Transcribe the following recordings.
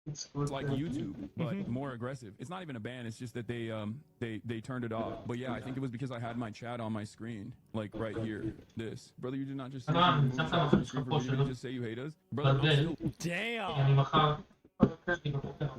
It's It's good. like YouTube, but more aggressive. It's not even a ban. It's just that they turned it off. But yeah, I think it was because I had my chat on my screen, like right here. This brother, you did not just say remove chat from the screen for video. You just say you hate us, brother. I'm still Damn.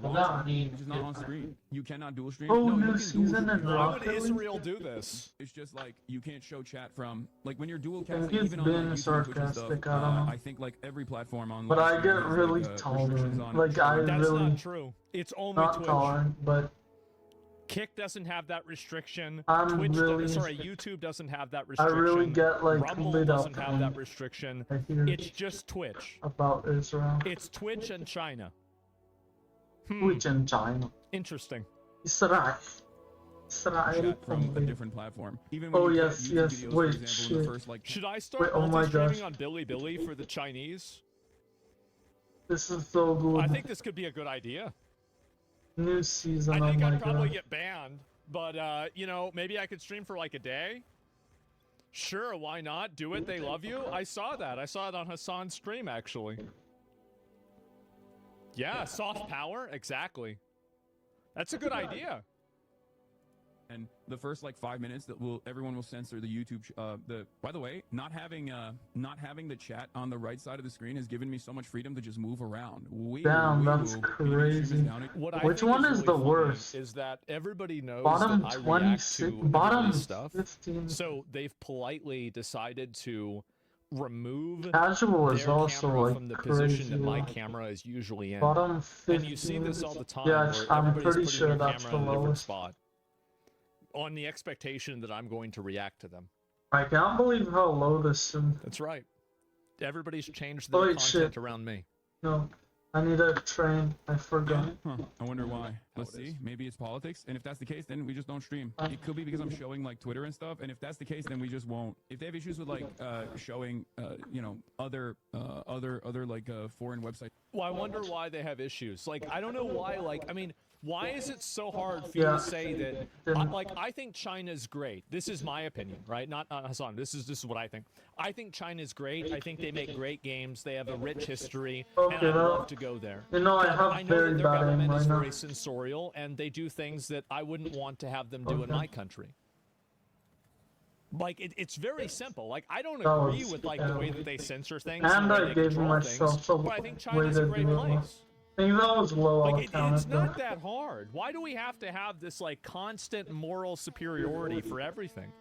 launching. It's just not on screen. You cannot dual stream. Oh, No, you new can dual season stream. and Why would Rocket League? Israel do this? It's just like you can't show chat from like when you're dual I think casting, he's even on like being YouTube and Twitch and stuff. sarcastic, I don't know. I think like every platform on. But I live get streaming has, really like, restrictions tolerant. on Like, I showing- That's really not true. It's only not Twitch. tolerant, but Kick doesn't have that restriction. I'm Twitch, really- sorry, YouTube doesn't have that I restriction. really get like Rumble lit up doesn't have that restriction. I hear It's just Twitch. about Israel. It's Twitch and China. Twitch and China. Interesting. Israel. Israel chat from a from different platform. Even when Oh, you yes, get YouTube yes, videos, wait, for example, in the shit. first like Should I start Wait, oh my multi-streaming gosh. on Bilibili for the Chinese? This is so good. I think this could be a good idea. New season. I think oh my I'd probably God. get banned, but you know, maybe I could stream for like a day. Sure, why not? Do it. They love you. I saw that. I saw it on Hassan's stream actually. Yeah, soft power. Exactly. That's a good idea. and the first like 5 minutes that will everyone will censor the YouTube. By the way, not having the chat on the right side of the screen has given me so much freedom to just move around. Damn, that's crazy. What I Which think one is is really the funny worst? Is that everybody knows Bottom that I react 26, to bottom everybody's stuff. 15. So they've politely decided to remove Casual is their also camera like from the crazy. position that my camera is usually in. Bottom 15. And you see this all the time, Yeah, where I'm everybody's pretty putting sure their that's camera the in a different lowest. spot, on the expectation that I'm going to react to them. I can't believe how low this is. That's right. Everybody's changed their Holy content shit. around me. No, I need a train. I forgot. Huh, I wonder why. Let's it is. see. Maybe it's politics, and if that's the case, then we just don't stream. It could be because I'm showing like Twitter and stuff, and if that's the case, then we just won't. If they have issues with like showing, you know, other like foreign websites. Well, I wonder why they have issues. Like, I don't know why. Like, I mean, why is it so hard for you Yeah. to say that? Then- Like, I think China's great. This is my opinion, right? Not Hassan. This is what I think. I think China's great. I think they make great games. They have a rich history, Okay, and I'd well, love to go there. You know, I But have I know very that their bad aim government right is now. very censorial, and they do things that I wouldn't want to have them do in Okay. my country. Like, it's very simple. Like, I don't That agree was- with like the way that they censor things And the way I they gave control myself things, a but I think way China's a to great do it. place. I think that was low on Like, count. it's not that hard. Why do we have to have this like constant moral superiority for everything?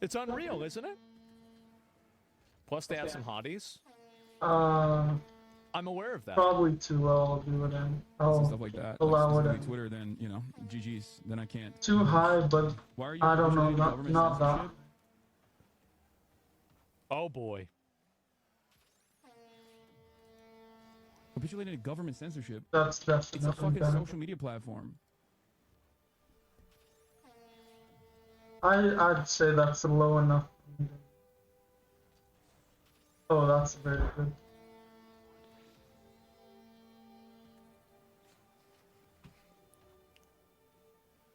It's unreal, isn't it? Plus, they have some hotties. I'm aware of that. Probably too low. I'll do it in. and Oh, stuff like that. allow Like it specifically in. Twitter, then you know, GG's. Then I can't. Too high, but Why are you? I don't know. capitulating Not government not that. censorship? Oh boy. Capitulating to government censorship. That's It's a definitely fucking better. social media platform. I'd say that's low enough. Oh, that's very good.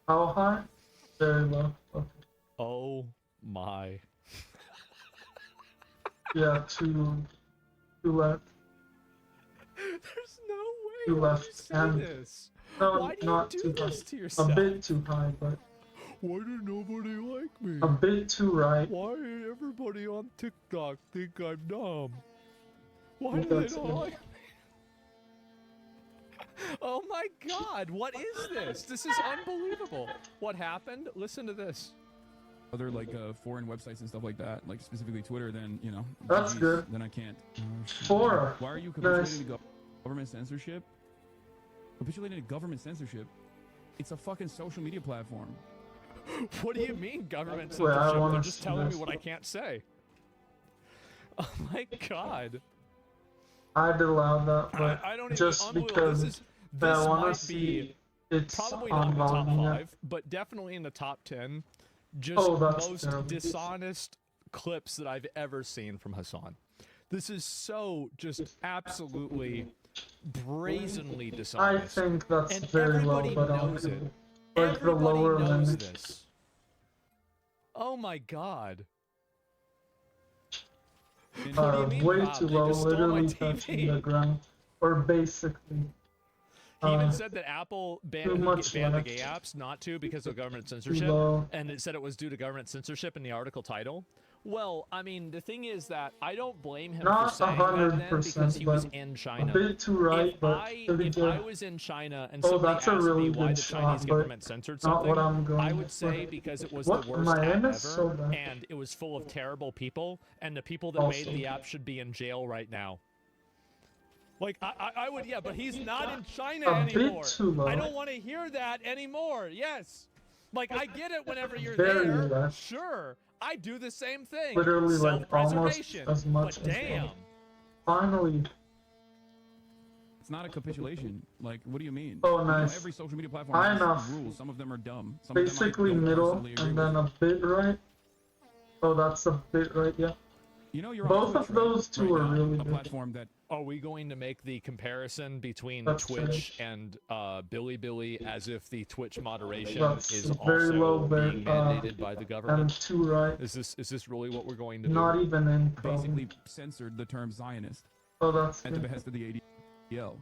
How high? Very low. Okay. Oh my. Yeah, two left. There's no way. You Why left, would you say and- this? No, Why do not you too do high. this to A yourself? bit too high, but Why did nobody like me? a bit too right. Why did everybody on TikTok think I'm dumb? Why think do they that's not it. like me? Oh my god, what is this? This is unbelievable. What happened? Listen to this. Other like foreign websites and stuff like that, like specifically Twitter, then you know. That's GG's, good. Then I can't. Four. Why are you Nice. capitulating to government censorship? Capitulating to government censorship? It's a fucking social media platform. What do you mean government Wait, I censorship? They're wanna just see telling me this. what I can't say. Oh my god. I'd allow that, but I don't even, just unbelievable. because this I want might to see it's probably on not in the top volume. 5, but definitely in the top 10. Just Oh, that's most terrible. dishonest clips that I've ever seen from Hassan. This is so just absolutely brazenly I dishonest. think that's And very low, everybody but knows I'll it. like the Everybody lower knows limit. this. Oh my god. And What do you mean, Way Bob? too They low, just stole my literally TV. touching the ground, or basically. He even said that Apple banned much the left. gay apps not to because of government Too censorship, low. and it said it was due to government censorship in the article title. Well, I mean, the thing is that I don't blame him Not for saying that then 100%, because he was but in A China. bit too right, If but I, pretty if good. I was in China and Oh, somebody that's a asked really me why good the shot, Chinese but government censored not something, what I'm going I would for. say because it was What? the worst My app aim ever, is so bad. and it was full of terrible people, and the people that made Also. the app should be in jail right now. Like, I would, yeah, but he's not in China A bit anymore. too low. I don't want to hear that anymore. Yes. Like, I get it whenever you're Very there. left. Sure. I do the same thing. Literally, like, almost Self-preservation. as much But as damn. them. Finally. It's not a capitulation. Like, what do you mean? Oh, You know, nice. every social media platform High has enough. rules. Some of them are dumb. Some Basically of them I don't middle, personally agree and then with. a bit right. Oh, that's a bit right, yeah. You know, you're on Both Twitch, of right? those two Right are now, really a good. platform that Are we going to make the comparison between That's Twitch fair. and Bilibili as if the Twitch moderation That's is very also low, very, being mandated by the And government? two right. Is this really what we're going to do? Not even in, basically probably. censored the term Zionist Oh, that's at the good. behest of the ADL.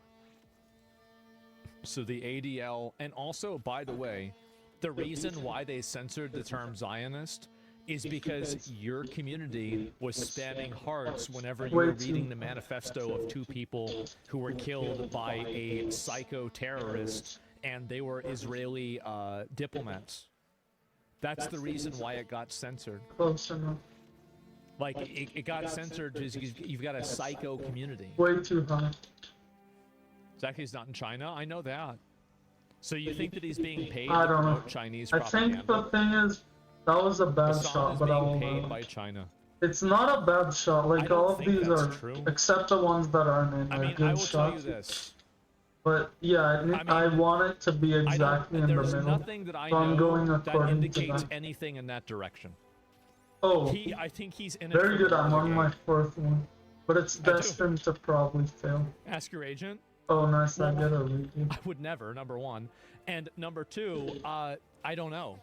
So the ADL, and also, by the way, the reason why they censored the term Zionist is because your community was spamming hearts whenever you were reading the manifesto of two people who were killed by a psycho terrorist, and they were Israeli diplomats. That's the reason why it got censored. Close enough. Like, it got censored because you've got a psycho community. Way too high. Zaki's not in China, I know that. So you think that he's being paid I to don't know. promote Chinese I propaganda? think the thing is, that was a bad Hassan shot, is but being I'll paid allow by it. China. It's not a bad shot. Like, don't all of think these that's are, true. except the ones that aren't in, I are mean, good I will tell you shots. this. But yeah, I mean, want it to be exactly in the There's middle. nothing that I So I'm know going that according to indicates that. anything in that direction. Oh, I think he's in it very for good. the I'm long on game. my fourth one. But it's I do. destined to probably fail. Ask your agent. Oh, nice. I Well, get a redo. I would never, number one. And number two, I don't know.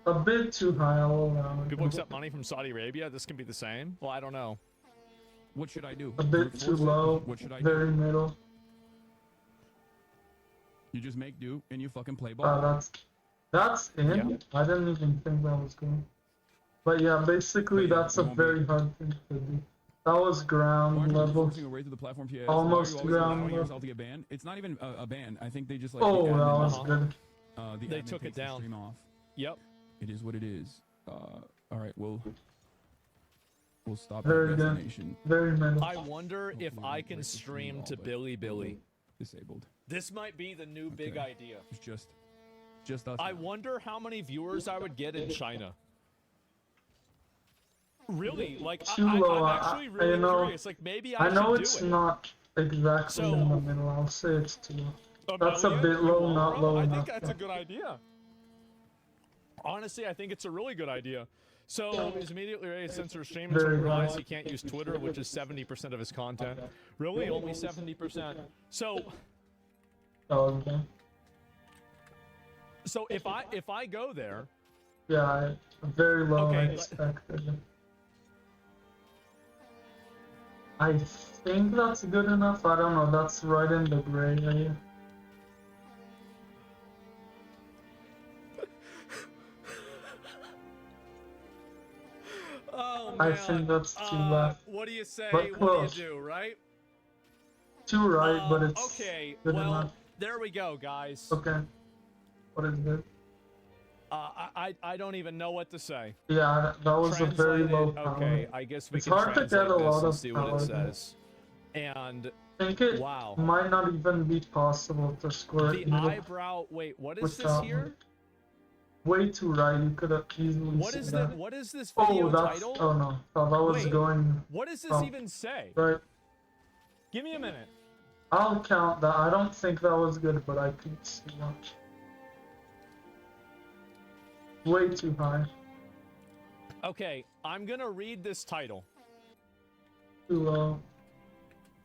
A bit too high, I'll allow it. People accept money from Saudi Arabia. This can be the same. Well, I don't know. What should I do? A bit Brute too force it? low. What should I do? Very middle. You just make do and you fucking play ball. That's in? Yeah. I didn't even think that was going. But yeah, basically But yeah, that's it a won't be. very hard thing to do. That was Why ground aren't you just level. forcing your way through the platform TS? Almost Why are you always ground allowing level. yourself to get banned? It's not even a ban. I think they just like Oh, the that admin, was Uh-huh. good. the They admin took it takes the down. stream off. Yep. It is what it is. All right, we'll stop Very that good. destination. Very middle. I wonder if Hopefully I won't can break the stream stream at to all, but Bilibili. Disabled. This might be the new big Okay. idea. It's just us. I now. wonder how many viewers I would get in China. Really? Like, Too low. I'm actually really know- curious. Like, maybe I I know should it's do it. not exactly So- in the middle. I'll say it's too low. That's a million? bit You low, won't, not bro? low I enough. think that's a good idea. Honestly, I think it's a really good idea. So he's immediately ready to censor stream until Very he realizes right. he can't use Twitter, which is 70% of his content. Really, only 70%. So Oh, okay. if I go there, Yeah, very low. I Okay, but- expected. I think that's good enough. I don't know. That's right in the gray area. oh I man, think that's too left. What do you say? But What close. do you do? Right? Too right, but it's Okay. good Well, enough. there we go, guys. Okay. What is good? I don't even know what to say. Yeah, that was a very Translate low it. power. Okay, I guess we It's can hard to translate get a this lot and of see what it power there. says. And I think it wow. might not even be possible to score The it middle eyebrow. Wait, what is this without here? way too right. You could have easily What seen is that. the? What is this video Oh, that's title? oh no, oh, that was Wait. going What does this oh. even say? right. Give me a minute. I'll count that. I don't think that was good, but I could see that. Way too high. Okay, I'm gonna read this title. Too low.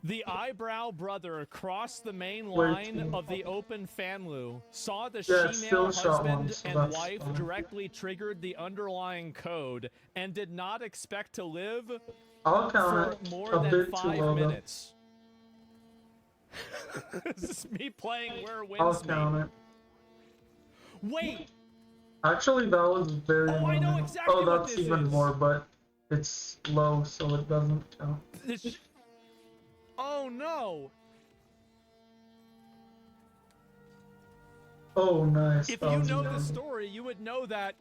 The eyebrow brother crossed the main Way line too- of the open Fanlu, saw the Yeah, it's female still shot husband once, so and that's wife fine. directly triggered the underlying code, and did not expect to live I'll for count it. more A than bit too 5 low though. minutes. This is me playing Where I'll Wins Me. count it. Wait, Actually, that was very Oh, I know low. exactly Oh, what that's this even is. more, but it's low, so it doesn't count. this. Oh no! Oh, nice. If that you was know the amazing. story, you would know that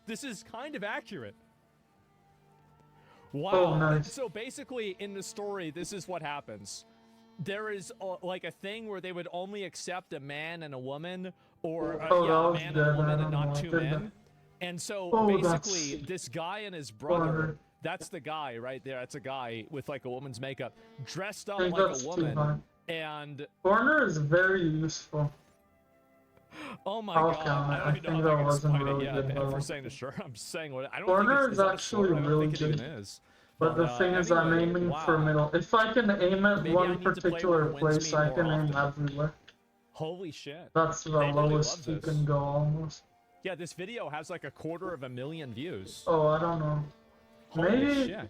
this is kind of accurate. Wow. Oh, nice. So basically, in the story, this is what happens. There is like a thing where they would only accept a man and a woman, or Oh, yeah, that a was man good. and a I woman don't and know. not I two did men. that. And so Oh, basically, that's this guy and his brother, harder. that's the guy right there. That's a guy with like a woman's makeup, dressed up I think like that's a too woman, high. and Corner is very useful. oh my I'll god, count it. I I don't even think know that if I can wasn't explain it really yet good, for though. saying the shirt. I'm saying what I don't Corner think is it's that actually short. I don't really think it even good. is. But the thing is, I'm anyway, aiming for wow. middle. If I can aim at Maybe I one need to play particular Where Wins place, Me I more can aim often. everywhere. Holy shit. That's the They really love lowest you this. can go almost. Yeah, this video has like 250,000 views. Oh, I don't know. Holy maybe- shit.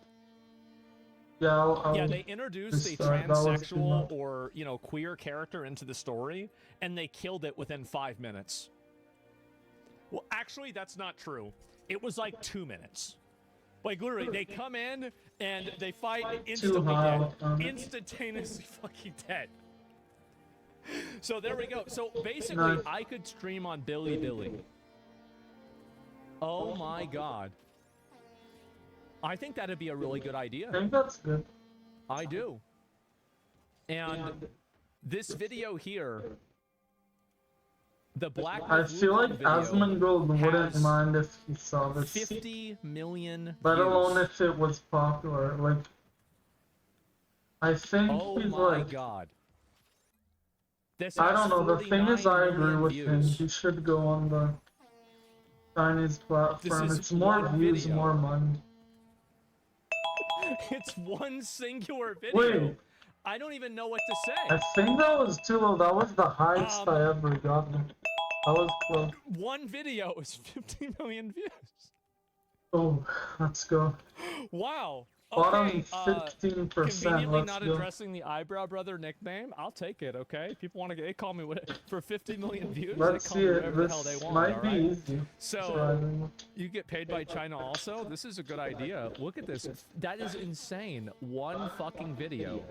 Yeah, I'll Yeah, they introduced a just, that was transsexual enough. or, queer character into the story, and they killed it within 5 minutes. Well, actually, that's not true. It was like 2 minutes. Like, literally, they come in, and they fight, and instantly high, dead. Instantaneously fucking dead. So there we go. So basically, Nice. I could stream on Billy. Oh my god. I think that'd be a really good idea. I think that's good. I do. And this video here, the Black I Wolf feel Wukong like video, Asmongold wouldn't has mind if he saw this. 50 million Let views. alone if it was popular. Like, I think Oh he's my like. god. This I has don't know. The thing is, 49 I agree million with him. views. He should go on the Chinese platform. is It's more one views, video. more money. It's one singular video. Wait, I don't even know what to say. I think that was too low. That was the highest I ever got. That was close. One video is 50 million views. Oh, let's go. Wow. Bottom Okay, 15%. conveniently Let's not go. addressing the Eyebrow Brother nickname. I'll take it, okay? People want to get, they call me what, for 50 million views. Let's they call see me it. whatever the hell they This want, might be alright? easy. So, Driving. you get paid by China also? This is a good idea. Look at this. That is insane. One fucking video.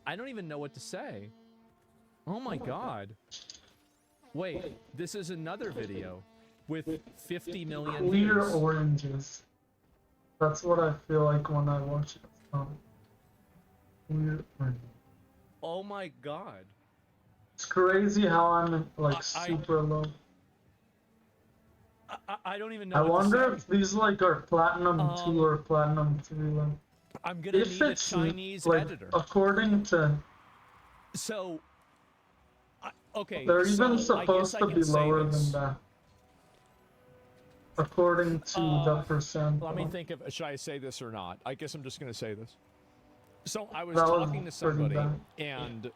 I don't even know what to say. Oh my god. Wait, this is another video with 50 million Clear views. oranges. That's what I feel like when I watch it. Clear oranges. Oh my god. It's crazy how I'm like I- super low. I don't even know I what wonder to if say. these like are platinum 2 or platinum 3. Like, I'm gonna if need a it's Chinese like editor. according to, So, okay. they're so even I guess supposed I to can be say lower this. than that. According to the percent. Let me think of, should I say this or not? I guess I'm just gonna say this. So I was That was talking to pretty somebody, bad. and So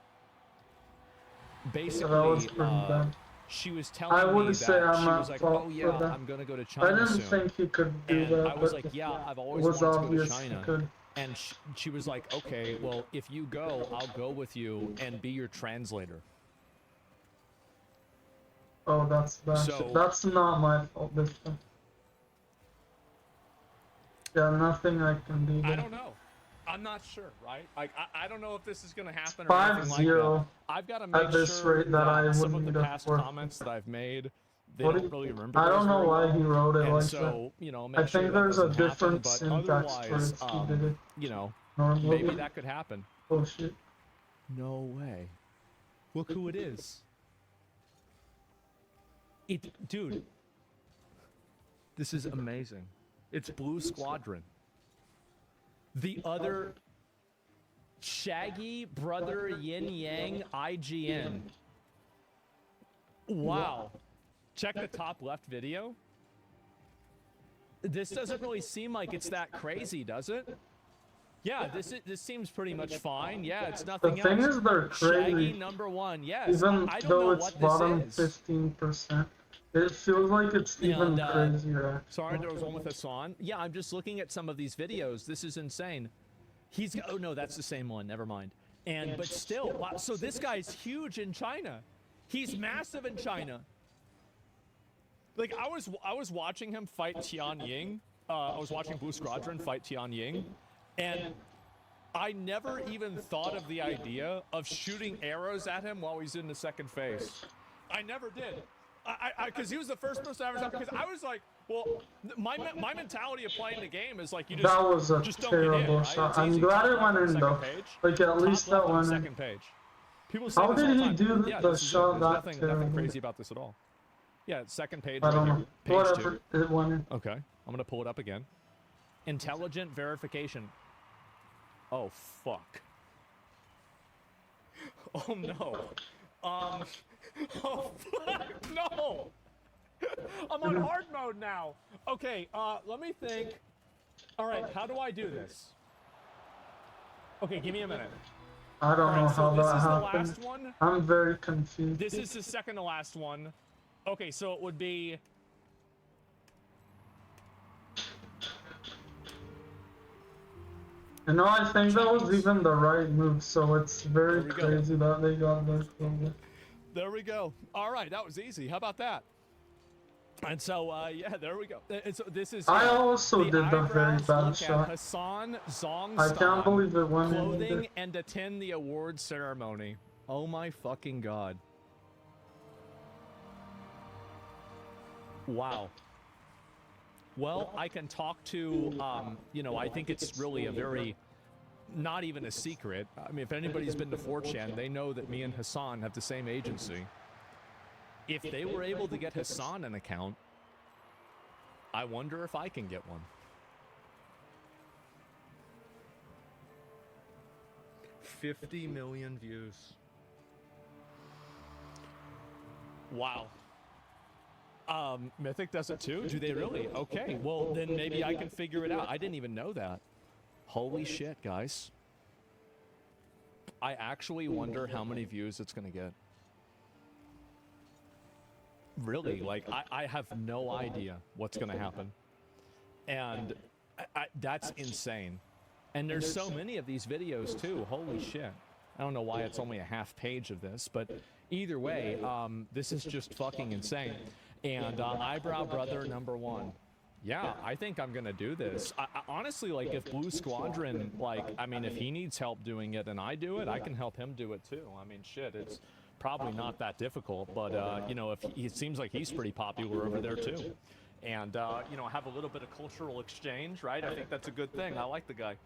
basically, that was pretty bad. she was telling I me would that say I'm she at was like, fault "Oh for yeah, that. I'm gonna go to I China didn't soon." think you could do And that, I was but like, "Yeah, I've it always was wanted to go to obvious you China." could. And she was like, "Okay, well, if you go, I'll go with you and be your translator." Oh, that's bad. So- That's not my fault this time. Yeah, nothing I can do. I there. don't know. I'm not sure, right? Like, I don't know if this is gonna happen or anything like that. 5-0 I've got to make at this sure rate that I some of wouldn't the have past worked. comments that I've made, they What don't do really remember. I those don't know very why well. he wrote it And like so, make I sure think that there's a doesn't happen, different but syntax for otherwise, it. He did it normally. maybe that could happen. Oh shit. No way. Look who it is. Dude. This is amazing. It's Blue Squadron. The other Shaggy Brother Yin Yang IGN. Wow. Check the top left video. This doesn't really seem like it's that crazy, does it? Yeah, this seems pretty much fine. Yeah, it's The nothing thing else. is, they're Shaggy crazy. #1. Yes. Even I don't though know it's what bottom this is. 15%, it feels like it's even And, crazier. Sorry, there was one with Hassan. Yeah, I'm just looking at some of these videos. This is insane. Oh no, that's the same one. Never mind. And but still, wow, so this guy's huge in China. He's massive in China. Like I was watching him fight Tian Ying. I was watching Blue Squadron fight Tian Ying, and I never even thought of the idea of shooting arrows at him while he's in the second phase. I never did. Because he was the first person I ever saw. Because I was like, well, my mentality of playing the game is like you just That was a just don't get in, terrible right? shot. It's I'm easy. glad Top it left went on the in though. second page. Like at least Top left that on went the in. second page. People say How this all did the he time. do Yeah, the this is it. shot There's that nothing terrible? crazy about this at all. Yeah, second page I right don't here. know. Page Whatever, 2. it went in. Okay, I'm gonna pull it up again. Intelligent verification. Oh fuck. Oh no. Oh fuck no. I'm on hard mode now. Okay, let me think. All right, how do I do this? Okay, give me a minute. I don't know Alright, so how this that is the happened. last one. I'm very confused. This is the second to last one. Okay, so it would be. You know, I think that was even the right move, so it's very There we go. crazy that they got there from it. There we go. All right, that was easy. How about that? And so, yeah, there we go. And so this is. I also did the very eyebrows bad look at shot. Hassan Zongstan. I can't believe it went in Clothing either. and attend the awards ceremony. Oh my fucking god. Wow. Well, I can talk to, you know, I think it's really a very, not even a secret. I mean, if anybody's been to 4chan, they know that me and Hassan have the same agency. If they were able to get Hassan an account, I wonder if I can get one. 50 million views. Wow. Mythic does it too? Do they really? Okay, well then maybe I can figure it out. I didn't even know that. Holy shit, guys. I actually wonder how many views it's gonna get. Really, like, I have no idea what's gonna happen. And that's insane. And there's so many of these videos too, holy shit. I don't know why it's only a half page of this, but either way, this is just fucking insane. And Eyebrow Brother #1. Yeah, I think I'm gonna do this. I honestly, like, if Blue Squadron, like, I mean, if he needs help doing it and I do it, I can help him do it too. I mean, shit, it's probably not that difficult, but, you know, if it seems like he's pretty popular over there too. And, you know, have a little bit of cultural exchange, right? I think that's a good thing. I like the guy.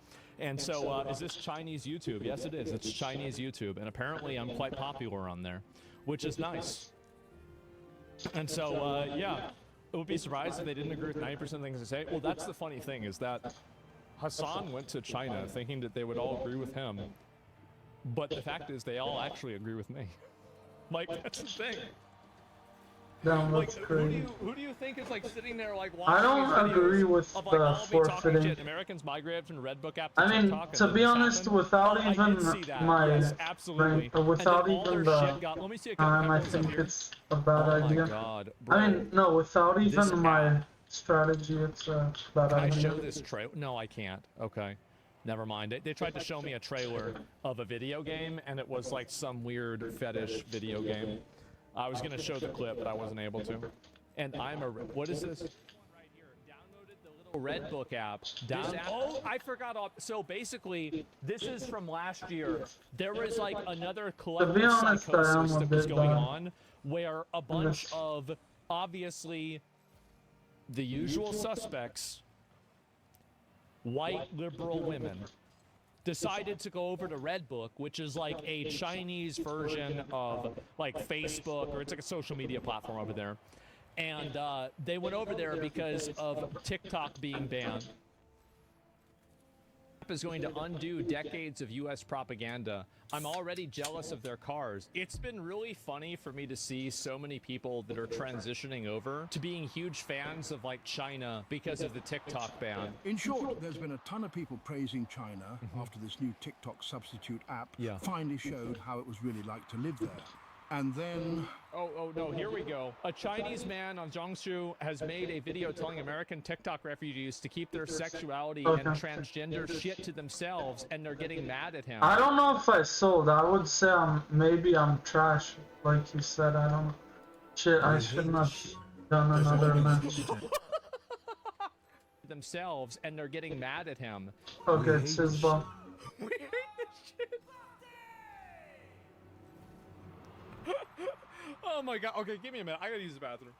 And so, is this Chinese YouTube? Yes, it is. It's Chinese YouTube. And apparently I'm quite popular on there, which is nice. And so, yeah, it would be surprised if they didn't agree with 90% of things I say. Well, that's the funny thing, is that Hassan went to China thinking that they would all agree with him. But the fact is, they all actually agree with me. Like, that's the thing. Damn, Like, that's crazy. who do you think is like sitting there like watching I don't these agree videos with of, like, the all me talking forfeiting. shit? Americans migrate from Redbook app to I mean, TikTok, and to then be this honest, happened? without Oh, I even did see that. my Yes, absolutely. rank, or without and then all even their the shit got, let me see a couple I comments up think here. it's a bad Oh idea. my god, bro. I mean, no, without This even my app- strategy, it's a bad Can I idea. show this trailer? No, I can't. Okay. Never mind. They tried to show me a trailer of a video game, and it was like some weird fetish video game. I was going to show the clip, but I wasn't able to. And I'm a... What is this? Right here. Downloaded the little Redbook app. Oh, I forgot. So basically, this is from last year. There was like another collective honest, I am psychosis a that was bit going bad. on, where a bunch of, obviously, the usual suspects, white liberal women, decided to go over to Redbook, which is like a Chinese version of like Facebook, or it's like a social media platform over there. And they went over there because of TikTok being banned. Is going to undo decades of US propaganda. I'm already jealous of their cars. It's been really funny for me to see so many people that are transitioning over to being huge fans of like China because of the TikTok ban. In short, there's been a ton of people praising China after this new TikTok substitute app Yeah. finally showed how it was really like to live there. And then Oh no, here we go. A Chinese man on Jiangsu has made a video telling American TikTok refugees to keep their sexuality and transgender shit to themselves, and they're getting mad at him. I don't know if I sold. I would say maybe I'm trash, like you said. I don't. Shit, I shouldn't have done another match. Themselves, and they're getting mad at him. Okay, it's his ball. We hate this shit. Oh my god. Okay, give me a minute. I gotta use the bathroom.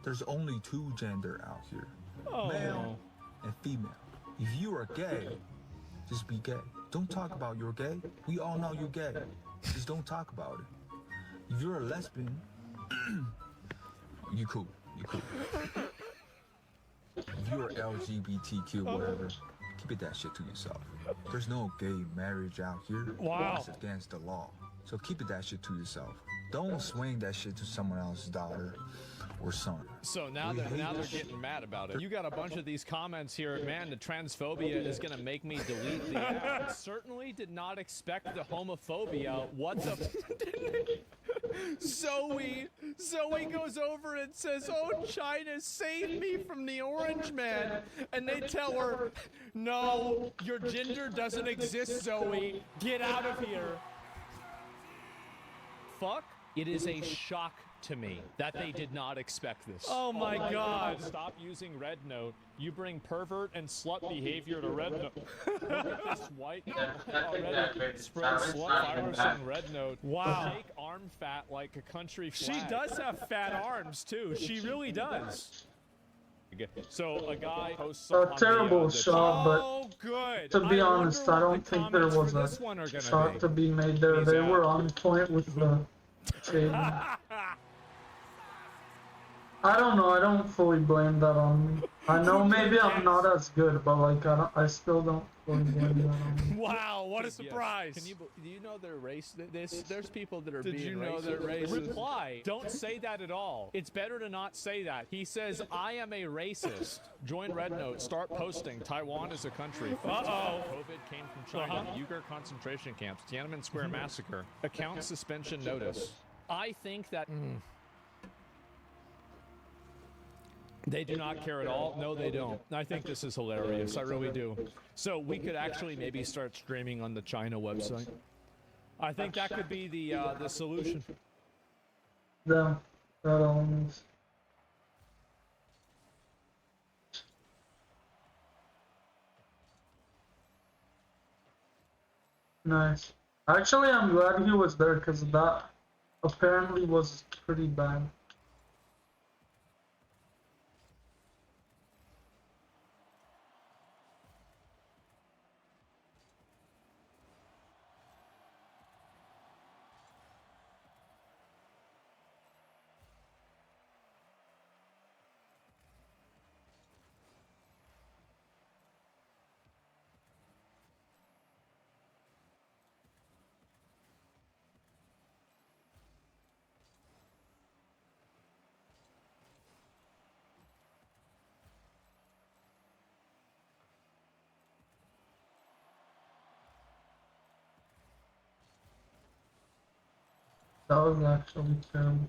There's only two gender out here, Oh male and female. If you are gay, just be gay. Don't talk about you're gay. We all know you're gay. Just don't talk about it. If you're a lesbian, you cool. You cool. If you're LGBTQ, whatever, keep it that shit to yourself. There's no gay marriage out here. Wow. It's against the law. So keep it that shit to yourself. Don't swing that shit to someone else's daughter or son. So now they're getting mad about it. You got a bunch of these comments here. Man, the transphobia is gonna make me delete the app. Certainly did not expect the homophobia. What the? Zoe goes over and says, "Oh, China, save me from the orange man," and they tell her, "No, your gender doesn't exist, Zoe. Get out of here." Fuck. It is a shock to me that they did not expect this. Oh my god. Stop using Red Note. You bring pervert and slut behavior to Red Note. Look at this white already spread slut virus on Red Note. Wow. Take arm fat like a country flag. She does have fat arms too. She really does. So a guy posts A terrible shot, but oh, good. to be I honest, wonder I what don't the think there comments was for this one are a gonna shot be. to be made there. He's They out. were on point with the shading. I don't know. I don't fully blame that on me. I know maybe I'm not as good, but like I still don't fully blame that on me. Wow, what a surprise! Can you? Do you know their race? There's people that are Did being you know racist. they're racist? Reply. Don't say that at all. It's better to not say that. He says, "I am a racist." Join Red Note. Start posting. Taiwan is a country. Uh-oh. COVID came from China. Uyghur concentration camps. Tiananmen Square massacre. Account suspension notice. I think that. They do not care at all. No, they don't. I think this is hilarious. I really do. So we could actually maybe start streaming on the China website. I think that could be the solution. Yeah, that almost. Nice. Actually, I'm glad he was there because that apparently was pretty bad. That was actually terrible.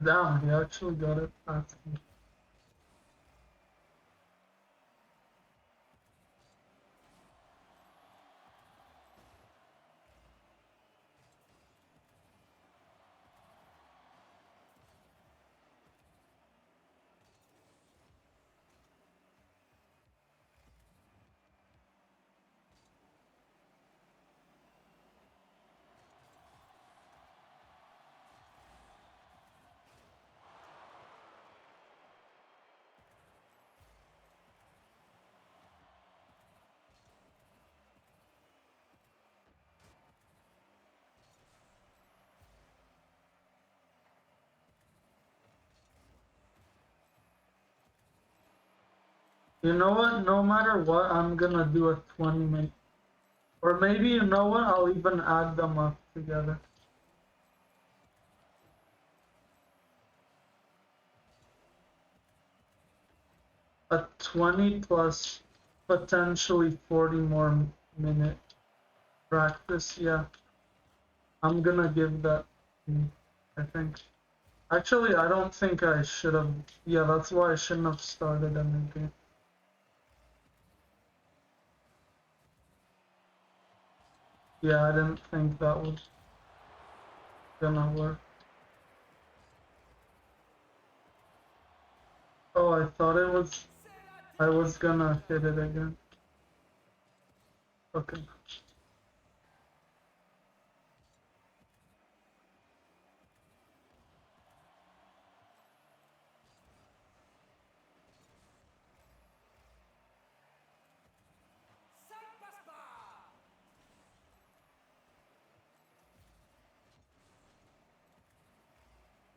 Damn, he actually got it past me. You know what? No matter what, I'm gonna do a 20-minute. Or maybe, you know what? I'll even add them up together. A 20 plus potentially 40 more minute practice. Yeah, I'm gonna give that. I think. Actually, I don't think I should have. Yeah, that's why I shouldn't have started anything. Yeah, I didn't think that was gonna work. Oh, I thought it was. I was gonna hit it again. Okay.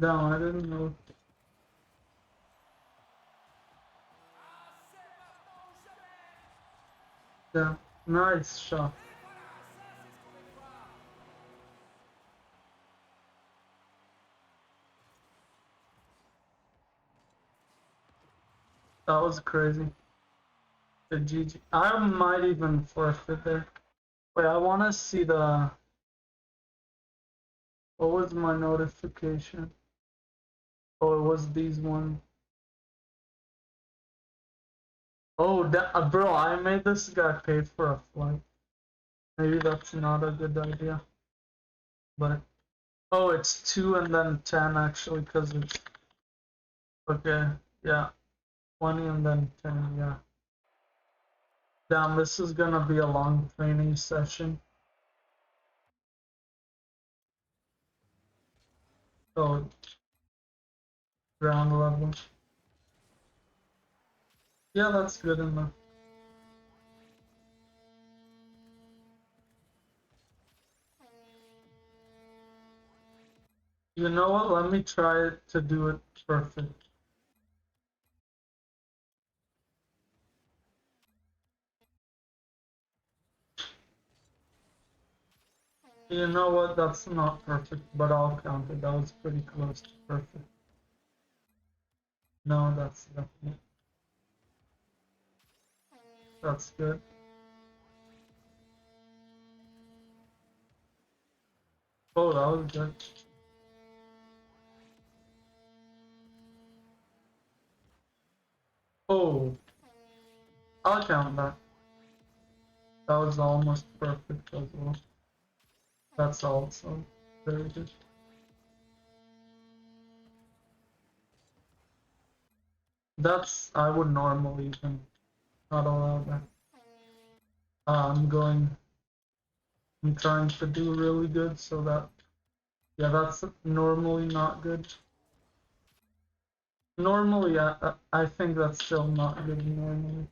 No, I didn't know. Yeah, nice shot. That was crazy. The GG. I might even forfeit there. Wait, I want to see the. What was my notification? Oh, it was these one. Oh, bro, I made this guy pay for a flight. Maybe that's not a good idea. But oh, it's 2 and then 10 actually, because it's okay. Yeah, 20 and then 10. Yeah. Damn, this is gonna be a long training session. Oh, ground level. Yeah, that's good enough. You know what? Let me try to do it perfect. You know what? That's not perfect, but I'll count it. That was pretty close to perfect. No, that's definitely. That's good. Oh, that was good. Oh, I'll count that. That was almost perfect as well. That's also very good. That's, I would normally even not allow that. I'm trying to do really good so that, yeah, that's normally not good. Normally, I think that's still not good normally.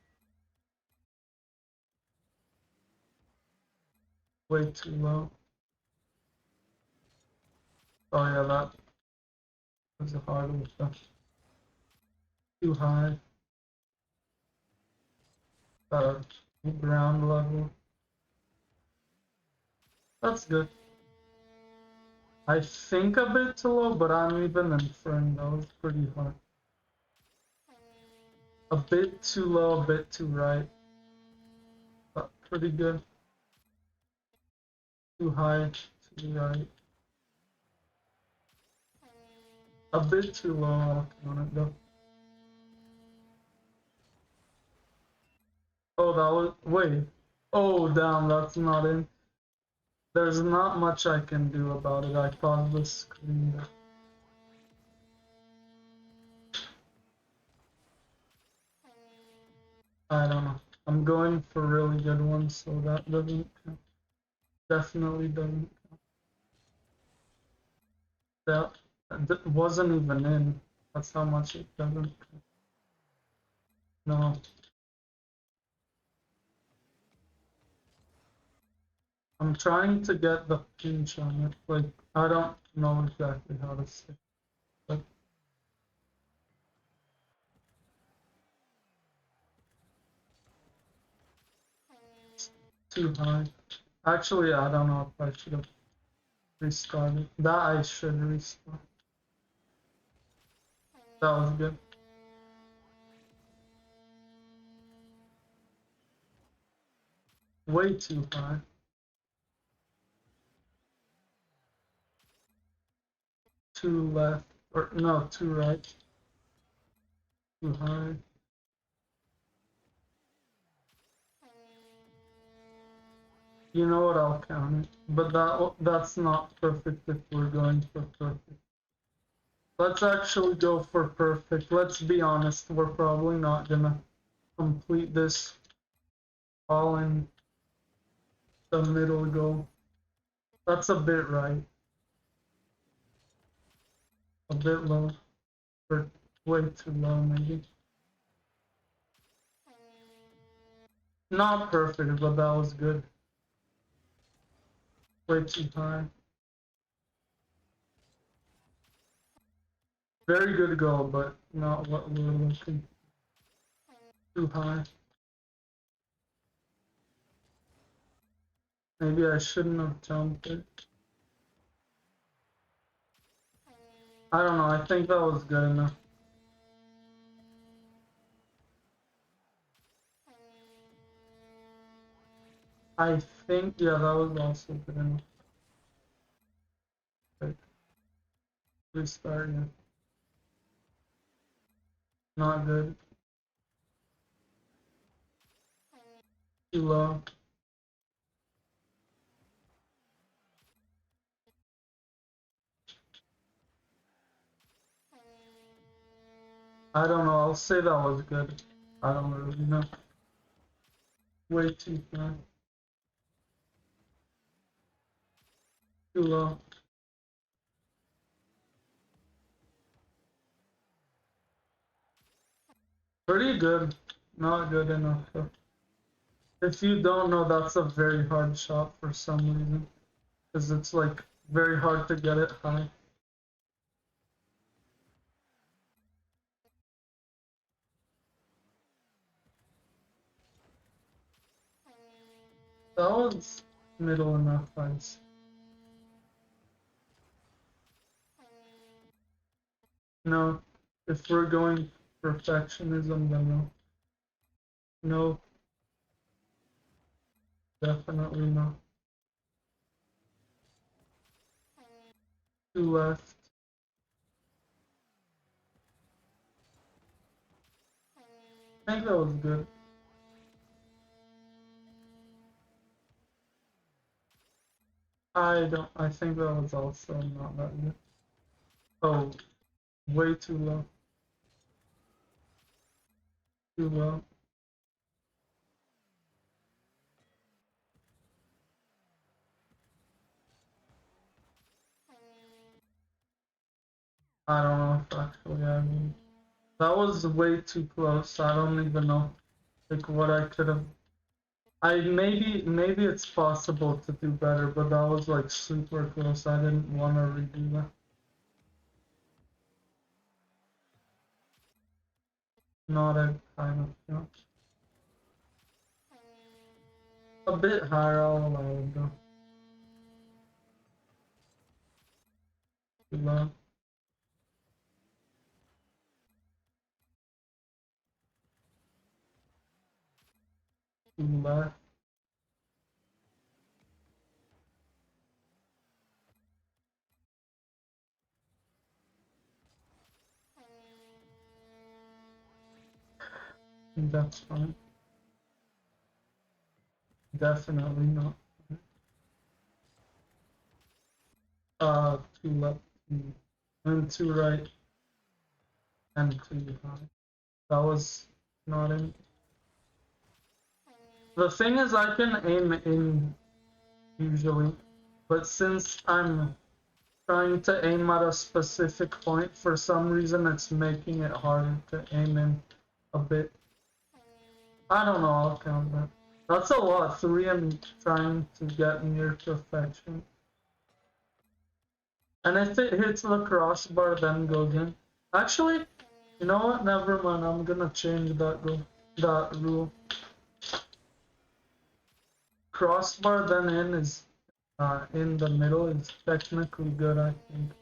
Way too low. Oh yeah, that was a hard one. Too high. Uh, Ground level. That's good. I think a bit too low, but I'm even inferring that was pretty hard. A bit too low, a bit too right. But pretty good. Too high, too right. A bit too low, I'll count it though. Oh, that was, wait. Oh, damn, that's not in. There's not much I can do about it. I paused the screen. I don't know. I'm going for really good ones, so that doesn't count. Definitely doesn't count. That wasn't even in. That's how much it doesn't count. No. I'm trying to get the pinch on it. Like, I don't know exactly how to say it. But it's too high. Actually, I don't know if I should have restarted. That I should restart. That was good. Way too high. Too left, or no, too right. Too high. You know what, I'll count it. But that's not perfect if we're going for perfect. Let's actually go for perfect. Let's be honest, we're probably not gonna complete this all in the middle goal. That's a bit right. A bit low. Or way too low, maybe. Not perfect, but that was good. Way too high. Very good goal, but not what we were looking. Too high. Maybe I shouldn't have jumped it. I don't know, I think that was good enough. I think, yeah, that was also good enough. Okay. Restart it. Not good. Too low. I don't know, I'll say that was good. I don't really know. Way too high. Too low. Pretty good. Not good enough though. If you don't know, that's a very hard shot for some reason. Because it's like very hard to get it high. That was middle enough, I'd say. No, if we're going perfectionism, then no. No, definitely not. Two left. I think that was good. I think that was also not that good. Oh, way too low. Too low. I don't know if actually I mean. That was way too close. I don't even know like what I could have. Maybe it's possible to do better, but that was like super close. I didn't want to redo that. Not a kind of jump. A bit higher, I'll allow it though. Too low. Too left. That's fine. Definitely not. Too left. And too right. And too high. That was not in. The thing is, I can aim in usually, but since I'm trying to aim at a specific point, for some reason it's making it harder to aim in a bit. I don't know, I'll count that. That's a lot, 3 and trying to get near perfection. And if it hits the crossbar, then goes in. Actually, you know what? Never mind, I'm gonna change that rule. Crossbar then in is in the middle is technically good, I think.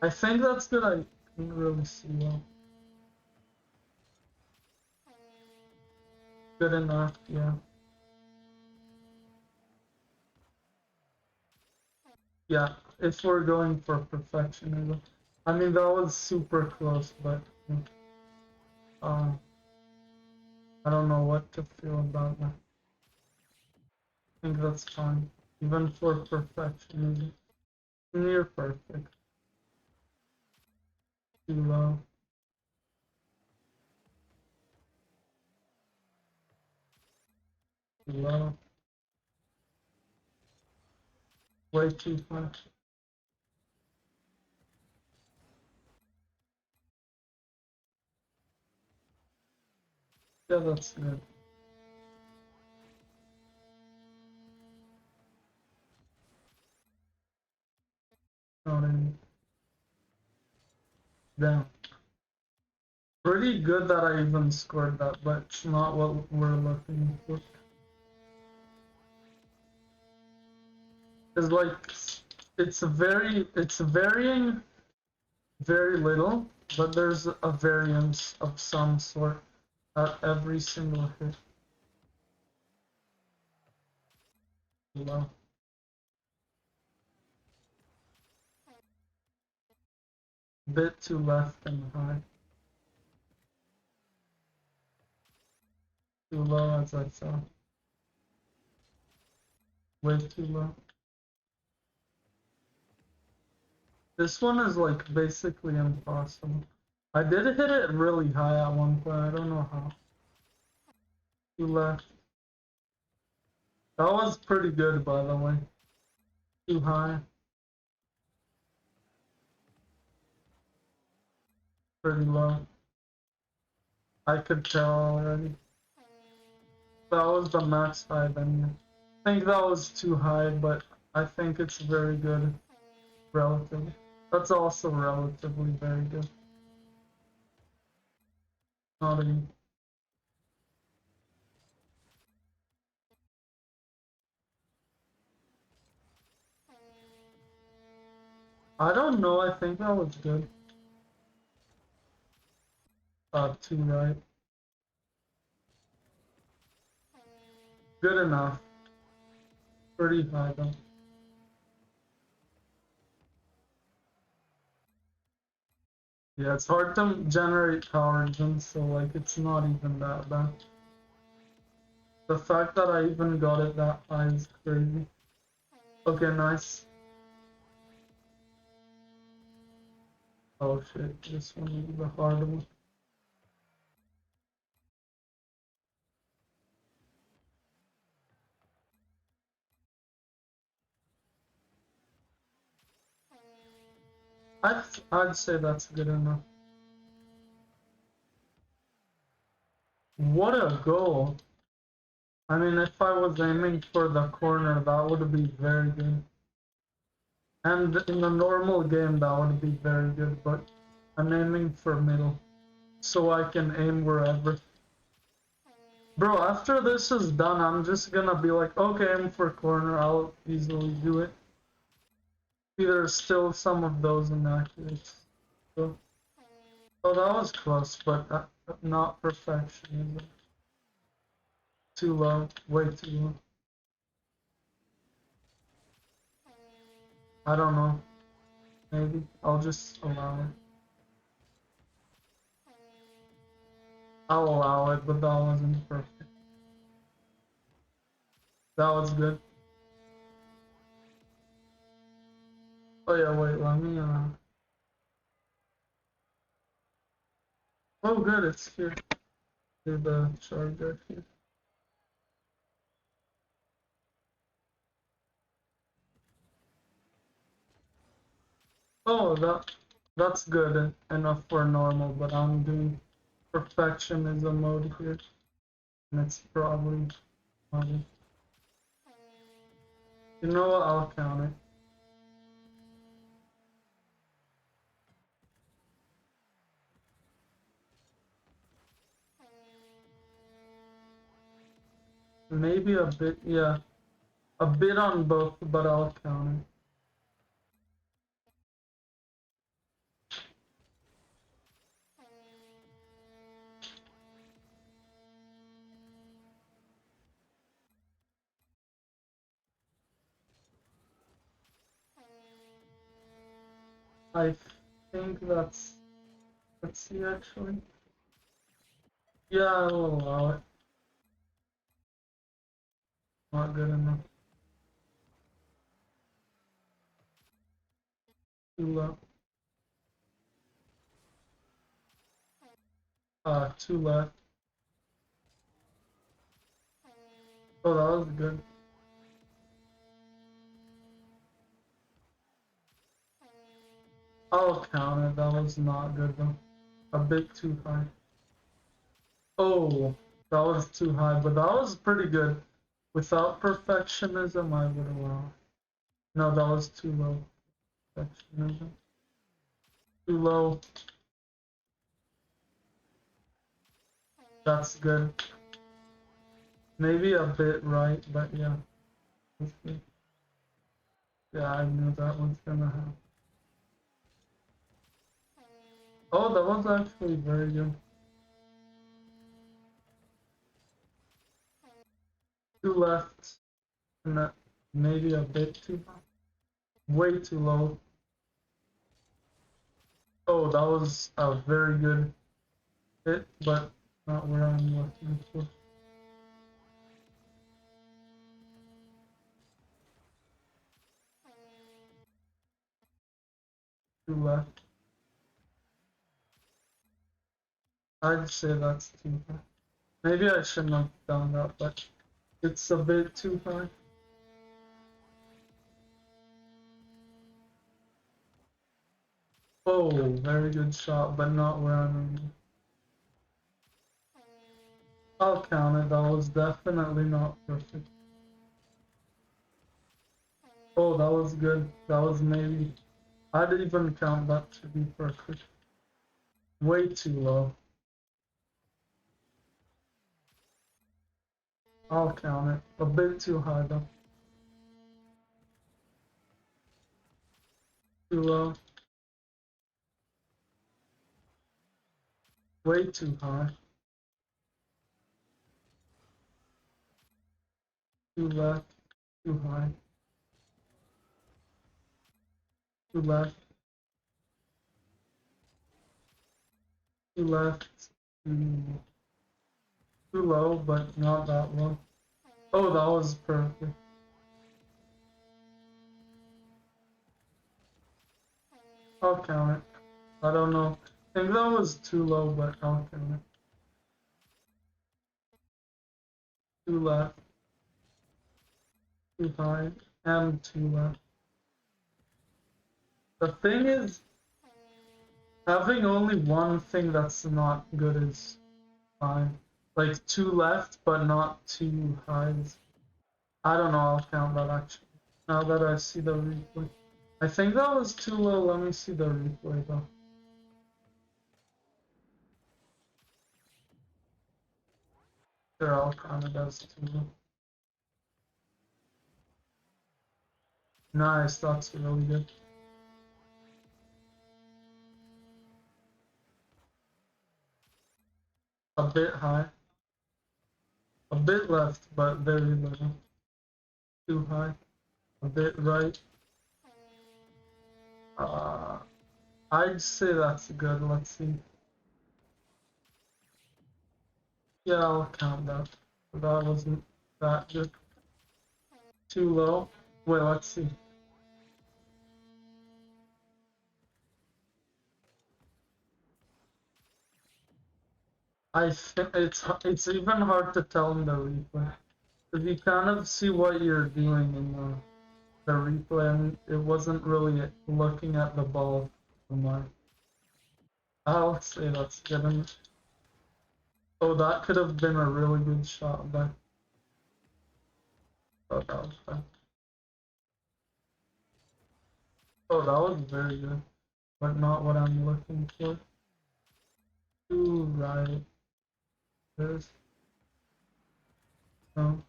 I think that's good, I can't really see well. Good enough, yeah. Yeah, if we're going for perfectionism. I mean, that was super close, but um, I don't know what to feel about that. I think that's fine, even for perfectionism. Near perfect. Too low. Too low. Way too high. Yeah, that's good. Not any. Damn. Pretty good that I even scored that, but it's not what we're looking for. It's like it's varying very little, but there's a variance of some sort at every single hit. Low. Bit too left and high. Too low as I saw. Way too low. This one is like basically impossible. I did hit it really high at one point, I don't know how. Too left. That was pretty good, by the way. Too high. Pretty low. I could tell already. That was the max high then. I think that was too high, but I think it's very good. Relatively. That's also relatively very good. Not even. I don't know, I think that was good. Too right. Good enough. Pretty high though. Yeah, it's hard to generate power even, so like it's not even that bad. The fact that I even got it that high is crazy. Okay, nice. Oh shit, this one is the hard one. I'd say that's good enough. What a goal! I mean, if I was aiming for the corner, that would be very good. And in a normal game, that would be very good, but I'm aiming for middle, so I can aim wherever. Bro, after this is done, I'm just gonna be like, okay, aim for corner, I'll easily do it. There's still some of those inaccuracies. So, oh, that was close, but not perfection. Too low, way too low. I don't know. Maybe I'll just allow it. I'll allow it, but that wasn't perfect. That was good. Oh yeah, wait, let me oh good, it's here. Do the charger here. Oh, that's good enough for normal, but I'm doing perfectionism mode here, and it's probably not it. You know what? I'll count it. Maybe a bit, yeah, a bit on both, but I'll count it. I think that's. Let's see actually. Yeah, I'll allow it. Not good enough. Too low. Two left. Oh, that was good. I'll count it. That was not good though. A bit too high. Oh, that was too high, but that was pretty good. Without perfectionism, I would allow. No, that was too low. Perfectionism. Too low. That's good. Maybe a bit right, but yeah. That's good. Yeah, I knew that was gonna happen. Oh, that was actually very good. Two left, and that maybe a bit too high. Way too low. Oh, that was a very good hit, but not where I'm looking for. Two left. I'd say that's too high. Maybe I shouldn't have done that, but it's a bit too high. Oh, very good shot, but not where I'm aiming. I'll count it. That was definitely not perfect. Oh, that was good. That was maybe. I'd even count that to be perfect. Way too low. I'll count it. A bit too high though. Too low. Way too high. Too left. Too high. Too left. Too left. Too low, but not that low. Oh, that was perfect. I'll count it. I don't know. I think that was too low, but I'll count it. Too left. Too high. And too left. The thing is, having only one thing that's not good is fine. Like two left, but not two highs. I don't know, I'll count that actually. Now that I see the replay. I think that was too low. Let me see the replay though. Sure, I'll count it as too low. Nice, that's really good. A bit high. A bit left, but very little. Too high. A bit right. I'd say that's good. Let's see. Yeah, I'll count that. That wasn't that good. Too low. Wait, let's see. I think it's even hard to tell in the replay. If you kind of see what you're doing in the replay, and it wasn't really looking at the ball so much. I'll say that's good. Oh, that could have been a really good shot, but oh, that was bad. Oh, that was very good, but not what I'm looking for. Too right. There's no.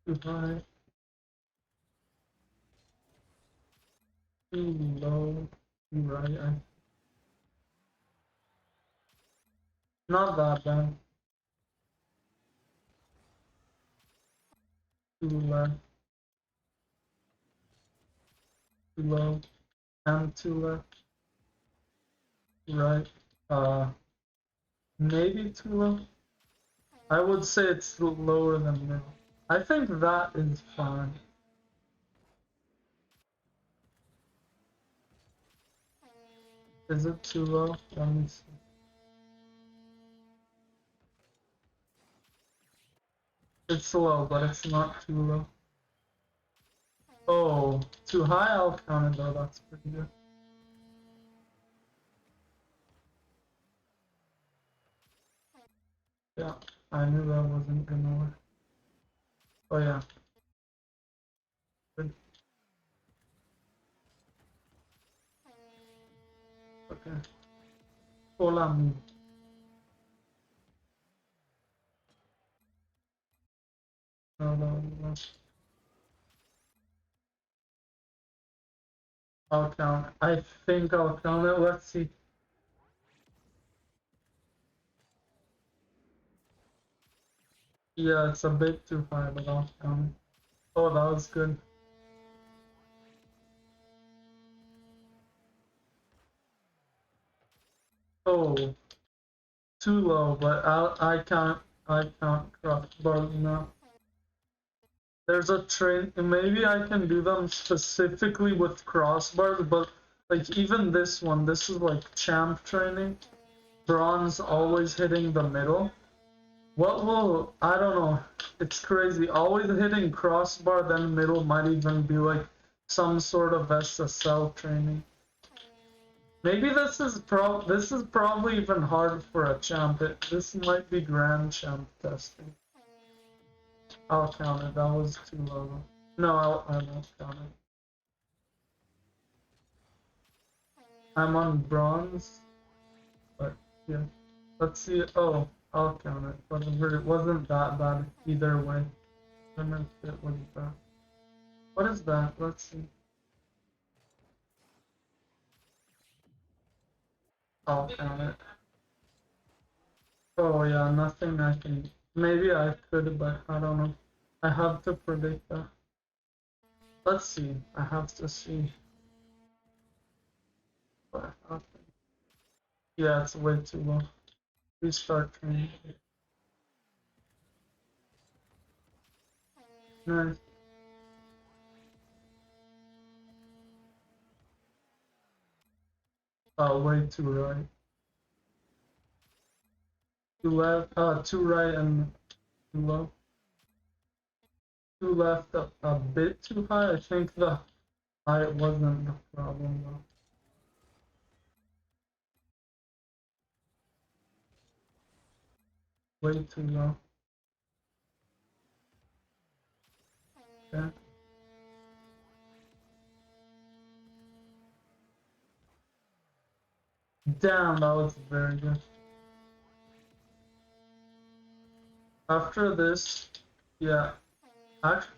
Too high. Too low. Too right. Not that bad. Too left. too low, and too left, right, maybe too low. I would say it's lower than middle. I think that is fine. Is it too low? Let me see. It's low, but it's not too low. Oh, too high? I'll count it though, that's pretty good. Yeah, I knew that wasn't gonna work. Oh yeah. Good. Okay. Hola mi. No. I'll count it. I think I'll count it. Let's see. Yeah, it's a bit too high, but I'll count it. Oh, that was good. Oh, too low, but I can't crossbars now. There's a train, maybe I can do them specifically with crossbars, but like even this one, this is like champ training. Bronze always hitting the middle. What will, I don't know, it's crazy. Always hitting crossbar, then middle might even be like some sort of SSL training. Maybe this is probably even hard for a champ. This might be grand champ testing. I'll count it. That was too low. No, I won't count it. I'm on bronze, but yeah. Let's see. Oh, I'll count it. Whatever. It wasn't that bad either way. I don't know if it was bad. What is that? Let's see. I'll count it. Oh yeah, nothing I can. Maybe I could, but I don't know. I have to predict that. Let's see. I have to see. What happened? Yeah, it's way too low. Restart training. Nice. Oh, way too right. Too left. Too right and too low. Too left a bit too high. I think the height wasn't the problem though. Way too low. Okay. Damn, that was very good. After this, yeah. Actually,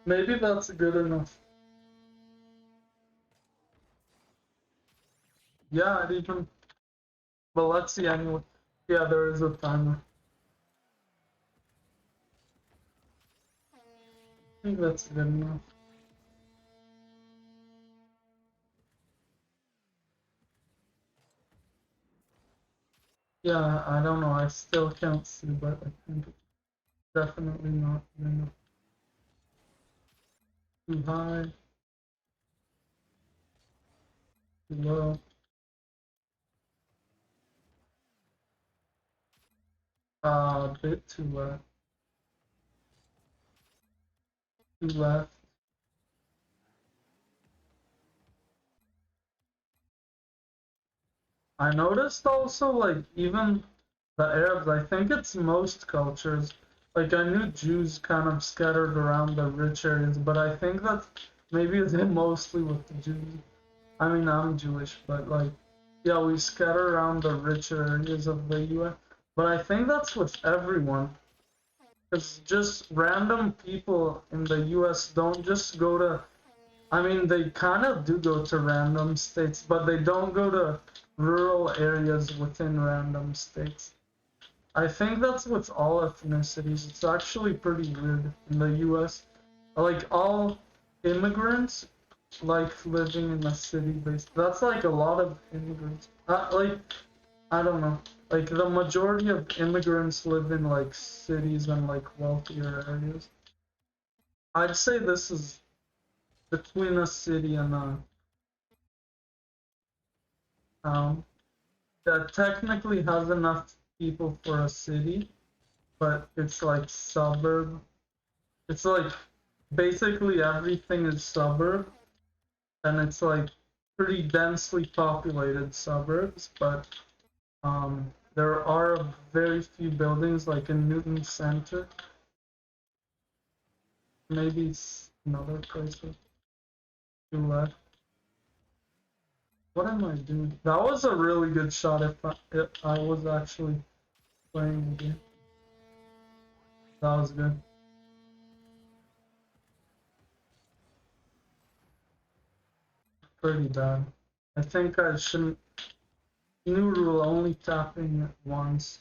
maybe that's good enough. Yeah, it even. But let's see anyway. Yeah, there is a timer. I think that's good enough. Yeah, I don't know. I still can't see, but I think it's definitely not good enough. Too high. Too low. A bit too left. Too left. I noticed also, like, even the Arabs, I think it's most cultures. Like, I knew Jews kind of scattered around the rich areas, but I think that maybe it's mostly with the Jews. I mean, I'm Jewish, but, like, yeah, we scatter around the richer areas of the US. But I think that's with everyone. Because just random people in the US don't just go to. I mean, they kind of do go to random states, but they don't go to rural areas within random states. I think that's with all ethnicities. It's actually pretty weird in the US. Like, all immigrants like living in a city based. That's like a lot of immigrants. I don't know. Like the majority of immigrants live in like cities and like wealthier areas. I'd say this is between a city and a town that technically has enough people for a city, but it's like suburb. It's like basically everything is suburb, and it's like pretty densely populated suburbs, but there are very few buildings like in Newton Center. Maybe it's another place to left. What am I doing? That was a really good shot if I was actually playing the game. That was good. Pretty bad. I think I shouldn't. New rule, only tapping it once.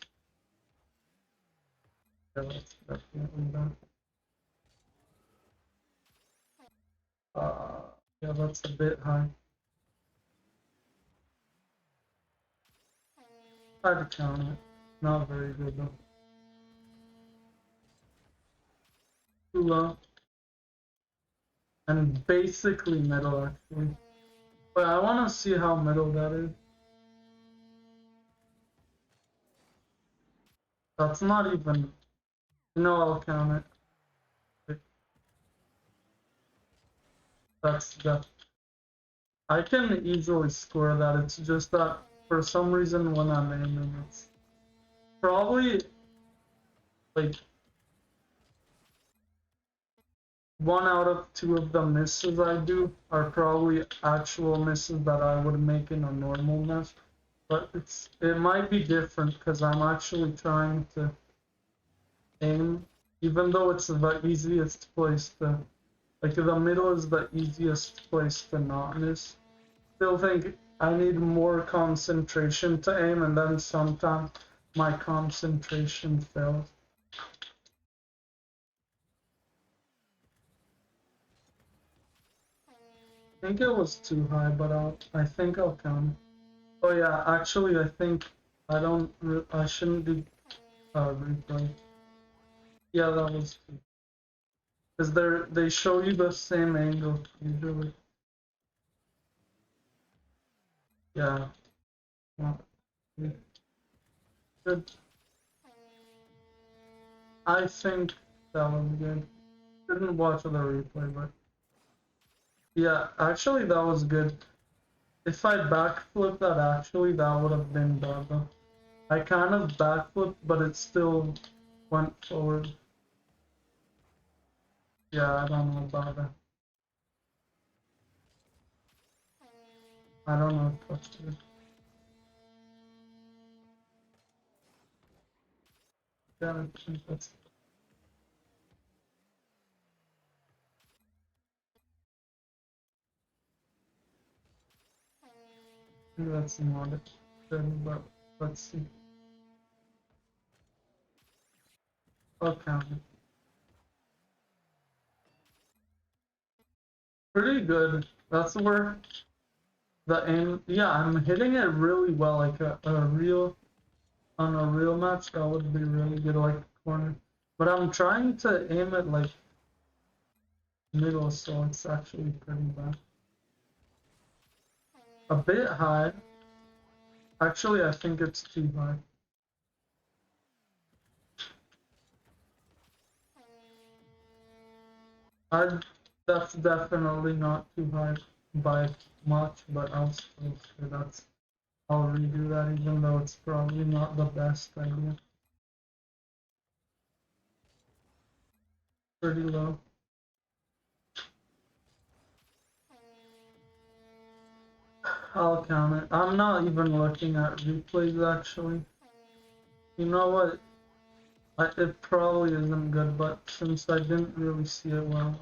Yeah, that's definitely bad. Yeah, that's a bit high. I'd count it. Not very good though. Too low. And basically middle actually. But I want to see how middle that is. That's not even. No, I'll count it. That's the. I can easily score that. It's just that for some reason when I'm aiming, it's probably like 1 out of 2 of the misses I do are probably actual misses that I would make in a normal match. But it might be different because I'm actually trying to aim, even though it's the easiest place to, like the middle is the easiest place to not miss. Still think I need more concentration to aim, and then sometimes my concentration fails. I think it was too high, but I think I'll count it. Oh yeah, actually I think I shouldn't do replay. Yeah, that was too. Because they show you the same angle usually. Yeah. Good. I think that was good. Didn't watch the replay, but yeah, actually that was good. If I backflip that, actually that would have been bad though. I kind of backflipped, but it still went forward. Yeah, I don't know about that. I don't know if that's good. Yeah, I think that's. That's not it. Good, but let's see. I'll count it. Pretty good. That's where the aim. Yeah, I'm hitting it really well. Like a real on a real match, that would be really good, like corner. But I'm trying to aim it like middle, so it's actually pretty bad. A bit high. Actually, I think it's too high. That's definitely not too high by much, but I'll still say I'll redo that even though it's probably not the best idea. Pretty low. I'll count it. I'm not even looking at replays actually. You know what? It probably isn't good, but since I didn't really see it well,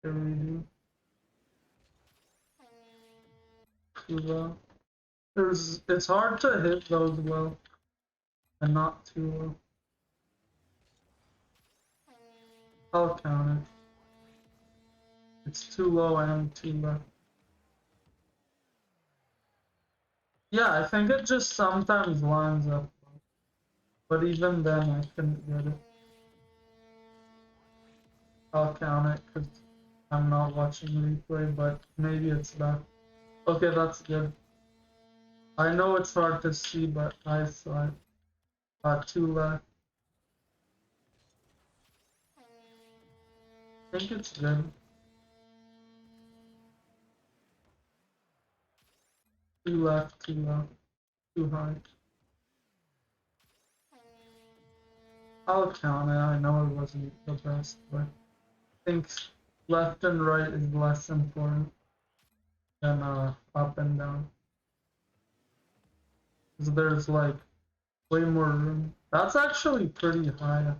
I redo. Too low. It's hard to hit those well and not too low. I'll count it. It's too low and too low. Yeah, I think it just sometimes lines up. But even then, I couldn't get it. I'll count it because I'm not watching replay, but maybe it's back. Okay, that's good. I know it's hard to see, but I saw it. Two left. I think it's good. Two left, too low, too high. I'll count it. I know it wasn't the best, but I think left and right is less important than up and down. Because there's like way more room. That's actually pretty high.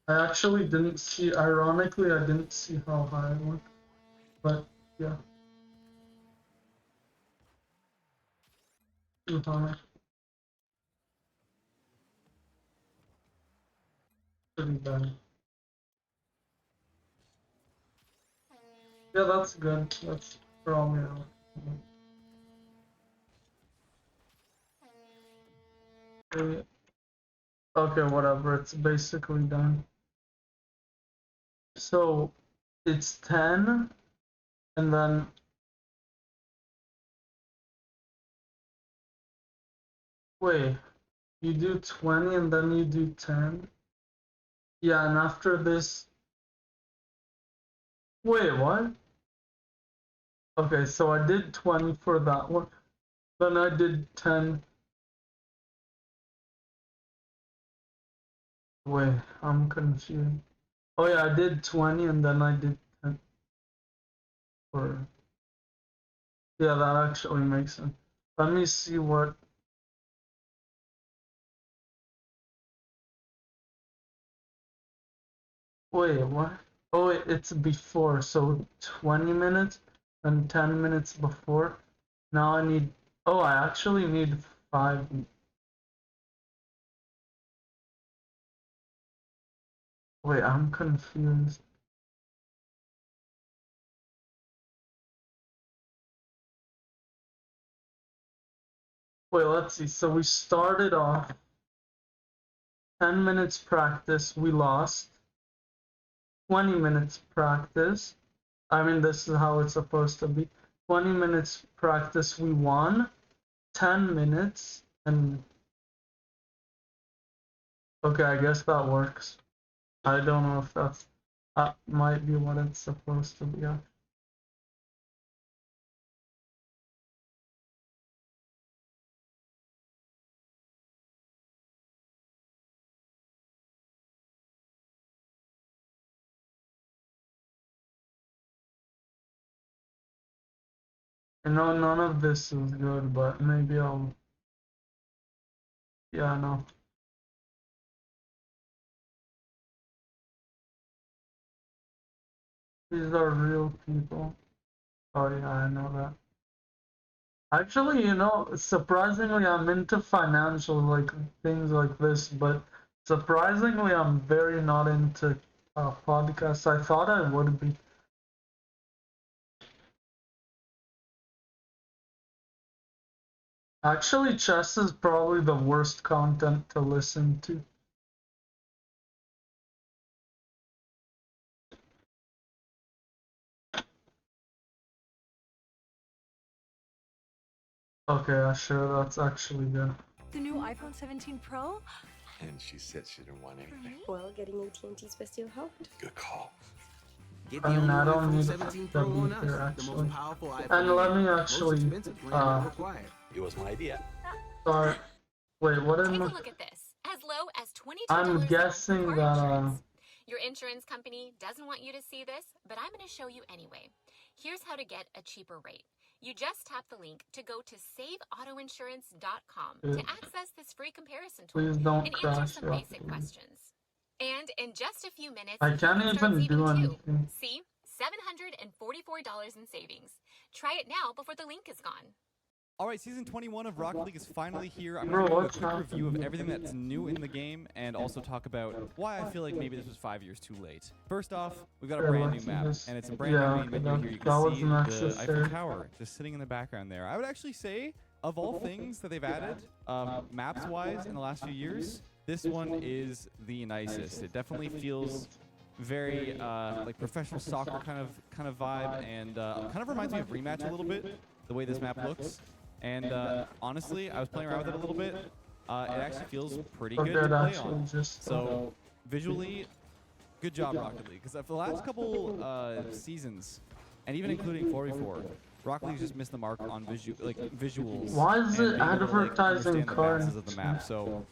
I actually didn't see, ironically, I didn't see how high it went. But yeah. Too high. Pretty bad. Yeah, that's good. That's probably all. Okay, whatever. It's basically done. So it's 10, and then wait, you do 20 and then you do 10. Yeah, and after this, wait, what? Okay, so I did 20 for that one. Then I did 10. Wait, I'm confused. Oh yeah, I did 20 and then I did 10 for. Yeah, that actually makes sense. Let me see what. Wait, what? Oh, wait, it's before, so 20 minutes and 10 minutes before. Now I need. Oh, I actually need 5. Wait, I'm confused. Wait, let's see. So we started off 10 minutes practice, we lost. 20 minutes practice. I mean, this is how it's supposed to be. 20 minutes practice, we won. 10 minutes, and okay, I guess that works. I don't know if that might be what it's supposed to be. I know none of this is good, but maybe I'll. Yeah, no. These are real people. Oh yeah, I know that. Actually, surprisingly, I'm into financial like things like this, but surprisingly, I'm very not into podcasts. I thought I would be. Actually, chess is probably the worst content to listen to. Okay, sure, that's actually good. The new iPhone 17 Pro? And she said she didn't want anything. Well, getting AT&T's best deal helped. Good call. Get I mean, I don't iPhone need 17 the Pro on beat us, here, the actually. most powerful iPhone And let me yet. actually, Most expensive plan not required. It was my idea. Sorry. Wait, what Take am a I? look at this. As low as $22 I'm a month guessing for that, insurance. Your insurance company doesn't want you to see this, but I'm going to show you anyway. Here's how to get a cheaper rate. You just tap the link to go to saveautoinsurance.com to access this free comparison tool Please don't and answer crash some out, basic please. questions. And in just a few minutes, I you can't can start even saving do too. anything. See? $744 in savings. Try it now before the link is gone. All right, season 21 of Rocket League is finally here. I'm Bro, going to do a what's quick review of happening? everything that's new in the game and also talk about why I feel like maybe this was 5 years too late. First off, we've got a Sure, brand let's new map, just- and it's a brand yeah, new main menu here. You that can was see the necessary. Eiffel Tower just sitting in the background there. I would actually say, of all things that they've added, maps-wise in the last few years, this one is the nicest. It definitely feels very like professional soccer kind of vibe, and kind of reminds me of Rematch a little bit, the way this map looks. And honestly, I was playing around with it a little bit. It actually feels pretty good to play on. So visually, good job Rocket League. Because for the last couple seasons, and even including 4v4, Rocket League just missed the mark on visuals. Why is and it being able to, advertising understand the cards? bounces of the map. So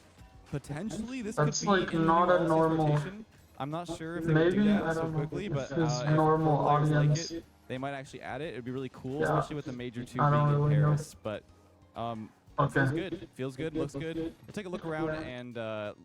potentially this That's could be like in the not new a All-Seas normal- rotation. I'm not sure if they Maybe, would do that I so don't know. quickly, but This is if normal pro players audience. like it, they might actually add it. It'd be really cool, Yeah. especially with the Major 2 I being don't in really know. Paris. But it feels Okay. good. Feels good. Looks good. We'll take a look around and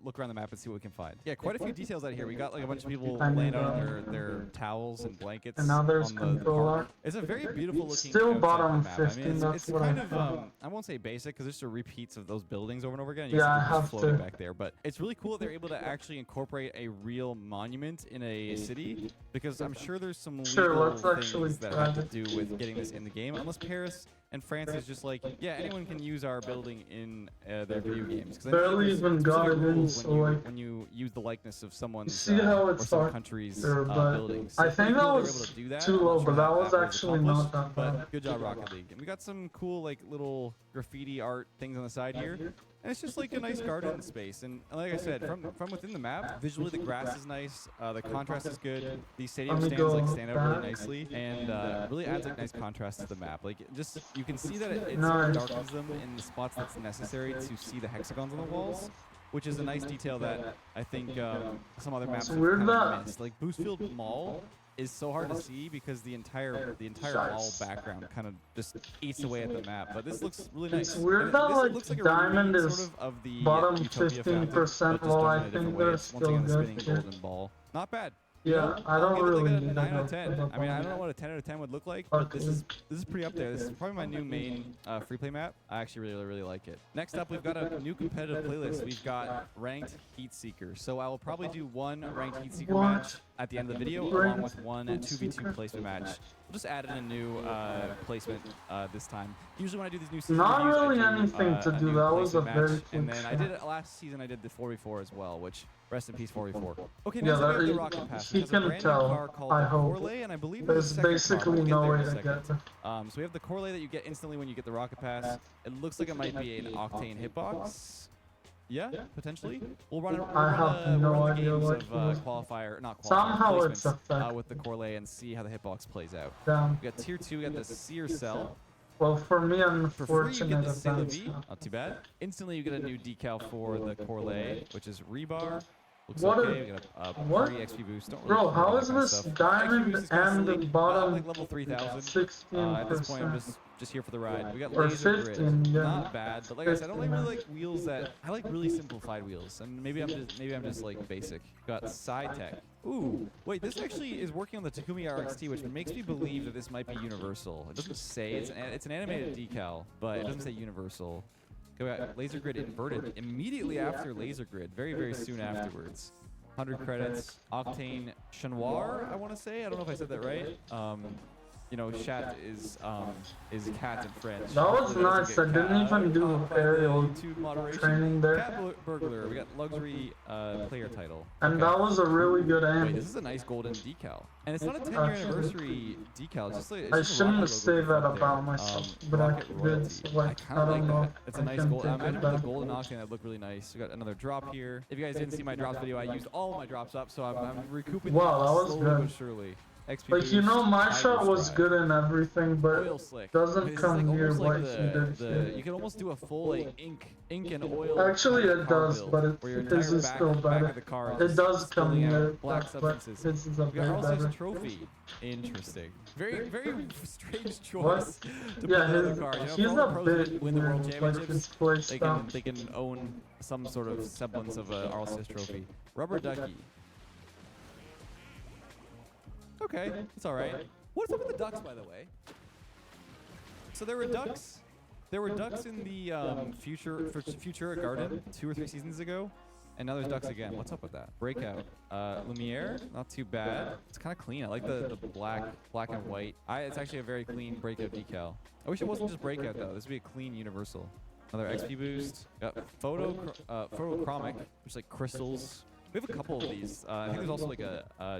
look around the map and see what we can find. Yeah, quite a few details out here. We got like a bunch of people I laying need, out on their towels and blankets And now there's on the control park. art. It's a very beautiful looking Still outside bottom map. I mean, 15, it's that's what kind I of thought. I won't say basic because there's just repeats of those buildings over and over again. You Yeah, can I see them have just floating to. back there, but it's really cool that they're able to actually incorporate a real monument in a city, because I'm sure there's some Sure, legal let's actually things that try have to it. do with getting this in the game, unless Paris and France is just like, yeah, anyone can use our building in their video games. 'Cause I know Barely there's even got specific it in, rules so when you, like, when you use the likeness of someone's see how or it's some hard country's there, but buildings. I it's pretty think that cool they were was able to do that. too I'm not low, sure but how that was was actually accomplished, not that bad. but good job, Rocket League. And we got some cool like little graffiti art things on the side here. And it's just like a nice garden space. And like I said, from within the map, visually the grass is nice, the contrast is good. These stadium Let me stands like go stand out really back. nicely, and really adds like nice contrast to the map. Like just you can see that it Nice. darkens them in the spots that's necessary to see the hexagons on the walls, which is a nice detail that I think some other maps It's have weird kind of that- missed. Like Boostfield Mall is so hard to see because the entire mall background kind of just eats away at the map. But this looks really nice. It's weird And that, this like, looks like a Diamond repeat, is sort of the bottom Utopia fountain, 15%, but just while done I in a different think way. they're It's once still again the good spinning here. golden ball. Not bad. Yeah, I I'll don't give it really like a need 9 it out of up 10. for the I mean, I don't know bottom. what a 10 out of 10 would look like, but this Okay. is pretty up there. This is probably my new main free play map. I actually really like it. Next up, we've got a new competitive playlist. We've got ranked heat seekers. So I will probably do one ranked heat seeker What? match at the end of the video, along with one 2v2 placement match. We'll just add in a new placement this time. Usually when I do these new season Not reviews, really I do, anything to a do. new That was a placement very match, and quick then I shot. did it last season. I did the 4v4 as well, which rest in peace 4v4. Okay, Yeah, next up we that- have the Rocket Pass. he which has a can brand new tell, car called I the hope. Corlay, and I believe There's a second car. basically We'll get no there way in a to second. get there. So we have the Corlay that you get instantly when you get the Rocket Pass. It looks like it might be an Octane hitbox. Yeah, potentially. We'll run no the idea games what of it is. qualifier, not qualifier, Somehow it's placements, affected. with the Corlay and see how the hitbox plays out. Damn. We got tier 2, we got the Seer Cell. Well, for me, For free, you get unfortunate the C'est la events. Vie, not too bad. Instantly, you get a new decal for the Corlay, which is rebar. Looks What okay. a- We got a what? free XP boost. Don't really Bro, care how about is that kind of this stuff. diamond XP boost is and constantly, the bottom like level 3000. 16%? At this point, I'm just here for the ride. We got Or laser 15, grid. yeah. Not bad, but like I said, I don't like really like wheels that I like really simplified wheels, and maybe I'm just like basic. Got side tech. Ooh, wait, this actually is working on the Takumi RXT, which makes me believe that this might be universal. It doesn't say it's an animated decal, but it doesn't say universal. Okay, we got laser grid inverted immediately after laser grid, very soon afterwards. 100 credits. Octane Chanoir, I want to say. I don't know if I said that right. You know, chat is cat in French. That was Hopefully that nice. doesn't I get didn't even do caught by the aerial YouTube moderation. training there. Cat Burglar. We got luxury player title. And Okay. that was a really good Wait, aim. this is a nice golden decal. And it's not a 10-year anniversary decal. It's just like, it's I just a shouldn't rocket have said logo that up there. about myself, but I Rocket did, royalty. so, like, I kind I of don't like know that. It's a if I nice can gold. take Imagine it with the back. golden octane, that look really nice. We got another drop here. If you guys didn't see my drops video, I used all my drops up, so I'm recouping Wow, them that was slowly good. but surely. XP Like, you know, boost, my Tiger shot was Stride. good and everything, but Oil slick. doesn't This is come like near almost what like he did here. you can almost do a full like ink and oil. Actually, kind of it car does, build, but where your this entire is still back better. of the car is It just does come spilling out near black that, but substances. this is a We got bit Carl's better. trophy. Interesting. Very strange choice. What? To Yeah, put another his, car. You know, he's for all the a pros bit that win the world weird, like his championships, play they style. can own some sort of semblance of a RLCS trophy. Rubber ducky. Okay, it's all right. What's up with the ducks, by the way? So there were ducks There were ducks in the Futura Garden 2 or 3 seasons ago, and now there's ducks again. What's up with that? Breakout. Lumiere, not too bad. It's kind of clean. I like the black and white. It's actually a very clean Breakout decal. I wish it wasn't just Breakout though. This would be a clean universal. Another XP boost. Got photochromic, which is like crystals. We have a couple of these. I think there's also like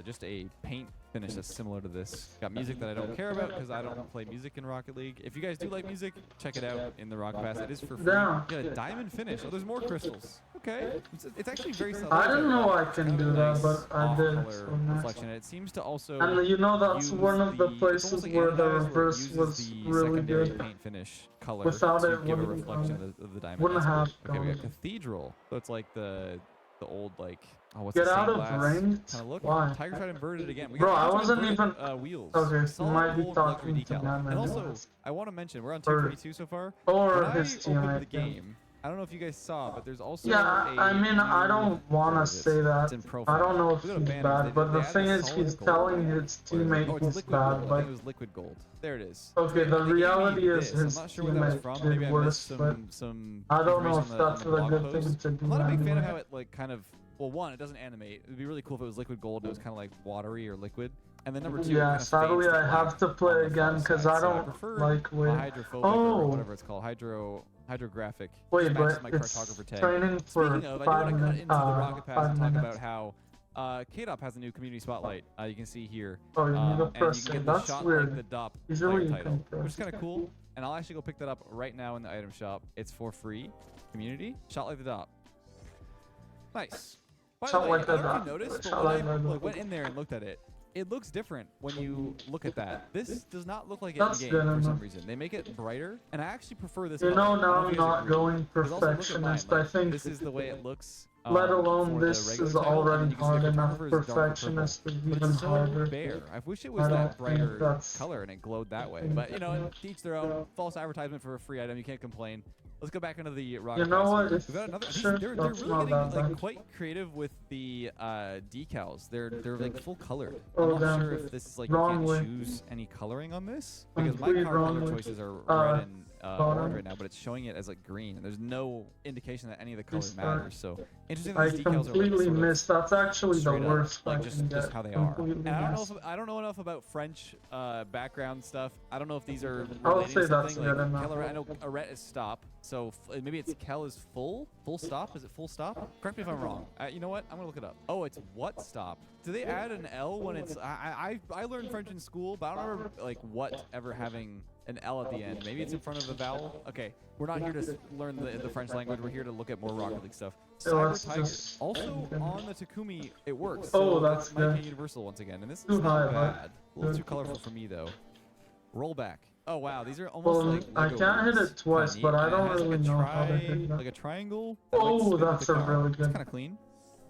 just a paint finish that's similar to this. Got music that I don't care about because I don't play music in Rocket League. If you guys do like music, check it out in the Rocket Pass. It is for free. Yeah. You got a diamond finish. Oh, there's more crystals. Okay. It's actually very subtle. I didn't know I can do that, but I did. Off-color So nice. reflection. It seems to also. And you know that's use one of the it's almost places like where the anodized, reverse uses was the really secondary good. paint finish color Without to it, give a wouldn't, reflection of the diamond. wouldn't That's have cool. Okay, we got gone. cathedral. So it's like the old like what's Get the out stained of glass range? kind of look. Why? Tiger tried inverted again. We Bro, got I Tiger wasn't inverted, even- wheels. Okay, you Solid might be gold luxury talking to decal. them And also, anyways. I want to mention we're on Or- 222 so far. Or when I his opened teammate, the yeah. game, I don't know if you guys saw, but there's also Yeah, a I mean, I new- don't want where to is it? say that. It's in I profile. don't know if We got a he's banner. bad, but the added thing a is, solid he's gold. telling his What is it? teammate Oh, it's he's liquid bad, gold. I but think it was liquid gold. There it is. okay, the They gave me reality is this. his I'm not sure where that was teammate from. did Maybe I worse, missed but some I don't know information if on the that's a blog good post. thing to do I'm not a big fan of anyway. how it like kind of. Well, one, it doesn't animate. It'd be really cool if it was liquid gold and it was kind of like watery or liquid. And then number two, it Yeah, kinda sadly fades to I have black to on play the again far because side. I So don't prefer like my with. hydrophobic Oh. or whatever it's called, hydrographic. Wait, Just matches but my it's cartographer tag. training for Speaking of, I do 5 want to cut minutes. into the Rocket Pass and talk 5 about minutes. how KDOP has a new community spotlight. You can see here. Oh, you need to And you press can it. get the That's shot weird. like the DOP Usually player you title, can which is press kind of cool. And I'll actually go pick that up right now in the item shop. It's for free. Community. Shot like the DOP. Nice. By the Shot way, like I the don't know if DOP. you noticed, but Shot when like I the like, DOP. went in there and looked at it, it looks different when you look at that. This does not look like it That's in good game for some enough. reason. They make it brighter, and I actually prefer this You color. know, I don't now know I'm if you guys not agree. going 'Cause also look at mine, perfectionist. like, I think, this is the way it looks. let for alone the this regular is title, and already then you can see hard the enough. photographer is darker purple. Perfectionist is But even it's so harder. bare. I wish it was I that don't think brighter that's- color and it glowed that way. But you know, to each their own. False advertisement for a free item. You can't complain. Let's go back into the rocket. You know Pass what? here. It's We've got another. sure, They're that's really not getting that like bad. quite creative with the decals. They're like full colored. Oh, I'm not damn. sure if this is like Wrong you way. can't choose any coloring on this because my Complete color wrong way. choices are Uh, red and bottom. orange right now, but it's showing it as like green, and there's no indication that any of the colors Restart. matters. So interesting I that these decals are like completely sort of missed. That's actually the straight up, worst I like can just get. how they are. Completely And missed. I don't know enough about French background stuff. I don't know if these are I would relating say to that's something. good enough. Kel, I know arrête is stop, so maybe it's Kel is full stop. Is it full stop? Correct me if I'm wrong. You know what? I'm gonna look it up. Oh, it's what stop? Do they add an L when it's? I learned French in school, but I don't remember like what ever having an L at the end. Maybe it's in front of the vowel. Okay, we're not here to learn the French language. We're here to look at more Rocket League stuff. let's Cyber Tiger. just- Also on the Takumi, it works. Oh, so that's might be good. universal once again, and this Too is not high, but bad. A little good. too colorful for me though. Rollback. Oh wow, these are almost Well, like I Lego can't hit worlds. it twice, Kinda but neat. I And it don't has, like, really a know how to hit that. like a triangle. Oh, that's a really good- It's kind of clean.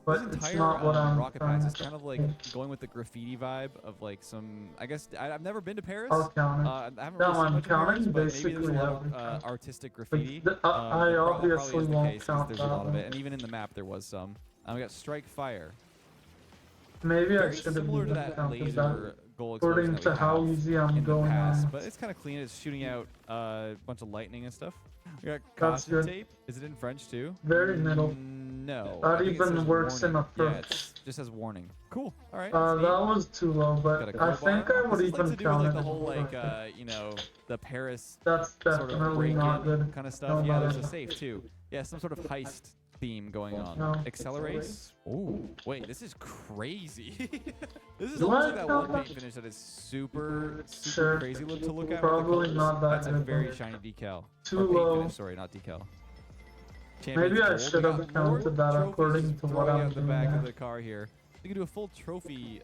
But This it's entire not what I'm Rocket trying Pass is to kind of like think. going with the graffiti vibe of like some. I guess I've never been to Paris. I'll count it. I haven't No, really seen I'm much of Paris, counting but maybe there's basically a lot of everything. artistic graffiti. I Probably obviously is the won't case 'cause count there's a that lot of one. it, and even in the map there was some. We got Strike Fire. Maybe I Very should have similar to even that counted laser that. goal According explosion that to we how have easy I'm in the going past, on. but it's kind of clean. It's shooting out a bunch of lightning and stuff. We got That's caution good. tape. Is it in French too? Very middle. No. That I think it even says works in warning. a Yeah, French. it just says warning. Cool. All right. That was too low, Got but a I crowbar. think I would This is like even to do with count like it. the whole as like perfect. you know the Paris That's sort of definitely not break-in good. kind of No stuff. Yeah, there's a matter. safe too. Yeah, some sort of heist theme going on. No. Accelerate. Ooh, wait, this is crazy. This is Do almost I like that count one paint that? finish that is super Sure. crazy look to look at. with the Probably colors. not that That's a good, very though. shiny decal. Too Or paint low. finish, sorry, not decal. Maybe I Gold. should We have got more counted that trophies according to what throwing I'm out the doing back now. of the car here. You can do a full trophy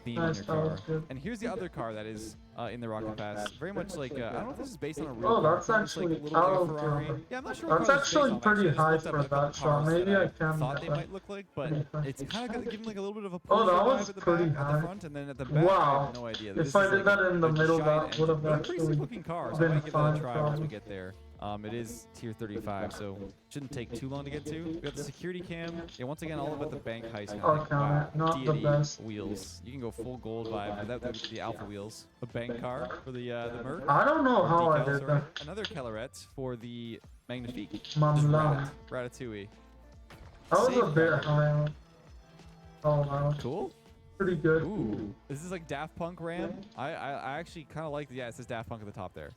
theme Nice, in that your was car. good. And here's the other car that is in the Rocket Pass. Very much like I don't know if this is based on a real Oh, car. that's It's like actually a little bit of out a Ferrari. of Yeah, I'm not sure. That's what car this is actually based on, pretty I just high looked up for a couple that shot. cars Maybe that I can thought get they that. might look like, but it's kind of giving like a little bit of a Oh, that Porsche was vibe at the pretty back, at high. the front, and then at the back, I Wow. have no idea. If This I is did like that in the a middle, giant that would have engine. Pretty sick actually looking car, so I been might give that a fun, try once we probably. get there. It is tier 35, so shouldn't take too long to get to. We got the security cam. Yeah, once again, all about the bank heist. Okay, not the deity best. wheels. You can go full gold vibe without the alpha wheels. A bank car for the Merc. I don't know how I Decals, did sorry. that. Another Celarette for the Magnifique. Mamla. Ratatouille. That was a Safeguard. bit high. Oh wow. Cool. Pretty good. Ooh, this is like Daft Punk Ram. I actually kind of like. Yeah, it says Daft Punk at the top there.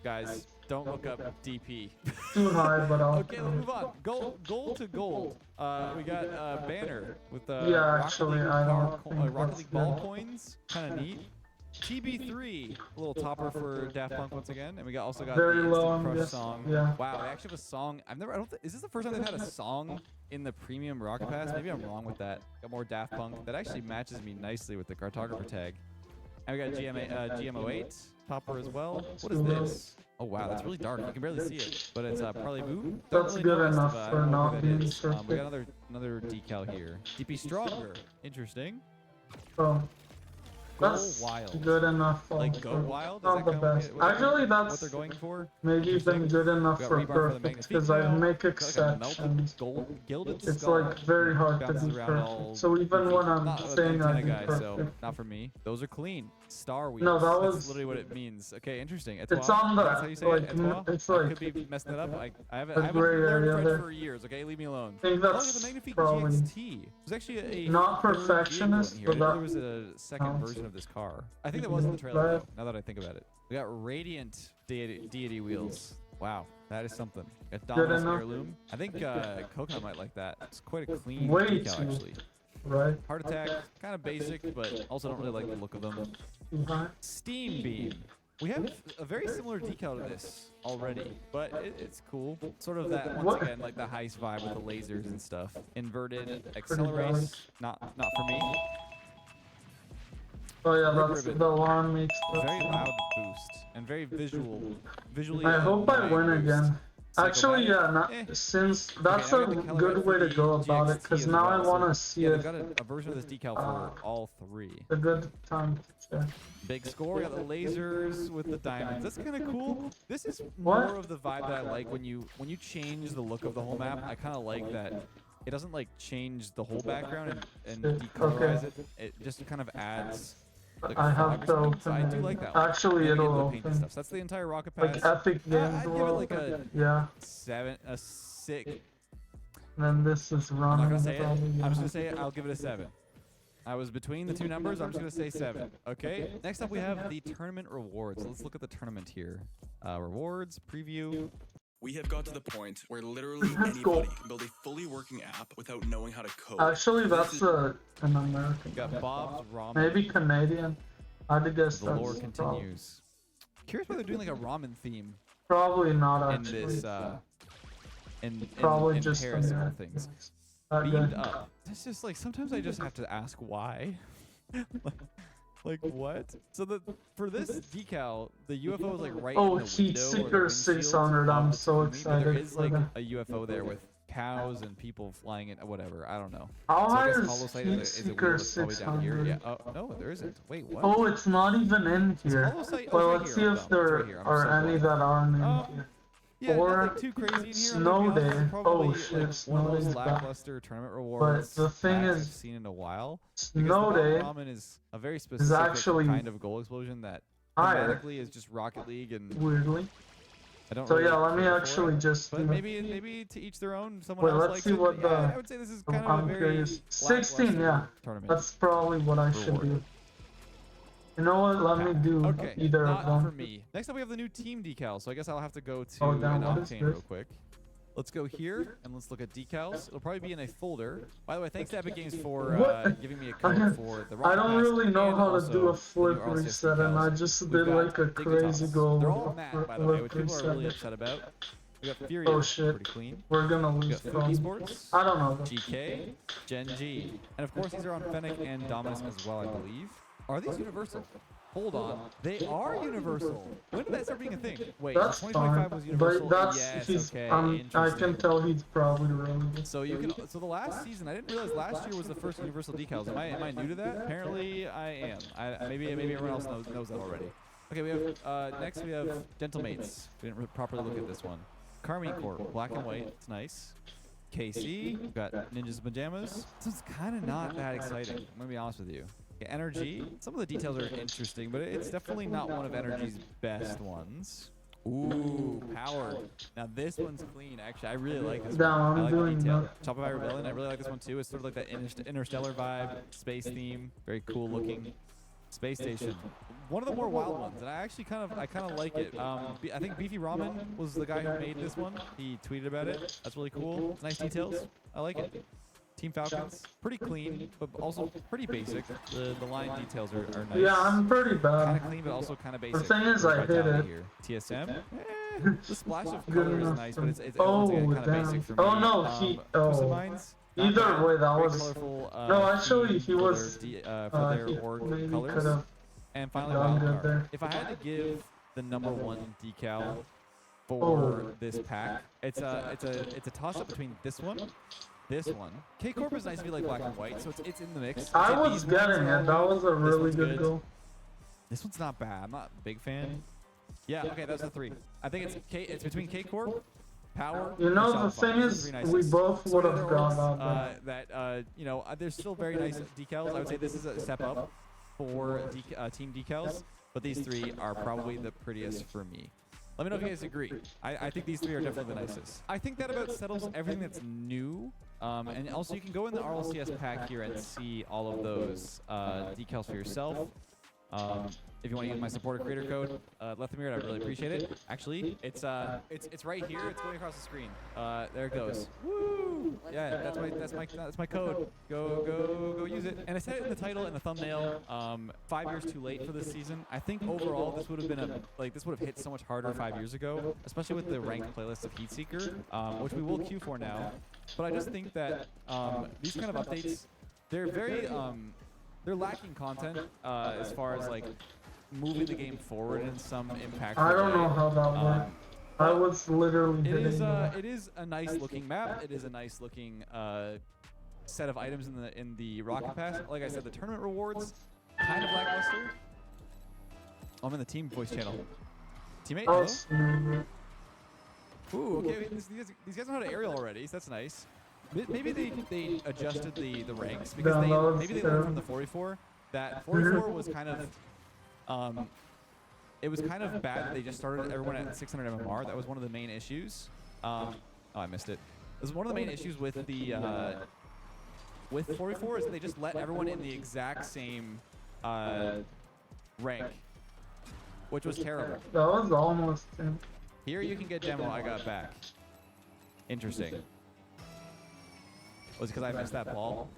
Guys, don't look up DP. Too high, but I'll. Okay, let's move on. Gold to gold. We got a banner with the Yeah, actually, I don't think Rocket that's League ball good. coins. Kind of neat. TB3, a little topper for Daft Punk once again, and we also got Very the low Instant on Crush this, song. yeah. Wow, they actually have a song. I don't. Is this the first time they've had a song in the premium Rocket Pass? Maybe I'm wrong with that. Got more Daft Punk. That actually matches me nicely with the cartographer tag. And we got GM08 topper as well. What is this? Oh wow, that's really dark. You can barely see it, but it's Parley Boo. That's good enough for not being We perfect. got another decal here. DP Stronger. Interesting. So that's Go Wild. good enough. Like Go Wild? Is Not that the kind of best. what Actually, what that's they're going for? maybe even good enough We got for rebar for the perfect Magnifique because I now. make Got like a melted exceptions. gilded It's skull. like very hard to Bounces be around all perfect. So even goofy. when I'm Not a saying big I'm antenna guy, so perfect, not for me. Those are clean. Star Wheels. No, that That's was- literally what it means. Okay, interesting. It's Etoile? on the- That's how you say like, it? Etoile? it's I like could be messing it up. I haven't a gray learned area French there. for years. Okay, leave me alone. I think Oh, look at that's the Magnifique probably GXT. There's actually a not third vehicle in perfectionist, here. I but didn't know that there was a second counts. version of this car. I think that was in the trailer. Right. Though, now that I think about it, we got Radiant deity wheels. Wow, that is something. Got Dominus enough. Heirloom. I think Coconut might like that. It's quite a clean Way decal too- actually. right? Heart Attack, kind of basic, but also don't really like the look of them. Too high. Steam Beam. We have a very similar decal to this already, but it's cool. Sort of that, once What? again, like the heist vibe with the lasers and stuff. Inverted, valid. accelerate, not for me. Oh yeah, Rip that's Ribbon. the alarm makes Very that. loud boost and very visually. I hope I annoying win boost. again. Actually, yeah, Psychomatic? Eh. since that's Okay, a now we got the good Calibrate way for to the go about it, GXT because as now I well, so- want to see Yeah, they've it. got a version of this decal for all three. A good time to check. Big score. We got the lasers with the diamonds. That's kind of cool. This is What? more of the vibe that I like when you change the look of the whole map. I kind of like that. It doesn't like change the whole background and decolorize it. It just kind of adds. Like a I fog have or to something. open So I do it. like that one. Actually, And then we get it'll the painted open. stuff. So that's the entire Rocket Pass. Like Epic Games I'd give it will like a open. Yeah. 7, a 6. Then this is I'm running. not gonna say it. probably, I'm yeah. just gonna say it. I'll give it a 7. I was between the two numbers. I'm just gonna say 7. Okay. Next up, we have the tournament rewards. Let's look at the tournament here. Rewards preview. We have got to the point where literally Let's go. anybody can build a fully working app without knowing how to code. Actually, This that's is- an American. We got Bob's Ramen. Maybe Canadian. I'd guess The lore that's continues. Curious why they're doing like a ramen theme probably not in actually. this. In Probably in just Paris of all American. things. That Beamed guy. up. It's just like sometimes I just have to ask why. like what? So for this decal, the UFO is like right Oh, in the Heat window or the Seeker windshield 600, I'm of the so Tumi, but excited There is for like that. a UFO there with cows and people flying it. Whatever. I don't know. How So I high guess is Holosite Heat is a Seeker wheel that's probably down here. 600? Yeah. Oh no, there isn't. Wait, what? Oh, it's not even in here. Holosite- Well, oh, it's let's right see here, if hold on, it's there right here, I'm are so any blind. that aren't in Um, here. Yeah, Or nothing too crazy in here. Snow I'm gonna be honest. This is Day. probably, Oh, shit, like, Snow one of Day's those back. lackluster tournament rewards the thing packs is- I've seen in a while. Snow Because the Day Bob Ramen is a very specific actually kind of goal explosion that higher. thematically is just Rocket League, and Weirdly. I don't. So really yeah, let me care for actually it. just. But maybe to each their own. Someone Wait, else let's likes see it. what Yeah, the- I would say this is kind of a I'm very curious. 16, lackluster yeah. tournament. That's probably what I should Reward. do. You know what? Let me do Okay, either not of them. for me. Next up, we have the new team decal. So I guess I'll have to go to Oh, an damn, what is Octane this? real quick. Let's go here and let's look at decals. It'll probably be in a folder. By the way, thanks to Epic Games for What? giving me a I code don't- for the I Rocket don't Pass really know and how to also do a the flip new RCS reset, and I decals. just We've did got like a Digitops. crazy goal. They're all with matte, a by the way, flip which people are really reset. upset about. We got Fury, Oh pretty shit, clean. we're gonna We lose got from. Fuki Sports, I don't know. though. GK, Gen G, and of course these are on Fennec and Dominus as well, I believe. Are these universal? Hold on, they are universal. When did that start being a thing? Wait, That's 2025 fine, was universal. but that's Yes, he's. okay, I can interesting. tell he's probably really. So you can. So the last season, I didn't realize last year was the first universal decals. Am I new to that? Apparently, I am. Maybe everyone else knows that already. Okay, we have next we have Gentle Mates. We didn't properly look at this one. Carmine Corp, black and white. It's nice. KC, we've got Ninjas Pajamas. This one's kind of not that exciting. I'm gonna be honest with you. Okay, Energy. Some of the details are interesting, but it's definitely not one of Energy's best ones. Ooh, Power. Now this one's clean. Actually, I really like this Yeah, one. I I'm like the doing detail. that. Shopify Rebellion. I really like this one too. It's sort of like that interstellar vibe, space theme. Very cool looking. Space Station. One of the more wild ones, and I actually kind of like it. I think Beefy Ramen was the guy who made this one. He tweeted about it. That's really cool. Nice details. I like it. Team Falcons, pretty clean, but also pretty basic. The line details are nice. Yeah, I'm pretty Kind bad. of clean, but also kind of basic. The thing is, I hit it. Here. TSM. The splash of Good color is enough nice, for but me. it's Oh, once again kind of damn. basic for me. Oh, no, he- oh. Twisted Minds, not Either bad. way, that Very was. colorful, No, actually, theme he for was. their, for their He org maybe colors. could have. And finally, done Wildcard. good there. If I had to give the #1 decal for Oh. this pack, it's a toss up between this one. K Corp is nice to be like black and white, so it's in the mix. I I'd say was these ones getting are it. That was a this really one's good goal. This one's not bad. I'm not a big fan. Yeah, okay, that's the 3. I think it's between K Corp, Power. You and know, the Shopify. thing Those is, are the we 3 both nicest. would Some have of the gone ones, on that there's still very nice decals. I would say this is a step up for team decals, but these 3 are probably the prettiest for me. Let me know if you guys agree. I think these 3 are definitely the nicest. I think that about settles everything that's new. And also you can go in the RLCS pack here and see all of those decals for yourself. If you want to use my supporter creator code, Lethamir, I'd really appreciate it. Actually, it's right here. It's going across the screen. There it goes. Woo! Yeah, that's my code. Go use it. And I said it in the title and the thumbnail. 5 years too late for this season. I think overall this would have been this would have hit so much harder 5 years ago, especially with the ranked playlist of Heatseeker, which we will queue for now. But I just think that these kind of updates, they're very they're lacking content as far as like moving the game forward in some impactful I don't way. know how that worked. I was literally hitting It is a nice looking map. It is a nice looking set of items in the Rocket Pass. Like I said, the tournament rewards kind of lackluster. I'm in the team voice channel. Teammate, Oh, hello? snap. Ooh, okay. These guys know how to aerial already, so that's nice. Maybe they adjusted the ranks because maybe they learned from the 44 that 44 was kind of it was kind of bad that they just started everyone at 600 MMR. That was one of the main issues. Oh, I missed it. It was one of the main issues with the with 44 is that they just let everyone in the exact same rank, which was terrible. That was almost him. Here you can get demo. I got back. Interesting. Was it because I missed that ball?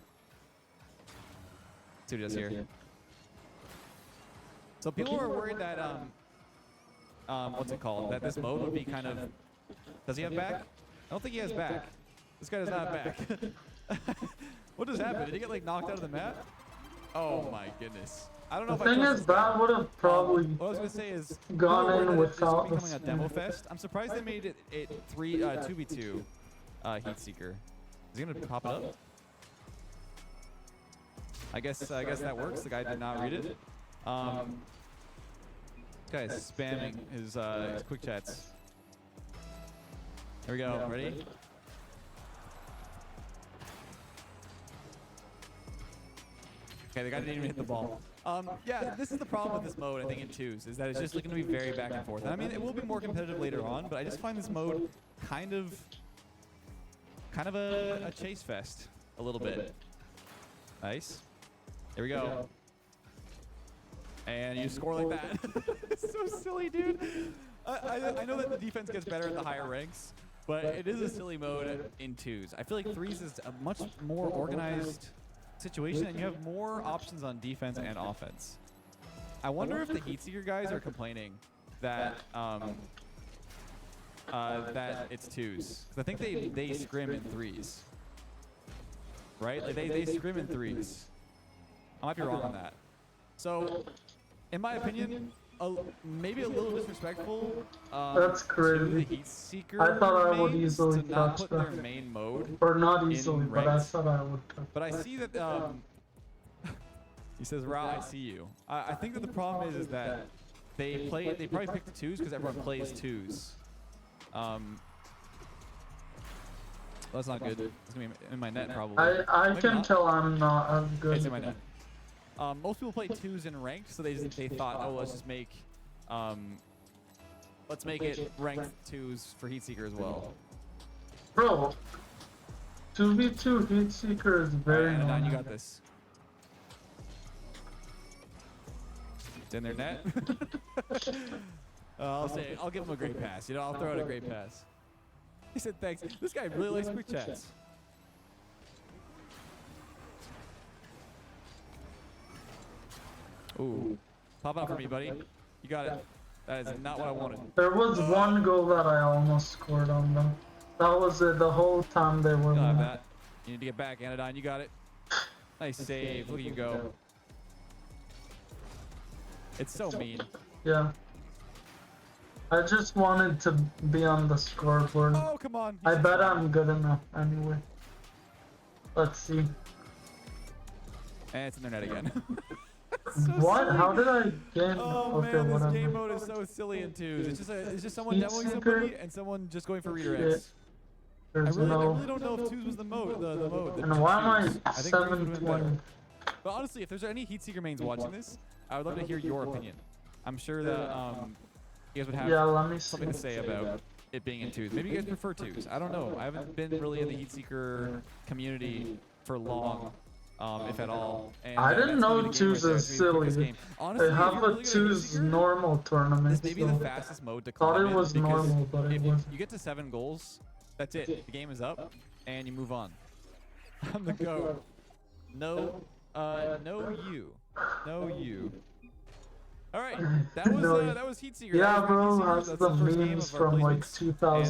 Let's see what it does here. So people are worried that what's it called? That this mode would be kind of. Does he have back? I don't think he has back. This guy does not have back. What just happened? Did he get like knocked out of the map? Oh my goodness. I don't know The if I thing trust is, this guy. that would have probably What I was gonna say is gone people are in worried that without this the is becoming a demo spin. fest. I'm surprised they made it 2v2 Heatseeker. Is he gonna pop it up? I guess that works. The guy did not read it. This guy is spamming his quick chats. Here we go. Ready? Okay, the guy didn't even hit the ball. Yeah, this is the problem with this mode, I think, in twos, is that it's just going to be very back and forth. And I mean, it will be more competitive later on, but I just find this mode kind of a chase fest, a little bit. Nice. Here we go. And you score like that. It's so silly, dude. I know that the defense gets better at the higher ranks, but it is a silly mode in twos. I feel like threes is a much more organized situation, and you have more options on defense and offense. I wonder if the Heatseeker guys are complaining that that it's twos. 'Cause I think they scrim in threes, right? Like they scrim in threes. I might be wrong on that. So, in my opinion, maybe a little disrespectful. That's crazy. To the Heatseeker I thought I would mains easily to not touch put their that. main mode. Or not in easily, but I ranked. thought I would touch. But I see that he says, "Ra, I see you." I think that the problem is that They probably picked the twos because everyone plays twos. That's not good. It's gonna be in my net probably. I Maybe can not. tell I'm not as good. It's in my net. Most people play twos in ranked, so they thought, oh, let's just make it ranked twos for Heatseeker as well. Bro, 2v2 Heatseeker is very Anodyne, normal. you got this. It's in their net. I'll give him a great pass. You know, I'll throw out a great pass. He said thanks. This guy really likes quick chats. Ooh. Pop out for me, buddy. You got it. That is not what I wanted. There was one goal that I almost scored on them. That was it the whole time they were You'll have winning. that. You need to get back, Anodyne. You got it. Nice save. Look at you go. It's so mean. Yeah. I just wanted to be on the scoreboard. Oh, come on. I bet I'm good enough anyway. Let's see. And it's in their net again. What? How did I gain? Oh Okay, man, this whatever. game mode is so silly in twos. It's just someone demoing Heatseeker? somebody and someone just going for redirects. I There's really no. don't know if twos was the mode. The mode. And why am I twos. I think twos would've been 720? better. But honestly, if there's any Heatseeker mains watching this, I would love to hear your opinion. I'm sure that you guys would have Yeah, let me something to see. say about it being in twos. Maybe you guys prefer twos. I don't know. I haven't been really in the Heatseeker community for long, if at all. And, I didn't that's gonna know be the game twos right there. is It's gonna be the quickest silly. game. Honestly, They if have you're a really good at twos Heatseeker, normal tournament. this may be so the fastest mode to thought climb it in was because normal, but it if wasn't. you get to 7 goals, that's it. The game is up, and you move on. I'm the GOAT. No, no you. No you. All right, that was Heatseeker. Yeah, that was bro, Heatseeker. that's That's the first game memes of our from like placements.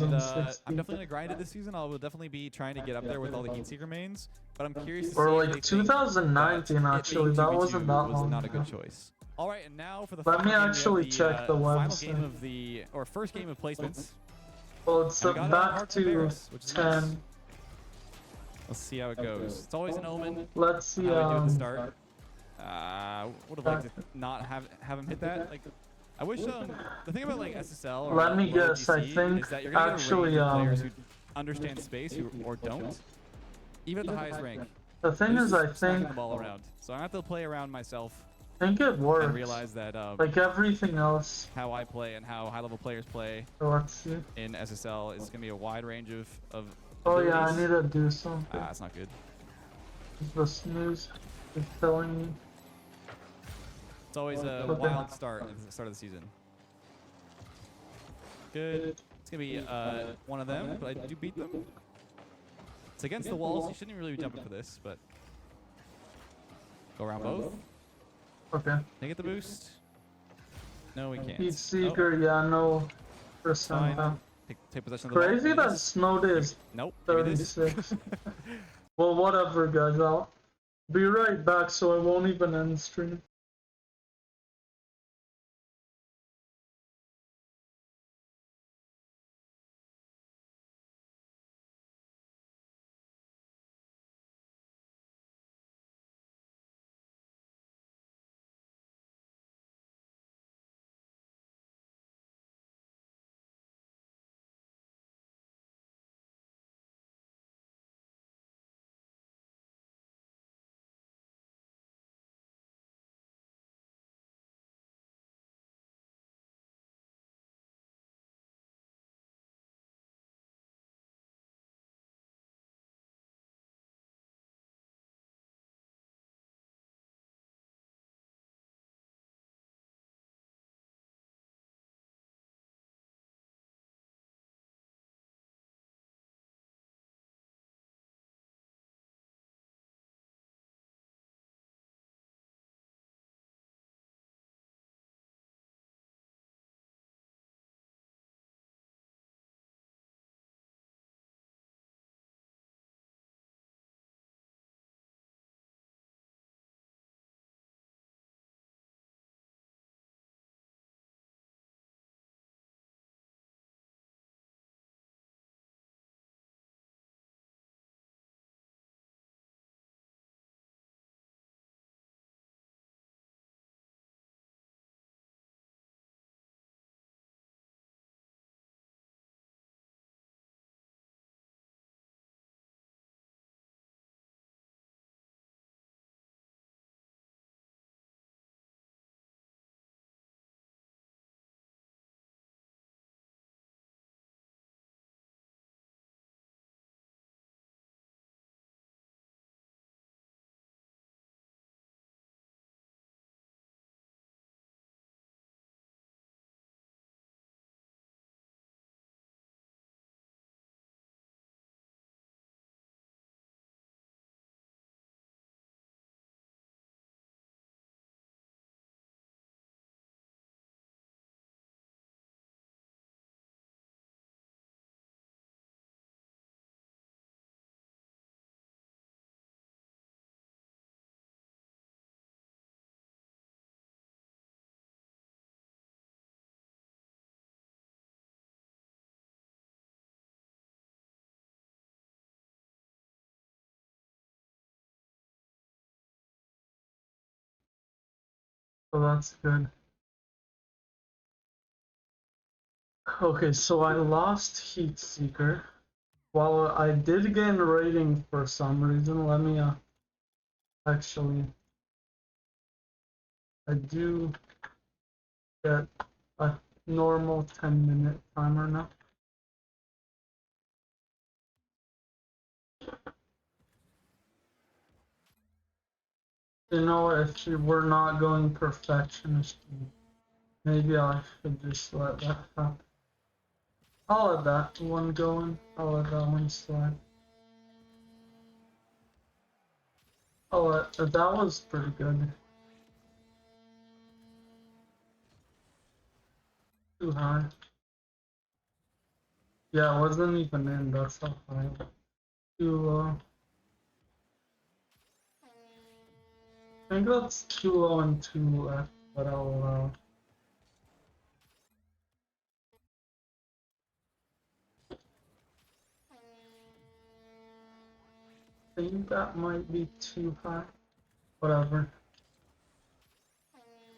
And, 2016. I'm definitely gonna grind it this season. I will definitely be trying to get up there with all the Heatseeker mains. But I'm curious to see Or if like they think 2019 that it actually, being that 2v2 wasn't that was long not a good ago. choice. All right, and now for the Let final me game, we have actually check the final website. game of the first game of placements. Well, it's And we got it on back Hearts to and Bears, which is nice. 10. Let's see how it goes. It's always an omen. Let's see. How we do at the start. Would have liked to not have him hit that. Like, I wish the thing about like SSL or Let me lower guess, I GC think is that you're gonna actually, get a range of players who understand space or don't, even at the highest rank. The thing They're is, just I smacking think the ball around. So I have to play around myself it and works. realize that Like everything else. how I play and how high-level players play So let's see. in SSL is gonna be a wide range of Oh yeah, I abilities. need to do something. That's not good. The snooze is telling me. It's always a Okay. wild start at the start of the season. Good. It's gonna be one of them, but I do beat them. It's against the walls. You shouldn't really be jumping for this, but go around both. Okay. Can I get the boost? No, we can't. Heatseeker, yeah, no percent. Fine. Take possession of the ball. Crazy that Yes. snow day is Nope. Maybe this. 36. Well, whatever, guys. I'll be right back, so I won't even end stream. So that's good. Okay, so I lost Heat Seeker. While I did gain rating for some reason, let me actually, I do get a normal 10-minute timer now. You know, if you were not going perfectionist, maybe I should just let that happen. I'll let that one go in. I'll let that one slide. That was pretty good. Too high. Yeah, it wasn't even in, that's how high. Too low. I think that's too low and too left, but I'll allow. I think that might be too high. Whatever.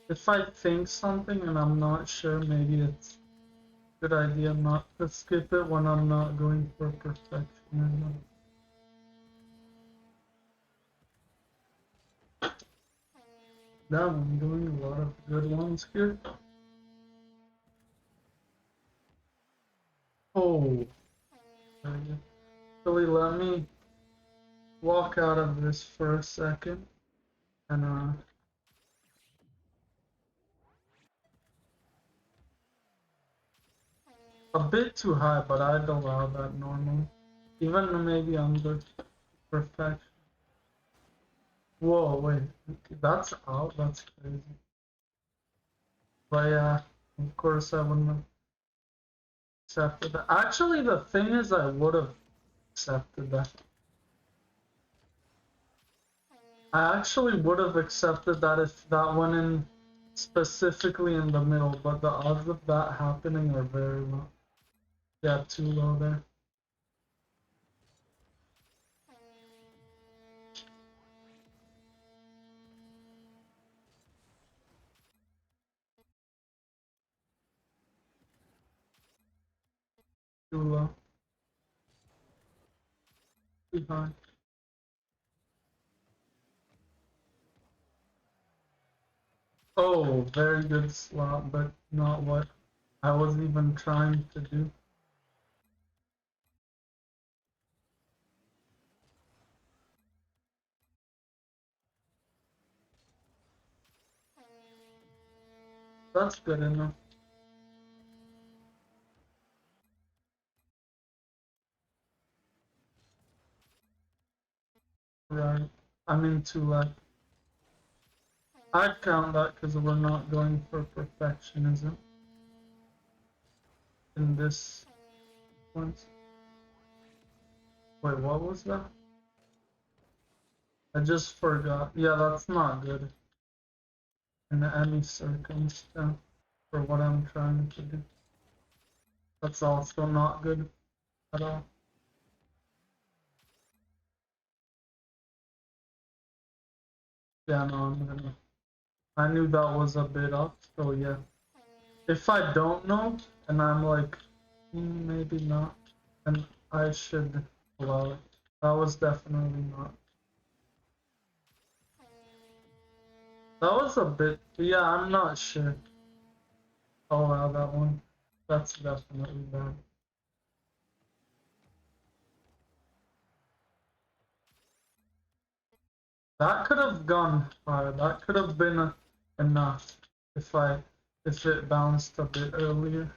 If I think something and I'm not sure, maybe it's a good idea not to skip it when I'm not going for perfectionism. Damn, I'm doing a lot of good ones here. Oh. Actually, let me walk out of this for a second and a bit too high, but I'd allow that normally. Even maybe under perfection. Whoa, wait, that's out, that's crazy. But yeah, of course I wouldn't have accepted that. Actually, the thing is, I would have accepted that. I actually would have accepted that if that went in specifically in the middle, but the odds of that happening are very low. Yeah, too low there. Too low. Too high. Oh, very good slot, but not what I was even trying to do. That's good enough. Right. I'm in too left. I'd count that because we're not going for perfectionism in this one. Wait, what was that? I just forgot. Yeah, that's not good in any circumstance for what I'm trying to do. That's also not good at all. Yeah, no, I'm gonna. I knew that was a bit off, so yeah. If I don't know, and I'm like, maybe not, then I should allow it. That was definitely not. That was a bit, yeah, I'm not sure. I'll allow that one. That's definitely bad. That could have gone higher. That could have been enough if it bounced a bit earlier.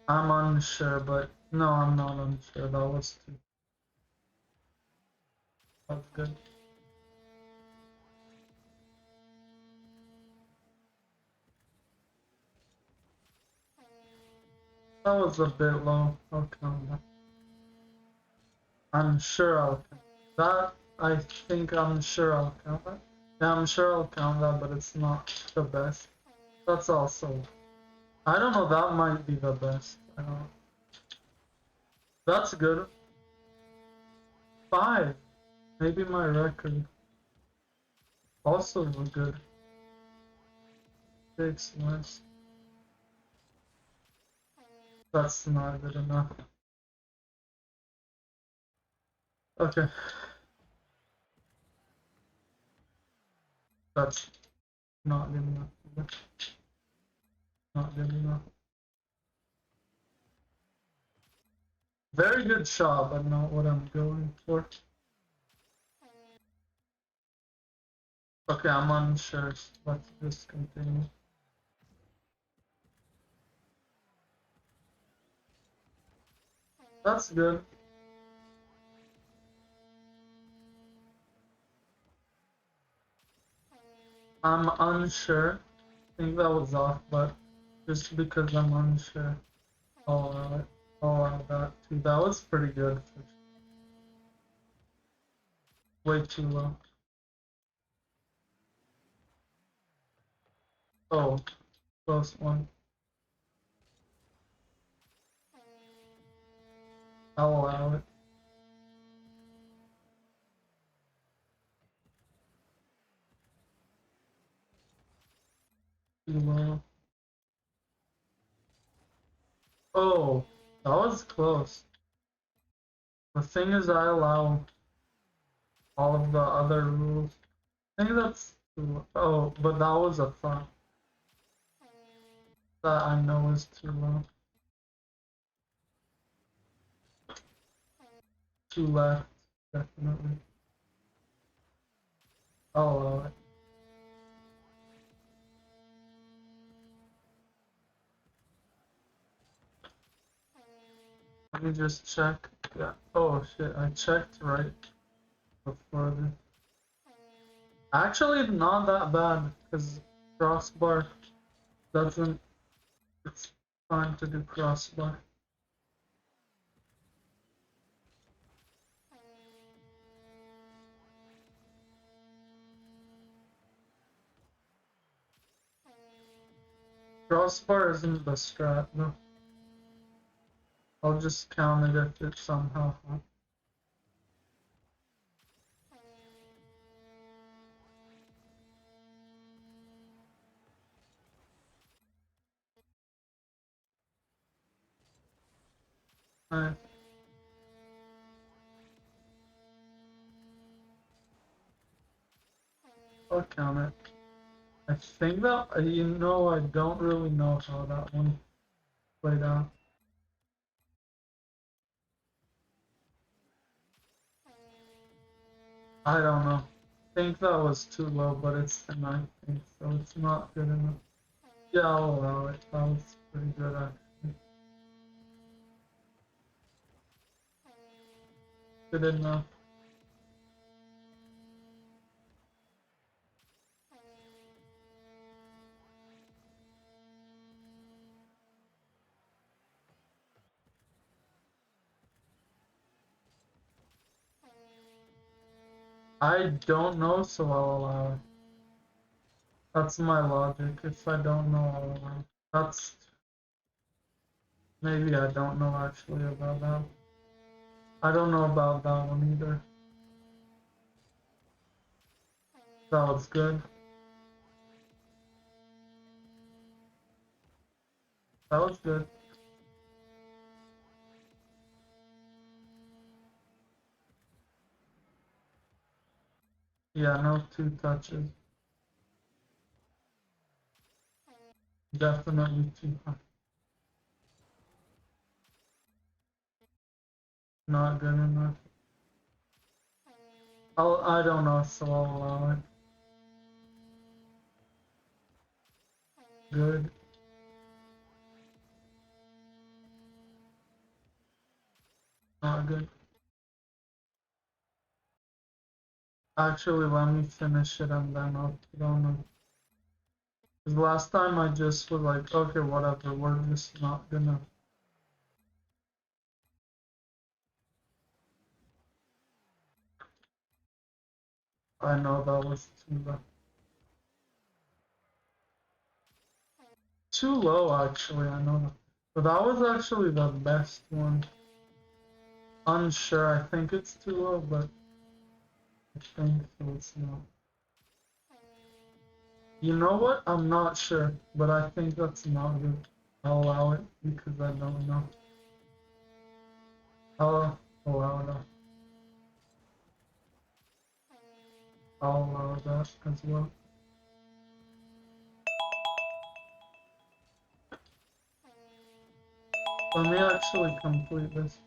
I'm unsure, but no, I'm not unsure. That was too. That's good. That was a bit low. I'll count that. I'm sure I'll count that. I think I'm sure I'll count that. Yeah, I'm sure I'll count that, but it's not the best. That's also. I don't know, that might be the best. I don't know. That's good. 5. Maybe my record also was good. Takes less. That's not good enough. Okay. That's not good enough. Not good enough. Very good shot, but not what I'm going for. Okay, I'm unsure. Let's just continue. That's good. I'm unsure. I think that was off, but just because I'm unsure, I'll allow that too. That was pretty good. Way too low. Oh, close one. I'll allow it. Too low. Oh, that was close. The thing is, I allow all of the other rules. I think that's too low. Oh, but that was a thought. That I know is too low. Too left, definitely. I'll allow it. Let me just check. Yeah. Oh shit, I checked right before this. Actually, not that bad, because crossbar doesn't. It's fine to do crossbar. Crossbar isn't the strat, no. I'll just count it if it somehow. Alright. I'll count it. I think that, you know, I don't really know how that one played out. I don't know. I think that was too low, but it's the 19th, so it's not good enough. Yeah, I'll allow it. That was pretty good, actually. Good enough. I don't know, so I'll allow it. That's my logic. If I don't know, I'll allow it. That's... Maybe I don't know actually about that. I don't know about that one either. That was good. That was good. Yeah, no two touches. Definitely too high. Not good enough. I don't know, so I'll allow it. Good. Not good. Actually, let me finish it and then I'll put on it. Because last time I just was like, okay, whatever, we're just not gonna. I know that was too low. Too low, actually, I know that. But that was actually the best one. Unsure, I think it's too low, but I think so, it's not. You know what? I'm not sure, but I think that's not good. I'll allow it because I don't know. I'll allow that. I'll allow that as well. Let me actually complete this.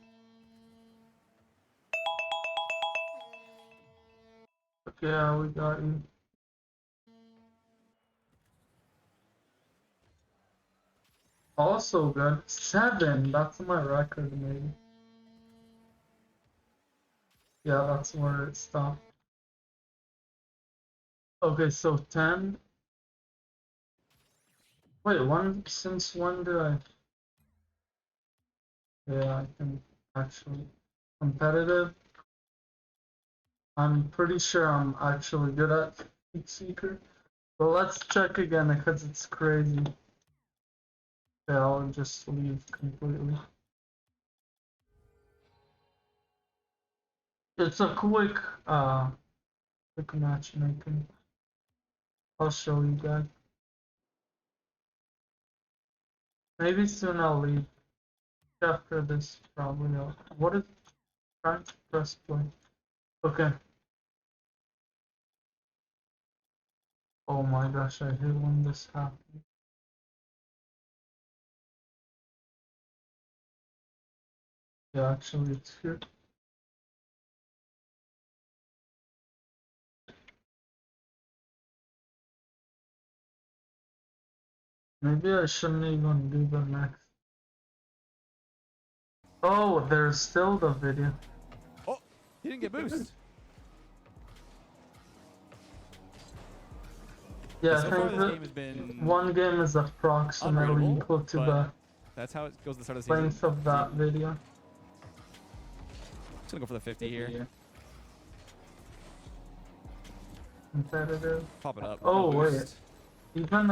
Okay, yeah, we got you. Also good. 7, that's my record maybe. Yeah, that's where it stopped. Okay, so 10. Wait, since when did I? Yeah, I think actually competitive. I'm pretty sure I'm actually good at Heat Seeker. But let's check again because it's crazy. Yeah, I'll just leave completely. It's a quick matchmaking. I'll show you guys. Maybe soon I'll leave. After this, probably. What is trying to press play? Okay. Oh my gosh, I hate when this happens. Yeah, actually, it's here. Maybe I shouldn't even do the next. Oh, there's still the video. Oh, he didn't get boost. Yeah, So I far think this game has been one game is approximately unreadable, equal to but the that's how it goes at the start of the season. length of that video. Just gonna go for the 50 here. Competitive. Pop it up. Oh no wait, boost. even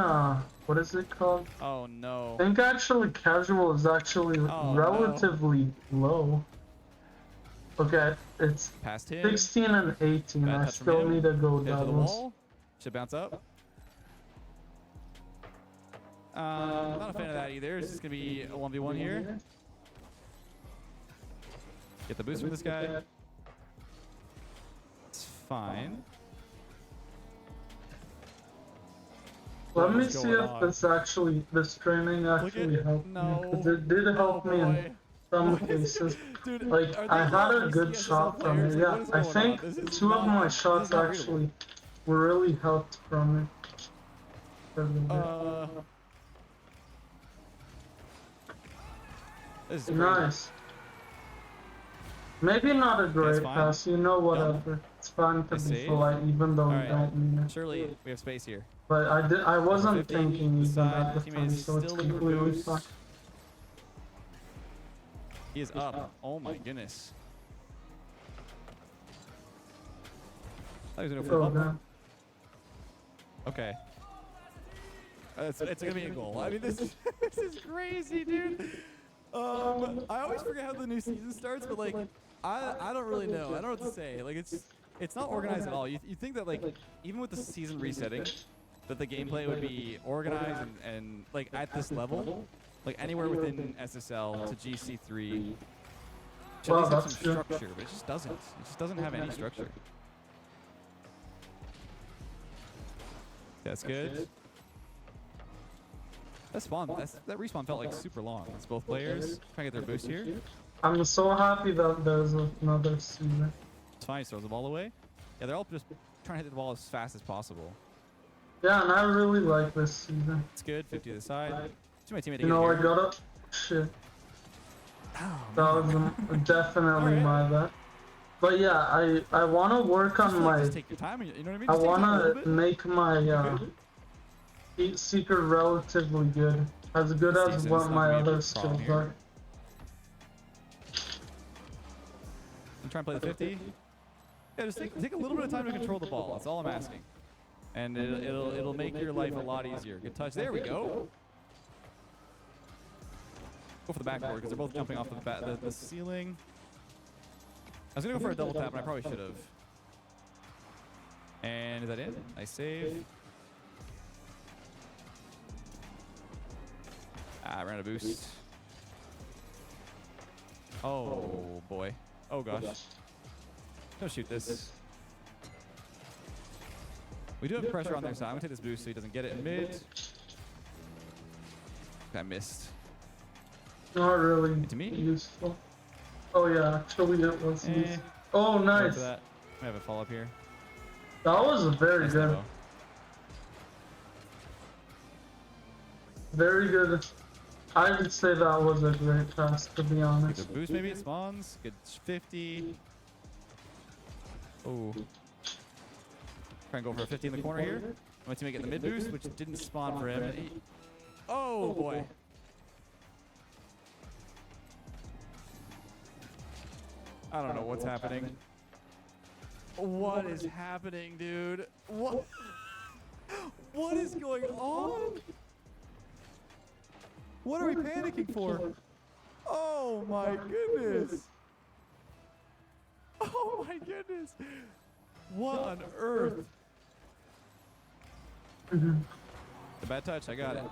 what is it called? Oh no. I think actually casual is actually relatively low. Okay, it's Past him. 16 and 18. Bad I touch from still him. need to go Hit it to the doubles. wall. Should bounce up. Not a fan of that either. It's just gonna be a 1v1 here. Get the boost from this guy. It's fine. Let me What's see going if on? this training actually helped me, because it did help me in some cases. Dude, Like, I had a good shot from it. Yeah, I think 2 of my shots actually were really helped from it. This is crazy. Nice. Maybe not a great fine. pass, whatever. It's fine to Nice be save. polite, even though Alright. you don't mean it. Surely we have space here. But I wasn't 50, thinking the even side, at the teammate time, is so it's still in completely boost. fine. He is up. Oh my goodness. I thought he was gonna go Oh, for the damn. Okay. It's gonna be a goal. I mean, this is crazy, dude. I always forget how the new season starts, but like, I don't really know. I don't know what to say. Like, it's not organized at all. You think that like, even with the season resetting, that the gameplay would be organized and like at this level, like anywhere within SSL to GC3. Should at least have some structure, but it just doesn't. It just doesn't have any structure. That's good. That spawn, that respawn felt like super long. It's both players trying to get their boost here. I'm so happy that there's another season. It's fine, he throws the ball away. Yeah, they're all just trying to hit the ball as fast as possible. Yeah, and I really like this season. It's good, 50 to the side. See my teammate You know, I here. got up. Shit. Oh, That was definitely my bad. But yeah, I want to work on my. Just take your time, you know what I mean? I Just take your time a little want to bit. make my Heat Seeker relatively good. As good as Season's what not my gonna be a other problem skills here. are. I'm trying to play the 50. Yeah, just take a little bit of time to control the ball. That's all I'm asking. And it'll make your life a lot easier. Good touch. There we go. Go for the backboard because they're both jumping off the ceiling. I was gonna go for a double tap, and I probably should have. And is that in? Nice save. Ah, ran a boost. Oh boy. Oh gosh. Don't shoot this. We do have pressure on their side. I'm gonna take this boost so he doesn't get it in mid. I missed. Not really To me? useful. Oh yeah, actually it was Eh. useful. Oh, Go nice. for that. I have a follow up here. That was very Nice good. demo. Very good. I would say that was a great pass, to be Good honest. boost maybe it spawns. Good 50. Oh. Try and go for a 50 in the corner here. My teammate get the mid boost, which didn't spawn for him. Oh boy. I don't know what's happening. What is happening, dude? What? What is going on? What are we panicking for? Oh my goodness. Oh my goodness. What on earth? The bad touch, I got it.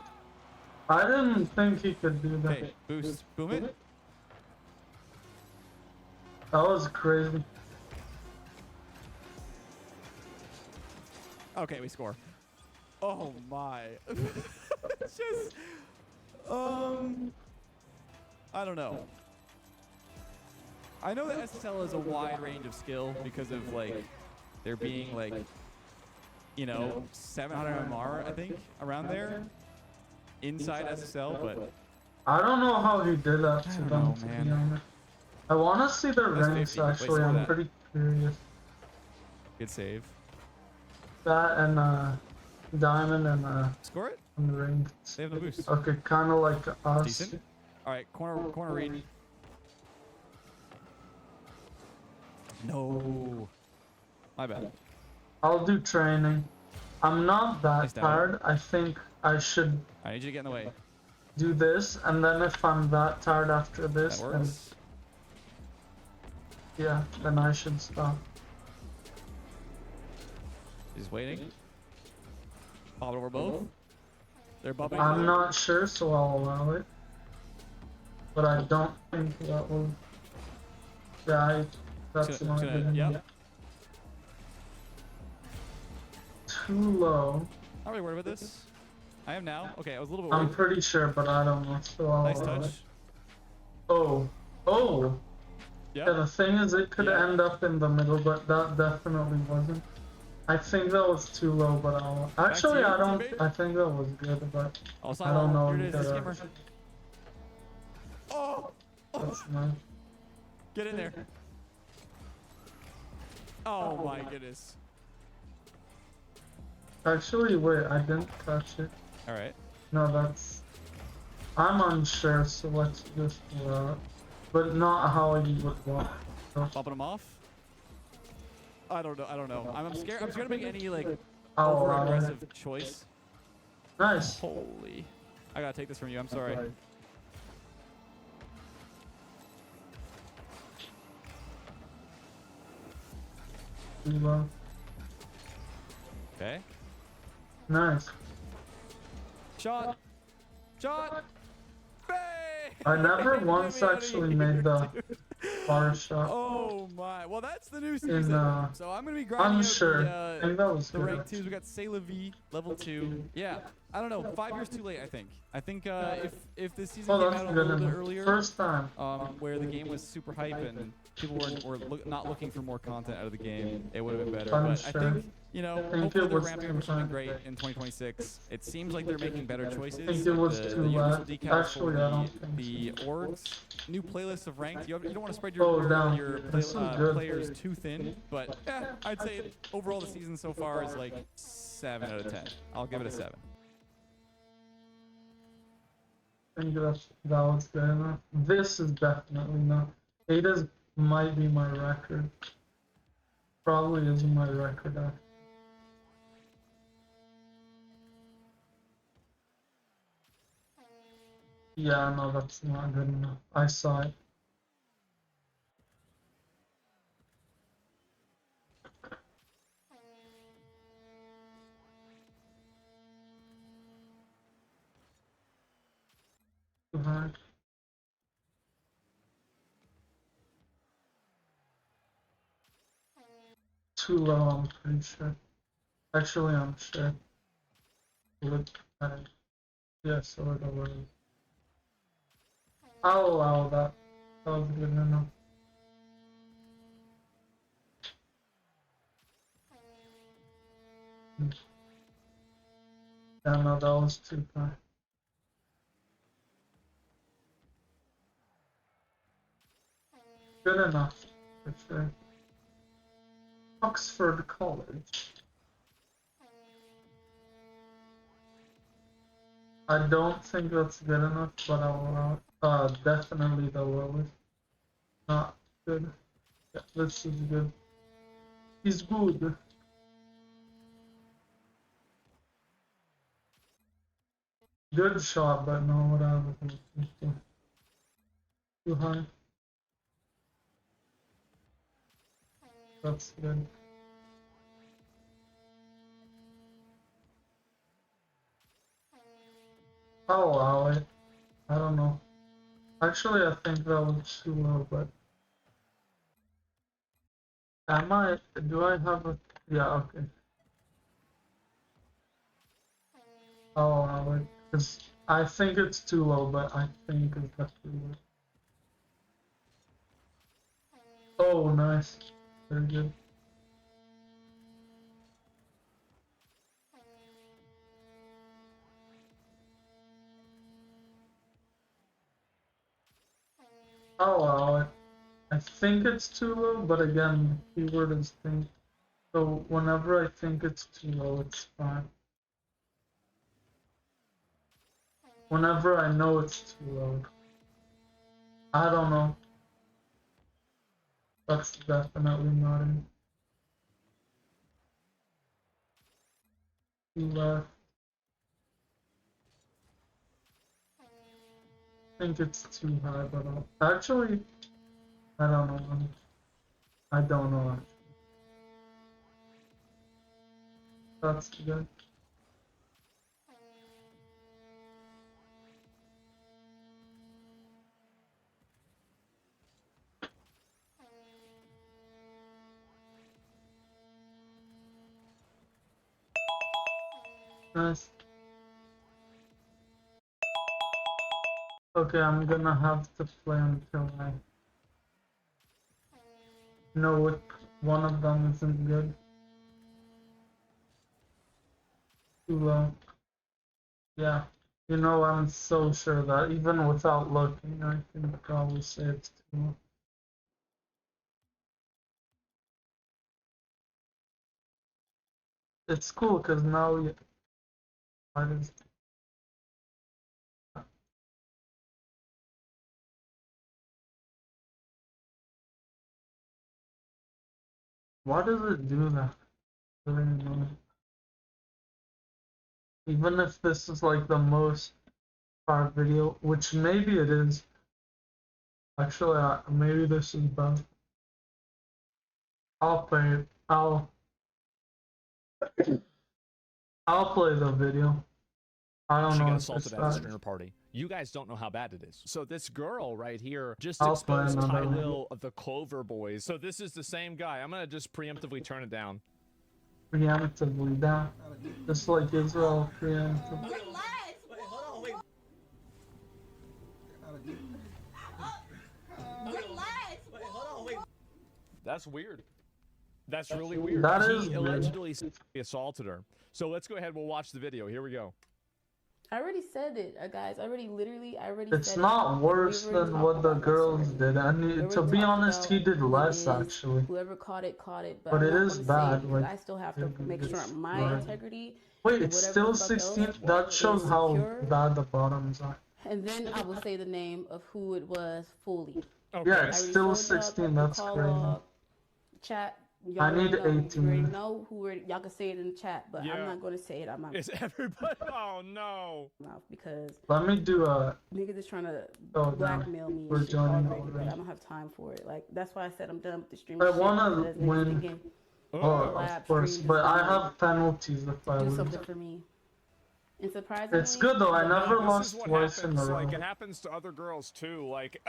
I didn't think he could do that. Okay, boost. Boom it. That was crazy. Okay, we score. Oh my. It's just I don't know. I know that SSL is a wide range of skill because of like there being like, you know, 700 MR I think around there inside SSL, but I don't know how he did that to don't them, know, to man. be honest. I want to see their That's ranks 50. Wait, actually. score I'm that. pretty curious. good save. That and Diamond and Score it. ranks. They have the boost. Okay, kind of like us. Decent. All right, corner read. No. My bad. I'll do training. I'm not that Nice down. tired. I think I should I need you to get in the way. do this, and then if I'm that tired after this, That then works. yeah, then I should stop. He's waiting. Pop it over both. They're bumping. I'm not sure, so I'll allow it. But I don't think that will. Yeah, that's Gonna- not gonna- good. yep. Too low. Not really worried about this. I am now. Okay, I was a little bit I'm worried. pretty sure, but I don't know. So I'll Nice allow touch. it. Oh. Oh! Yeah, Yeah. the thing is, it could Yeah. end up in the middle, but that definitely wasn't. I think that was too low, but I'll. Actually, you, I don't. teammate. I think that was good, but Oh, I don't know. Here it is, the because skimmer. Oh! That's nice. Get in there. Oh my goodness. Actually, wait, I didn't touch it. Alright. No, that's. I'm unsure, so let's just but not how you would want. So Bumping him off. I don't know. I'm scared. I'm scared to make any like I'll over allow it. aggressive choice. Nice. Holy. I gotta take this from you. I'm sorry. Too low. Okay. Nice. Shot. Shot. Bang! I never Get once me outta actually here, made the dude. bar shot. Oh my. Well, that's the new season. So I'm gonna be grinding I'm out sure. the, I think that was the good. rank 2s. We got C'est La Vie, level 2. Yeah. I don't know. 5 years too late, I think. I think if this season Oh, came that's out a good. little bit earlier, First time. where the game was super hype and people were not looking for more content out of the game, it would have been better. I'm But sure. I think, you know, I think hopefully it they're was ramping too up something time. great in 2026. It seems like they're making better choices. I think it was the too universal late. decals Actually, for I don't think the so. orgs, new playlists of ranked. You don't want to spread Oh, your down. your This is good. players too thin, but yeah, I'd say overall the season so far is like 7 out of 10. I'll give it a 7. I think that was good enough. This is definitely not. 8 might be my record. Probably isn't my record. Actually. Yeah, no, that's not good enough. I saw it. too low, I'm pretty sure. Actually, I'm sure. Look at it. Yeah, so it already. I'll allow that. That was good enough. Yeah, no, that was too high. Good enough, for sure. Oxford College. I don't think that's good enough, but I'll allow it. Definitely the lowest. Not good. Yeah, this is good. He's good. Good shot, but no, whatever. Too high. That's good. I'll allow it. I don't know. Actually, I think that was too low, but... Do I have a... Yeah, okay. I'll allow it. Because I think it's too low, but I think it's definitely low. Oh, nice. Very good. I'll allow it. I think it's too low, but again, the keyword is think. So whenever I think it's too low, it's fine. Whenever I know it's too low. I don't know. That's definitely not it. Too left. I think it's too high, but actually, I don't know. I don't know actually. That's good. Nice. Okay, I'm gonna have to play until I know what one of them isn't good. Too low. Yeah. You know, I'm so sure that even without looking, I can probably say it's too low. It's cool because now you. Why does it do that? Really annoying. Even if this is like the most far video, which maybe it is. Actually, maybe this is bad. I'll play it. I'll play the video. I don't She know got if assaulted it's at a bad. stringer party. You guys don't know how bad it is. So this girl right here just I'll play exposed another Ty one. Lil of the Clover Boys. So this is the same guy. I'm gonna just preemptively turn it down. Preemptively down. Just like Israel preemptively. That's weird. That's really weird. That He is weird. allegedly assaulted her. So let's go ahead. We'll watch the video. Here we go. I already said it, guys. I already It's said not it. worse than what the girls did. And to be honest, he did less actually. Whoever caught it, But it I'm not is gonna say it bad. Like, I still have to make sure my right. integrity. Wait, and it's whatever still the fuck else 16. That shows is how secure. bad the bottoms are. And then I will say the name of who it was fully. Okay. Yeah, I it's already still showed y'all 16. the That's call crazy. log, chat. Y'all I need already know. 18. You already know who y'all can say it in the chat, but Yeah. I'm not gonna say it. I'm not Is everybody? Oh no. because Let me do a. niggas is trying to Oh, no. blackmail me We're and shit joining already, but already. I don't have time for it. Like that's why I said I'm done with the stream. I shit, wanna because niggas win. thinking Oh, collab of course, streams but is I gonna have penalties if I do lose. something for me. And surprisingly, It's good though. I never This lost is what twice in a happens. row. Like it happens to other girls too. Like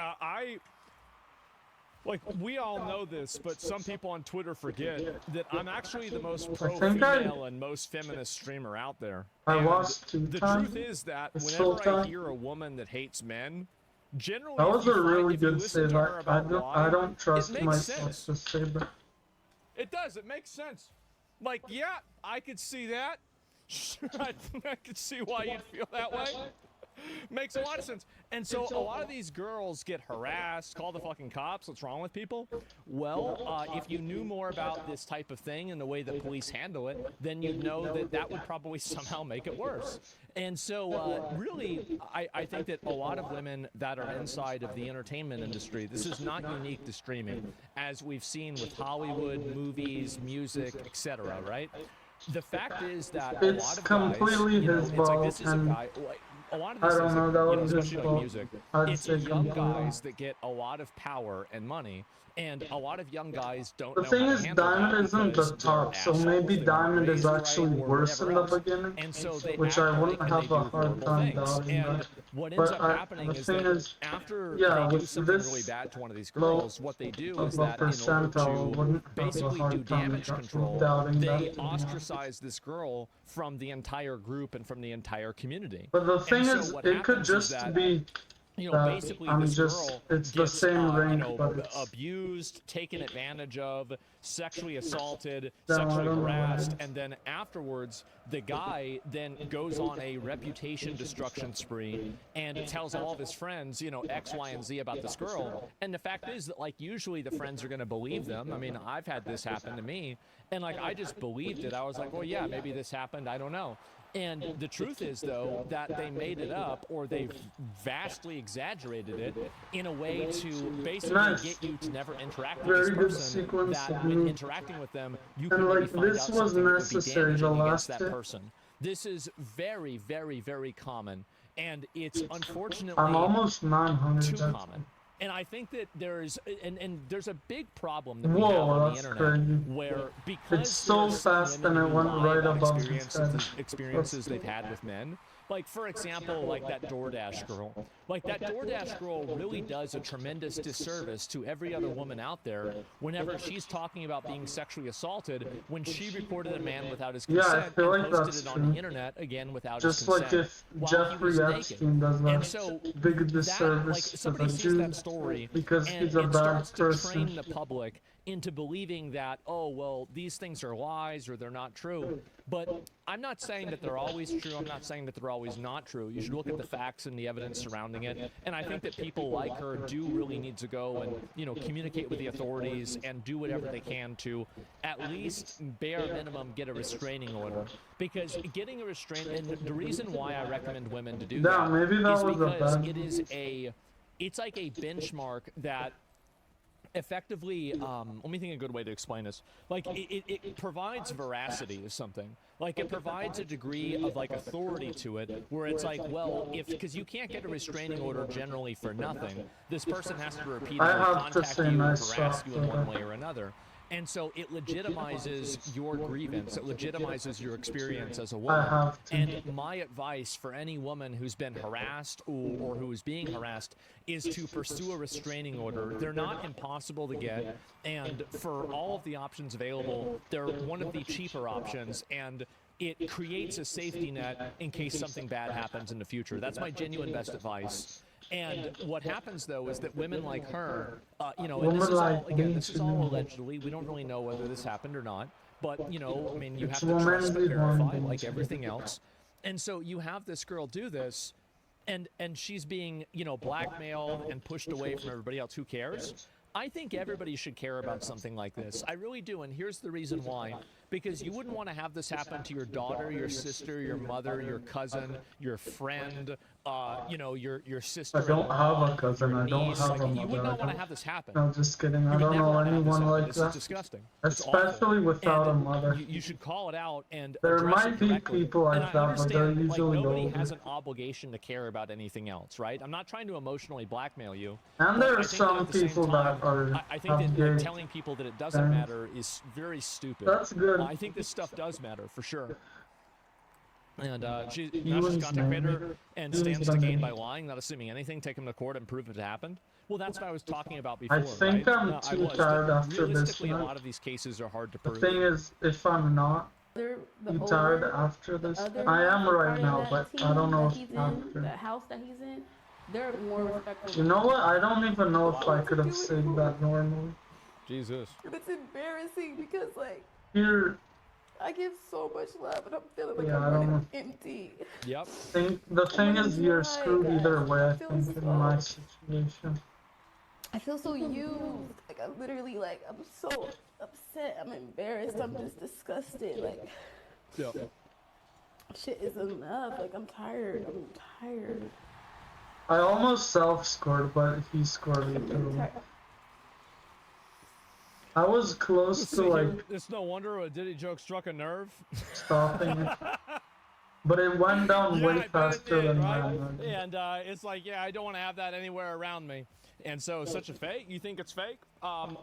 Like, we all know this, but some people on Twitter forget that I'm actually the most think pro-female and most feminist streamer out there. I And lost 2 the times. truth is that This whenever whole I time. hear a woman that hates men, generally, That if was you a find- really if you good listen save. to her about I why, don't trust it makes myself sense. to save that. It does. It makes sense. Like, yeah, I could see that. I could see why you'd feel that way. Makes a lot of sense. And so a lot of these girls get harassed, call the fucking cops. What's wrong with people? Well, if you knew more about this type of thing and the way that police handle it, then you'd know that that would probably somehow make it worse. And so really, I think that a lot of women that are inside of the entertainment industry, this is not unique to streaming, as we've seen with Hollywood, movies, music, etc., right? The fact is that a It's lot of completely guys, you know, his it's like fault, this is a and guy, like, a lot of I this don't is, know, that you know, was his especially like fault. music, I'd it's say young completely. guys that get a lot of power and money, and a lot of young guys don't The know thing how to is, handle that Diamond isn't because the they're top, so assholes, maybe they weren't Diamond is raised right, actually or worse in whatever the else. beginning, And so they which act I right wouldn't and have they do a hard horrible time things. doubting And that. what ends But up happening the is thing that is, after yeah, they do with something this really bad to one of these low girls, what they do of is a that in order percentile, to wouldn't have a basically do hard time damage control, doubting they that. ostracize this girl from the entire group and from the entire community. But the thing And is, so what it could happens is just that, be you know, that basically I'm this just, girl it's the gets, same you rank, know, but it's, abused, taken advantage of, sexually assaulted, No, I sexually don't know what it harassed, is. and then afterwards, the guy then goes on a reputation destruction spree and tells all of his friends, you know, X, Y, and Z about this girl. And the fact is that, like, usually the friends are going to believe them. I mean, I've had this happen to me, and, like, I just believed it. I was like, well, yeah, maybe this happened. I don't know. And the truth is, though, that they made it up, or they vastly exaggerated it in a way to basically Nice. get you to never interact with Very this good person. sequence That of when moves. interacting with them, you And, can maybe like, find this out was something that could be necessary, the damaging against last that bit. person. This is very, very, very common, and it's unfortunately I'm almost 900. too that's- common. And I think that there's and there's a big problem that we Whoa, have on the that's internet crazy. where because It's so there are some fast women and it who went lie right about above his head. experiences they've had with men. Like, for example, like that DoorDash girl. Like, that DoorDash girl really does a tremendous disservice to every other woman out there whenever she's talking about being sexually assaulted when she recorded a man without his Yeah, I consent feel and like posted that's it on true. the internet, again, without Just his like consent. if while he Jeffrey was naked. Epstein does And that so big that, disservice like, to the somebody sees that Jews story because and he's a it bad starts to person. train the public into believing that, oh, well, these things are lies or they're not true. But I'm not saying that they're always true. I'm not saying that they're always not true. You should look at the facts and the evidence surrounding it. And I think that people like her do really need to go and, you know, communicate with the authorities and do whatever they can to at least bare minimum get a restraining order. Because getting a and the reason why I recommend women to do Yeah, maybe that is was a because bad- it is it's like a benchmark that effectively, let me think of a good way to explain this. Like, it provides veracity to something. Like, it provides a degree of, like, authority to it, where it's like, well, because you can't get a restraining order generally for nothing. This person has to repeatedly I have to contact say you and nice harass stuff you in for one that. way or another. And so it legitimizes your grievance. It legitimizes your experience as a woman. have to. And my advice for any woman who's been harassed or who is being harassed is to pursue a restraining order. They're not impossible to get. And for all of the options available, they're one of the cheaper options. And it creates a safety net in case something bad happens in the future. That's my genuine best advice. And what happens, though, is that women like her, you know, and this is all, again, this is all allegedly. We don't really know whether this happened or not. But, you know, I mean, you have to trust but verify, like everything else. And so you have this girl do this, and she's being, you know, blackmailed and pushed away from everybody else. Who cares? I think everybody should care about something like this. I really do, and here's the reason why. Because you wouldn't want to have this happen to your daughter, your sister, your mother, your cousin, your friend, you know, your sister. I don't have a cousin. I don't niece. have Like, a you mother. would I not want to don't- have this happen. No, just kidding. I You would don't never know wanna have this anyone happen. like This that. is disgusting. It's Especially awful. without a And mother. You should call it out and There address might it be directly. people like And I that, but they're understand, like, usually nobody older. has an obligation to care about anything else, right? I'm not trying to emotionally blackmail you. And but there I are think that some at the same people time, that are I think that like, gay telling people that it doesn't parents. matter is very stupid. That's good. I think this stuff does matter for sure. And she He now she's was contact married. Vader and He was stands to gain married. by lying, not assuming anything, take him to court and prove it happened. Well, that's what I was talking about before. I think right? I'm No, I too was. tired after this Realistically, a one. lot of these cases are hard to The prove. thing is, if I'm not The too tired owner, after this, other I am right party now, that but team I don't know that if he's in, after. the house that he's in, they're more respectful. You know what? I don't even know if I could have said that normally. Jesus. It's embarrassing because like Here, I give so much love and I'm feeling like Yeah, I I'm don't running know. empty. Yep. the thing is, you're try, screwed guys. either way, I I feel think, in so- my situation. I feel so used. Like I'm literally like I'm so upset. I'm embarrassed. I'm just disgusted. Like Yep. shit is enough. Like I'm tired. I'm tired. I almost self-scored, but he scored it I'm through. tired. I was close to, like, It's no wonder a Diddy joke struck a nerve. stopping it. But it went down Yeah, I way bet it faster did, than right? mine. And it's like, yeah, I don't want to have that anywhere around me. And so, such a fake? You think it's fake?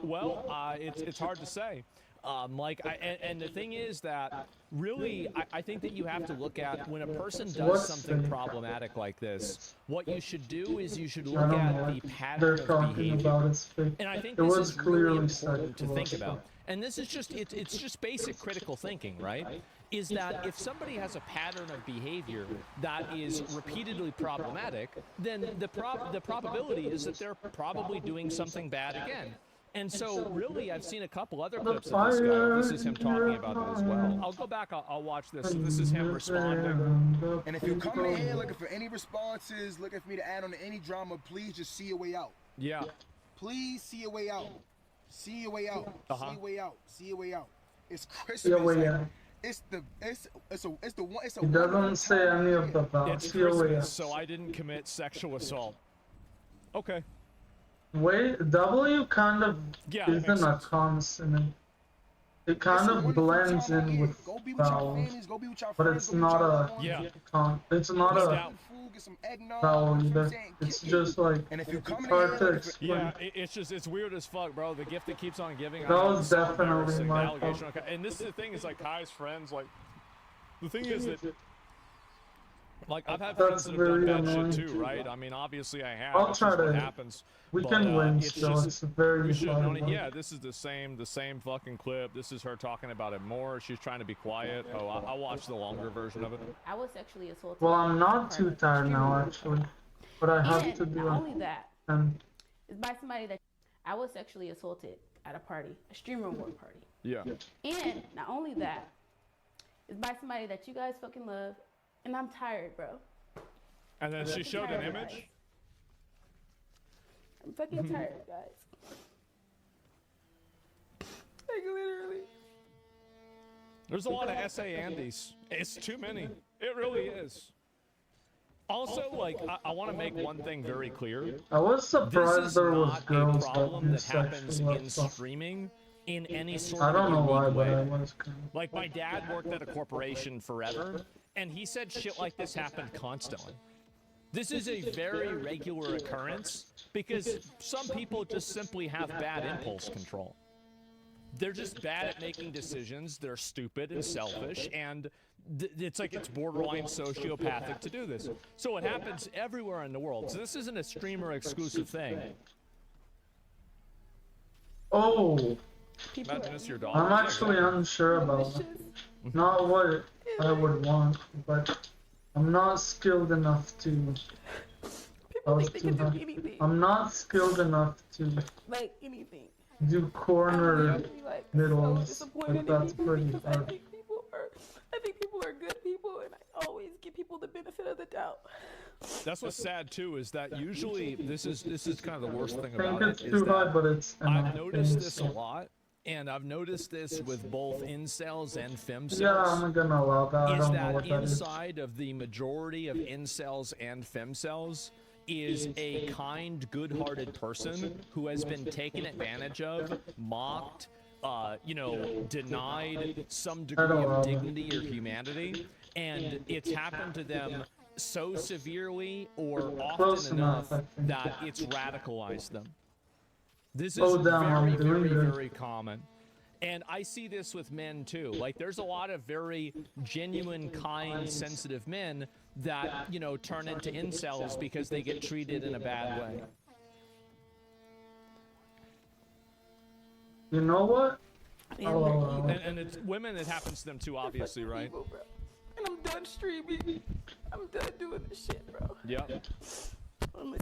Well, it's hard to say. And the thing is that really, I think that you have to look at when a person does What's something fake? problematic like this. What you should do is you should I look don't know at what the they're pattern of talking behavior. about is fake. And I think It this was is really clearly important to think sexual. about. And this is just, it's just basic critical thinking, right? Is that if somebody has a pattern of behavior that is repeatedly problematic, then the probability is that they're probably doing something bad again. And so, really, I've seen a couple other clips of this guy. This is him talking about it as well. I'll go back, I'll watch this. So this is him responding. And if you're coming in here looking for any responses, looking for me to add on to any drama, please just see your way out. Yeah. Please see your way out. See your way out. Uh-huh. See your way out. See your way out. It's Christmas. See your way like, out. It's the one. It's a It doesn't say any of the It's See your way Christmas, out. so I didn't commit sexual assault. Okay. Wait, W kind of Yeah, it isn't makes a sense. consonant. It kind of blends in with Go be with your vowels, families. Go be with your but friends. it's go be with not your a loved ones. Yeah. it's not No a doubt. Food, get some eggnog, vowel you know what I'm either. saying? It's Get just like And if you're it's coming hard in to here, explain. Yeah, it's weird as fuck, bro. The gift that keeps on giving. I That know, was it's so definitely embarrassing, the my allegation fault. on Kai- And this is the thing, is like Kai's friends, like the thing is that like I've had friends That's that have done very bad annoying shit too, too. right? I mean, obviously I have. I'll This try is what to- happens. We But, can win it's still. just- It's very we should have known it. hard. Yeah, this is the same fucking clip. This is her talking about it more. She's trying to be quiet. Oh, I'll watch the longer version of it. I was sexually assaulted. Well, I'm not by too a tired now, streamer. actually, but I have And to do not it. only that, And it's by somebody that I was sexually assaulted at a party, a streamer award party. Yeah. And not only that, it's by somebody that you guys fucking love, and I'm tired, bro. And then she fucking showed an tired, image. guys. I'm fucking tired, guys. Like literally. There's a lot of SA Andes. It's too many. It really is. Also, like, I want to make one thing very clear. I was This surprised is there was not a girls that problem do that happens sexual in stuff. streaming in any sort I of don't know why, unique but way. I was kind of. Like, my dad worked at a corporation forever, and he said shit like this happened constantly. This is a very regular occurrence because some people just simply have bad impulse control. They're just bad at making decisions, they're stupid and selfish, and it's like it's borderline sociopathic to do this. So it happens everywhere in the world. So this isn't a streamer exclusive thing. Oh, Imagine it's your dog. I'm Yeah, actually exactly. unsure about that. Not what I would want, but I'm not skilled enough to. People think they can do anything. I'm not skilled enough to Like anything. do corner I'm really, like, so middles. disappointed Like in that's people pretty because I hard. think people are good people, and I always give people the benefit of the doubt. That's what's sad too, is that usually this is kind of the worst thing I think about it's it. too Is high, that but it's I've enough noticed things, this a so- lot, and I've noticed this with both incels and femcells. Yeah, I'm gonna allow that. I is don't know that what that is. inside of the majority of incels and femcells is a kind, good-hearted person who has been taken advantage of, mocked, denied some degree of dignity or humanity, and it's happened to them so severely or Close often enough, enough I think. that it's radicalized them. This is Oh, damn, I'm very, doing very, this. very common. And I see this with men too. Like, there's a lot of very genuine, kind, sensitive men that, turn into incels because they get treated in a bad way. You know what? And it's women, it happens to them too, obviously, right? Evil, bro. And I'm done streaming. I'm done doing this shit, bro. Yeah. This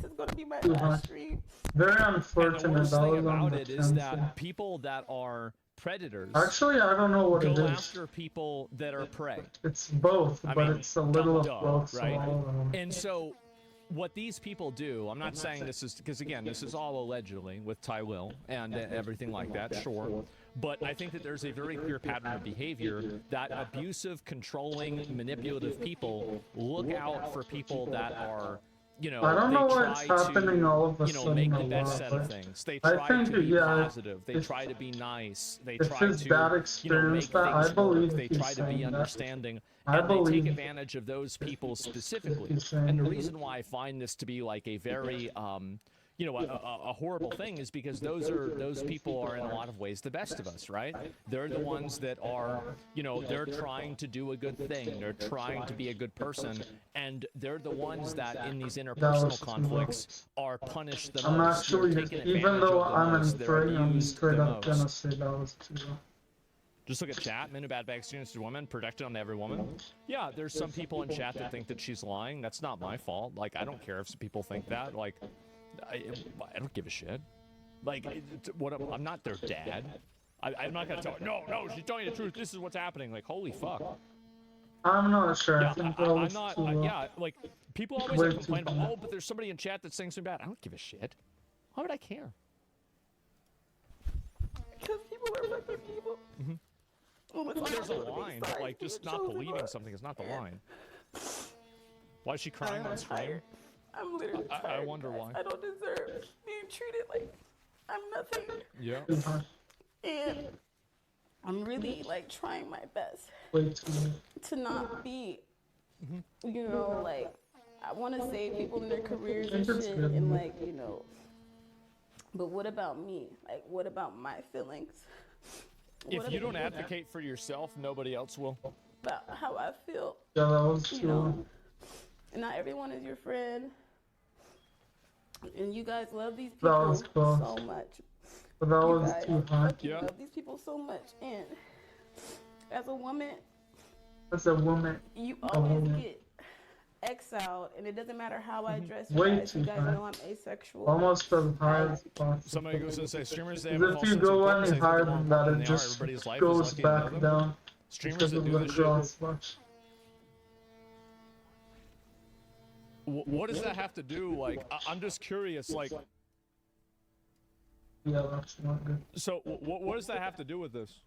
is gonna be my last stream. Very And the unfortunate. worst That thing was on about the it is 10th, that people that are predators Actually, I don't know what it go is. after people that are prey. It's both, I but mean, it's a little of duh, both. So right? all of them. And so, what these people do, I'm not saying this is because again, this is all allegedly with Ty Will and everything like that, sure. But I think that there's a very clear pattern of behavior that abusive, controlling, manipulative people look out for people that are, you know, I don't know they why try it's happening all of a you know, sudden make a the best lot, set of but things. They I try think, to be yeah, positive. They if- try to be nice. They if try his to, dad you know, make experienced that, I things believe work. They he's try to be saying that. understanding. I And they take believe advantage of those people specifically. he's saying And the that. reason why I find this to be like a very, you know, a horrible thing is because those people are in a lot of ways the best of us, right? They're the ones that are, you know, they're trying to do a good thing. They're trying to be a good person, and they're the ones that in these interpersonal conflicts are punished the I'm most. They're actually, taken even advantage though of the I'm most. in They're three, I'm abused straight the up gonna most. say that was too low. Just look at chat. Men who bad experiences women, protected on every woman. Yeah, there's some people in chat that think that she's lying. That's not my fault. Like, I don't care if some people think that. Like, I don't give a shit. Like, I'm not their dad. I'm not gonna tell her, no, she's telling you the truth. This is what's happening. Like, holy fuck. I'm not sure. Yeah, I think that I'm was not. too low. Yeah, like people always Way like, too complain about, high. oh, but there's somebody in chat that's saying something bad. I don't give a shit. Why would I care? Because people are fucking evil. There's a line, but like just not believing something is not the line. Why is she crying on stream? I'm literally tired. I wonder guys. why. I don't deserve being treated like I'm nothing. Yeah. And I'm really like trying my best Way too low. to not be, you know, like I want to save people in their careers and It's shit, good. and like, you know. But what about me? Like, what about my feelings? If What you don't about advocate for yourself, nobody else will. how I feel? Yeah, that was You too know, low. and not everyone is your friend. And you guys love these That people was close. so much. But that You was guys too high. fucking love these people so much. And as a woman, As a woman, you a always woman. get exiled, and it doesn't matter how I dress. Way You guys, too you guys high. know I'm asexual. almost as high as possible. Somebody goes and says streamers, they If have a false you sense go of purpose, any they think higher they're more than that, important it than they are. just Everybody's life is goes lucky to know back them. down. Streamers Because that of do the this shit. cross watch. What does that have to do? Like, I'm just curious. Like, Yeah, that's not good. so what does that have to do with this?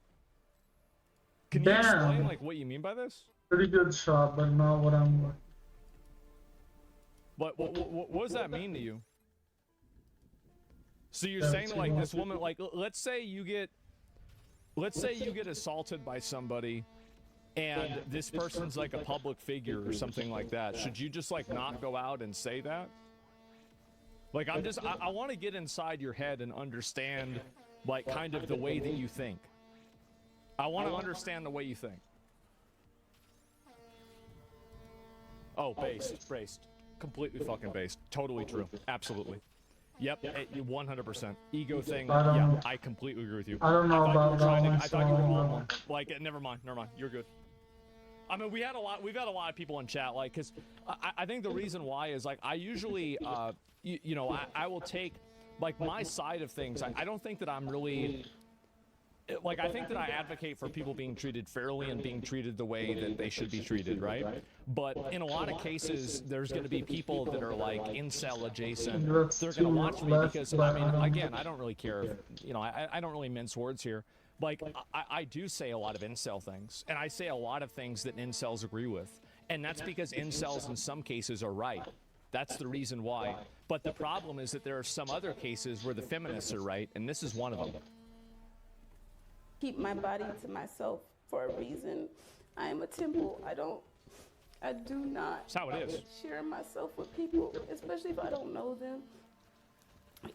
Can you Damn. explain like what you mean by this? Pretty good shot, but not what I'm like. But what does that mean to you? So you're Yeah, saying too like much. this woman, like let's say you get assaulted by somebody, and this person's like a public figure or something like that. Should you just like not go out and say that? Like I want to get inside your head and understand like kind of the way that you think. I want to understand the way you think. Oh, based. Completely fucking based. Totally true. Absolutely. Yep, 100%. Ego thing, I don't yeah, know. I completely agree with you. I don't know thought you about were that trying to- one, I thought you were so I on don't one. Like, never mind, you're good. I mean, we've had a lot of people in chat, like, because I think the reason why is, like, I usually, you know, I will take, like, my side of things. I don't think that I'm really, like, I think that I advocate for people being treated fairly and being treated the way that they should be treated, right? But in a lot of cases, there's going to be people that are, like, incel adjacent. That's They're going to too watch me left, because, but I mean, I don't- again, I don't really care, you know, I don't really mince words here. Like, I do say a lot of incel things, and I say a lot of things that incels agree with. And that's because incels in some cases are right. That's the reason why. But the problem is that there are some other cases where the feminists are right, and this is one of them. Keep my body to myself for a reason. I am a temple. I do not That's how it is. share myself with people, especially if I don't know them.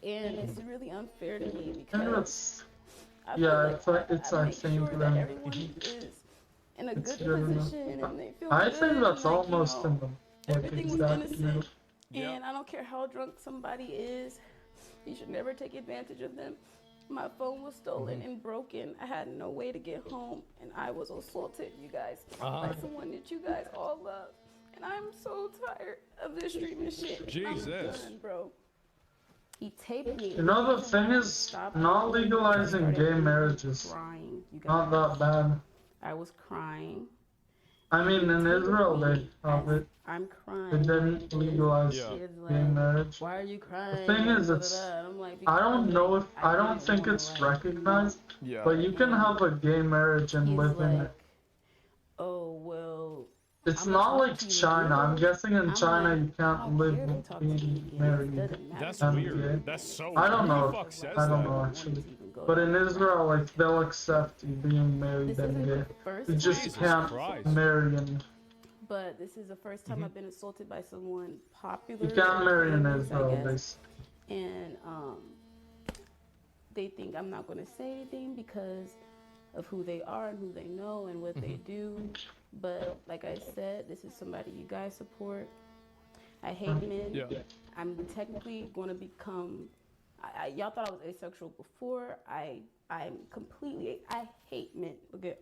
And it's really unfair to me And because it's, I feel yeah, like it's like it's I like make same sure for that them. everyone is in a It's good good enough. position and they feel I good. think that's like, almost you know, in them. Like everything was exactly. innocent. Yeah. And I don't care how drunk somebody is, you should never take advantage of them. My phone was stolen and broken. I had no way to get home, and I was assaulted, you guys, by someone that you guys all love. And I'm so tired of this streaming shit. Jesus. I'm done, bro. He taped me. You know, the thing is, not legalizing gay marriage is Crying, you not guys. that bad. I was crying. I mean, in Israel, they have it. I'm They crying. didn't legalize Kids gay like, marriage. why are you crying? The thing is, Da, da, it's. da. And I'm like, I don't because, know like, if. I don't didn't think wanna, it's like, recognized, Yeah. but you can have a gay marriage and He's live in like, it. oh, well. It's I'm not talking like to you, China. I'm guessing in I'm China like, you I can't don't live care if you talk to me being again. It married. doesn't matter. That's and weird. gay. That's so I don't weird. know. Who the fuck says I don't that? know actually. But in Israel, like they'll accept you being married This and isn't gay. the first You just Jesus can't Christ. marry and But this is the first time I've been assaulted by someone popular. you can't marry in famous, I Israel. guess. They And they think I'm not going to say anything because of who they are and who they know and what they do. But like I said, this is somebody you guys support. I hate men. Yeah. I'm technically going to become. Y'all thought I was asexual before. I'm completely. I hate men. Look at.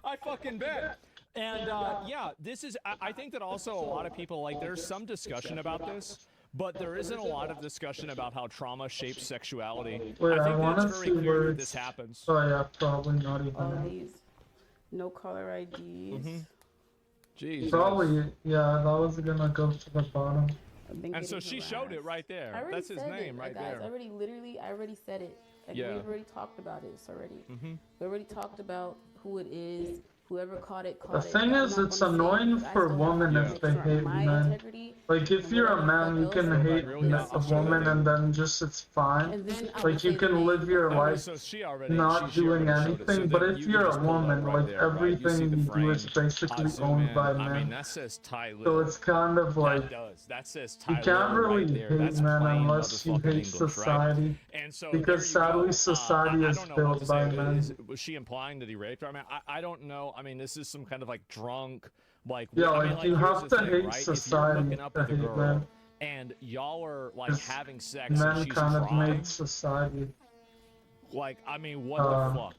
I fucking bet. And yeah, this is. I think that also a lot of people like. There's some discussion about this, but there isn't a lot of discussion about how trauma shapes sexuality. Wait, I I think that wanna it's very see clear where that it's- this happens. Oh yeah, probably not even. All that. these no caller IDs. Jesus. Probably, yeah, that was gonna go to the bottom. I've been And so getting she showed it harassed. right there. I already That's his said name it, right guys. there. I already said it. Like, Yeah. we've already talked about this already. Mm-hmm. We already talked about who it is. Whoever caught it, caught The it. thing I'm is, not it's gonna say it annoying because I for still have to women make if they sure hate my men. integrity Like, if and you're a whatever man, the you fuck can else. hate really a awesome. woman and then just it's fine. And then I Like, would you say can the live name. your Oh, life so she already, not she doing already showed it. So anything, but then if you you're just a pulled up woman, right like, there, right? You see everything the you do frame. is basically I'll zoom owned in. by I mean, men. that says Ty So Lue. it's kind of like, That does. That says you Ty can't Lue really right there. hate That's men plain unless you motherfucking hate English, right? society. And so Because there you sadly, go. society I is don't know what to built by say. men. Was she implying that he raped her? I mean, I don't know. I mean, this is some kind of like drunk, like Yeah, I mean, like, you here's have the to thing, hate right? If society you're hooking up to with a hate girl men. and y'all are like 'Cause having sex and Men she's kind of crying, made society. like I mean, what Uh, the fuck?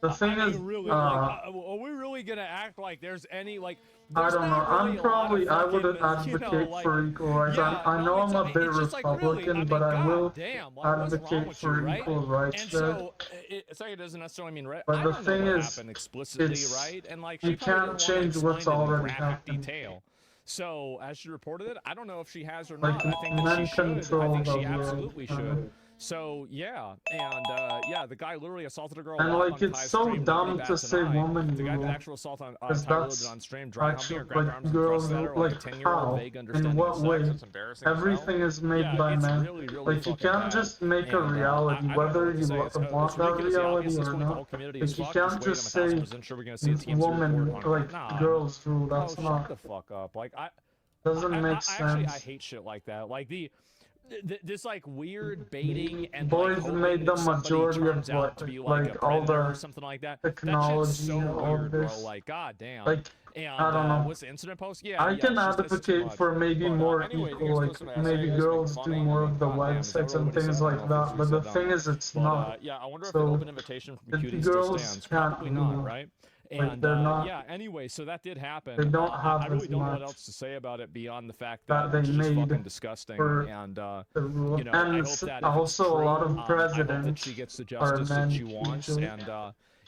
The thing I is, mean, really, like, are we really gonna act like there's any like? I There's don't know. not really I'm a lot probably, of I would fucking, advocate you know, like, for equal rights. yeah, I know I'm a bit it's just like, Republican, really, I mean, but I will goddamn, like, what's wrong advocate with you, for right? equal rights And there. so it's like it doesn't necessarily mean right. But I the don't thing know what is, happened explicitly, it's- right? And like you she probably can't didn't want change to what's explain it in already graphic happened. detail. So as she reported it, I don't know if she has or Like, not. I think that men she should. I control think the she world, absolutely kind should. of. So yeah, and yeah, the guy literally assaulted a girl. And live like, on it's Ty's so stream, dumb nobody to bats say an eye. woman The guy rule. that actual assault on Because Tyler that's did on stream, dry humping actually, her, grabbed her like, arms and girls, thrust at her like, like a 10-year-old how? vague In understanding what of sex. way? It's embarrassing as hell. Everything is made Yeah, by it's men. really, really Like, you fucking can't bad. just make a And, reality, I don't know whether what to you say. It's want that ridiculous. Yeah, reality obviously, or it's going to the whole not. community Like, as you fuck. can't Just just wait, I'm say 1000% sure we're going to see a TMZ woman, report on it. like, Nah. girls rule. That's Oh, not. shut the fuck up. Like, Doesn't make actually, sense. I hate shit like that. Like this like weird baiting and Boys like hoping made the that somebody majority of turns out to be like a all predator the or something like that. technology, That shit's so all weird, bro. this. Like, goddamn. Like, And I don't know. what's the incident post? Yeah, I yeah, can she says it's too advocate much. for maybe But, more anyway, you equal, guys like listen to SI, maybe you guys girls make do funny. more I mean, of the goddamn, web is that sex really and what he things said? I like don't know if that. he But the said thing that. is, it's But, not. yeah, I wonder if So, an open invitation from the cuties still girls stands. can't Probably do not, that. right? Like, And they're not. yeah, anyway, so that did happen. They don't I have really as don't know what much else to say about it beyond the fact that that they it's just made fucking disgusting. for And the rule. you know, And I hope that if it's also a true, lot of I hope that presidents she gets the are justice that men she wants. usually. And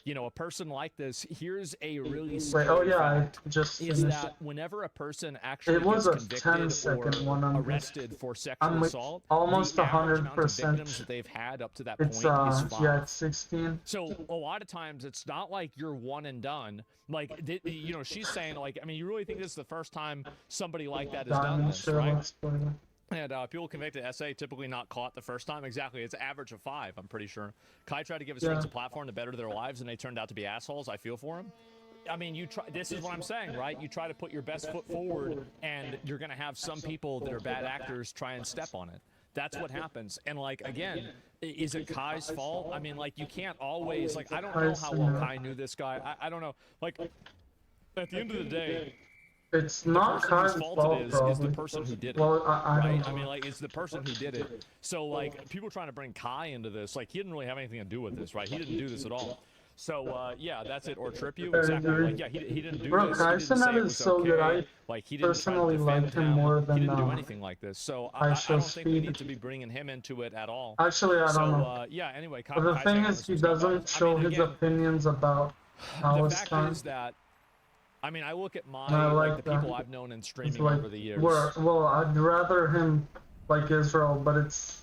you know, a person like this, here's a really Wait, scary oh yeah, fact, I just is finished. that whenever a person actually It was gets a convicted 10-second or one. arrested for sexual I'm with assault, almost the average amount of 100%. victims that they've had up to that It's point is 5. yeah, it's 16. So a lot of times it's not like you're one and done. Like you know, she's saying like, I mean, you really think this is the first time somebody like that has done Diamond this, sure right? looks better. And people convicted of SA typically not caught the first time. Exactly, it's an average of 5. I'm pretty sure. Kai tried to give his friends a platform to better their lives, and they turned out to be assholes. I feel for him. I mean, you try. This is what I'm saying, right? You try to put your best foot forward, and you're gonna have some people that are bad actors try and step on it. That's what happens. And like again, is it Kai's fault? I mean, like you can't always like. I don't know how well Kai knew this guy. I don't know. Like at the end of the day, It's the not person whose Kai's fault fault, it is the probably. person who did it. Well, I right? don't I know. mean, like, it's the person who did it. So, like, people trying to bring Kai into this, like, he didn't really have anything to do with this, right? He didn't do this at all. So, yeah, that's it. Or trip you, exactly. Like, yeah, he didn't do Bro, this. Kai He didn't say Cenat it is was so okay. good. I Like, he didn't try to personally defend like him him. more He than didn't do anything like this. So, I Ice don't think we Speed. need to be bringing him into it at all. Actually, I don't So, know. yeah, anyway, But the Kai thing Cenat is, was he some scumbag. doesn't show his again, opinions about the Palestine. fact is that, I mean, I look at my, And I like, like the people that. I've known in It's streaming like, over the years. well, I'd rather him like Israel, but it's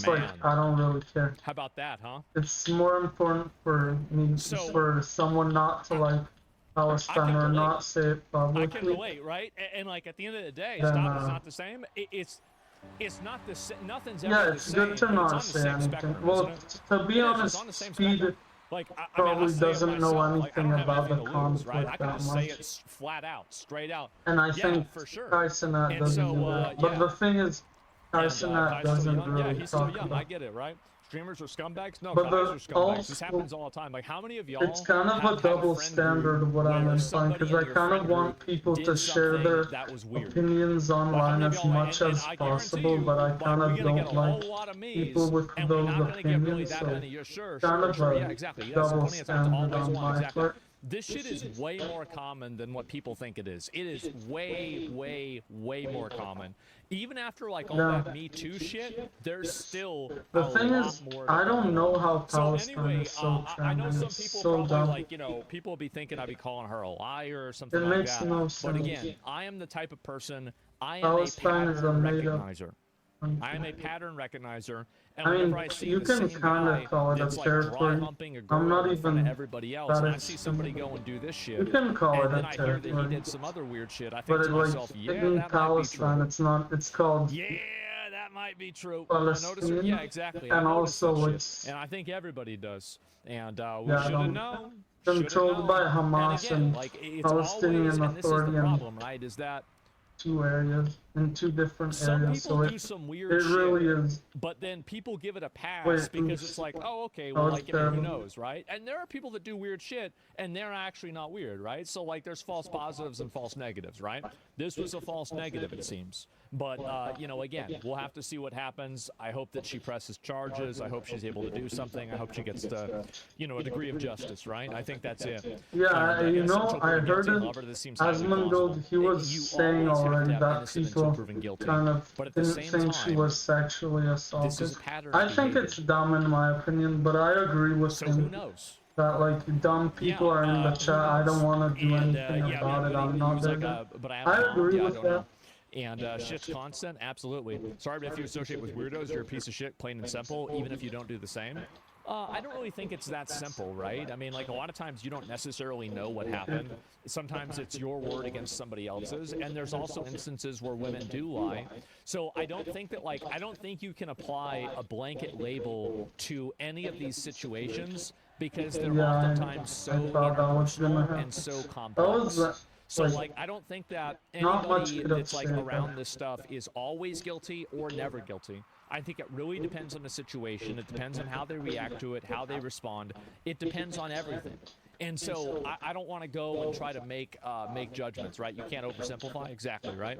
like Man. I don't really care. How about that, huh? It's more important for me for someone not to like Palestine or not say it I can publicly. relate, right? And like at the end of the day, Then, stop is not the same. It's not the same. Nothing's ever Yeah, the it's same. good to but it's on not the say same anything. spectrum, Well, isn't it? to be It is, it's honest, on the same Speed spectrum. Like, I mean, probably I say it doesn't know myself, like, I anything don't have about the anything to lose, right? conflict I can that just say much. it flat out, straight out. And I Yeah, think for sure. Kai Cenat And doesn't so, do that. But yeah. the thing is, Kai And, Cenat Kai's still doesn't young. Yeah, really he's still talk young. I about. get it, right? Streamers are scumbags? No, But guys the- are scumbags. This also- happens all the time. Like, how many of y'all It's kind of have a had double friend standard group what I'm where implying, somebody because in I your kind of friend want group people did to share something their that was weird? opinions Well, how online many of as y'all- much and as I guarantee possible, you, but I like, kind we're of gonna get don't a whole like lot of me's, people with and we're those not gonna get really opinions, that so many. Yeah, sure, kind sure, of sure. a Yeah, exactly. Yes, double plenty of times, standard always on one. my Exactly. part. This shit is way more common than what people think it is. It is way, way, way more common. Even after like all Yeah. that Me Too shit, there's still The a thing lot is, more. I don't know how So Palestine anyway, is so I know trendy. some It's people so probably dumb. like, you know, people will be thinking I'd be calling her a liar or something It like makes that. no But sense. again, I am the type of person. I am Palestine a is a pattern made-up recognizer. I am a pattern recognizer, and I mean, whenever I see you the can same kind guy of call it a that's like dry territory. humping a girl I'm not in front of even everybody else, that and I see somebody extreme. go and do this shit, You can call and it then a I hear that he territory. did some other weird shit. I think But to it, like, myself, yeah, in that might be Palestine, true. it's not. It's called Yeah, that might be true. I notice it. Palestine, Yeah, exactly. I and notice also that it's shit, and I think everybody does. And we Yeah, I should have don't- known. controlled by Hamas and again, and like, it's Palestinian always, and this is Authority the in problem, right? Is that 2 areas, in 2 different some areas. people So do it some weird it shit, really is. but then people give it a pass Wait, because it's like, oh, okay, that well, was like, you know, who terrible. knows, right? And there are people that do weird shit, and they're actually not weird, right? So, like, there's false positives and false negatives, right? This was a false negative, it seems. But, you know, again, we'll have to see what happens. I hope that she presses charges. I hope she's able to do something. I hope she gets to, you know, a degree of justice, right? I think that's it. Yeah, And, you yes, know, until I proven heard guilty, it. however, this seems highly Asmongold, plausible. he was You saying always have to already have that innocent until people proven guilty. kind of But at the didn't same think she time, was sexually assaulted. this is a pattern I of think behavior. it's dumb in my opinion, but I agree with So him. who knows? That like dumb people are in the chat. I don't want to do anything yeah, about it. I'm he not was there. like, but I agree yeah, I with don't that. know. And shit's constant, absolutely. Sorry, but if you associate with weirdos, you're a piece of shit, plain and simple, even if you don't do the same. I don't really think it's that simple, right? I mean, like, a lot of times you don't necessarily know what happened. Sometimes it's your word against somebody else's, and there's also instances where women do lie. So I don't think that, like, I don't think you can apply a blanket label to any of these situations because they're Yeah, oftentimes so I thought that was gonna interpersonal happen. and so That complex. was So, like, like, I don't think that not much anybody could have that's, like, said around that. this stuff is always guilty or never guilty. I think it really depends on the situation. It depends on how they react to it, how they respond. It depends on everything. And so I don't want to go and try to make judgments, right? You can't oversimplify. Exactly, right?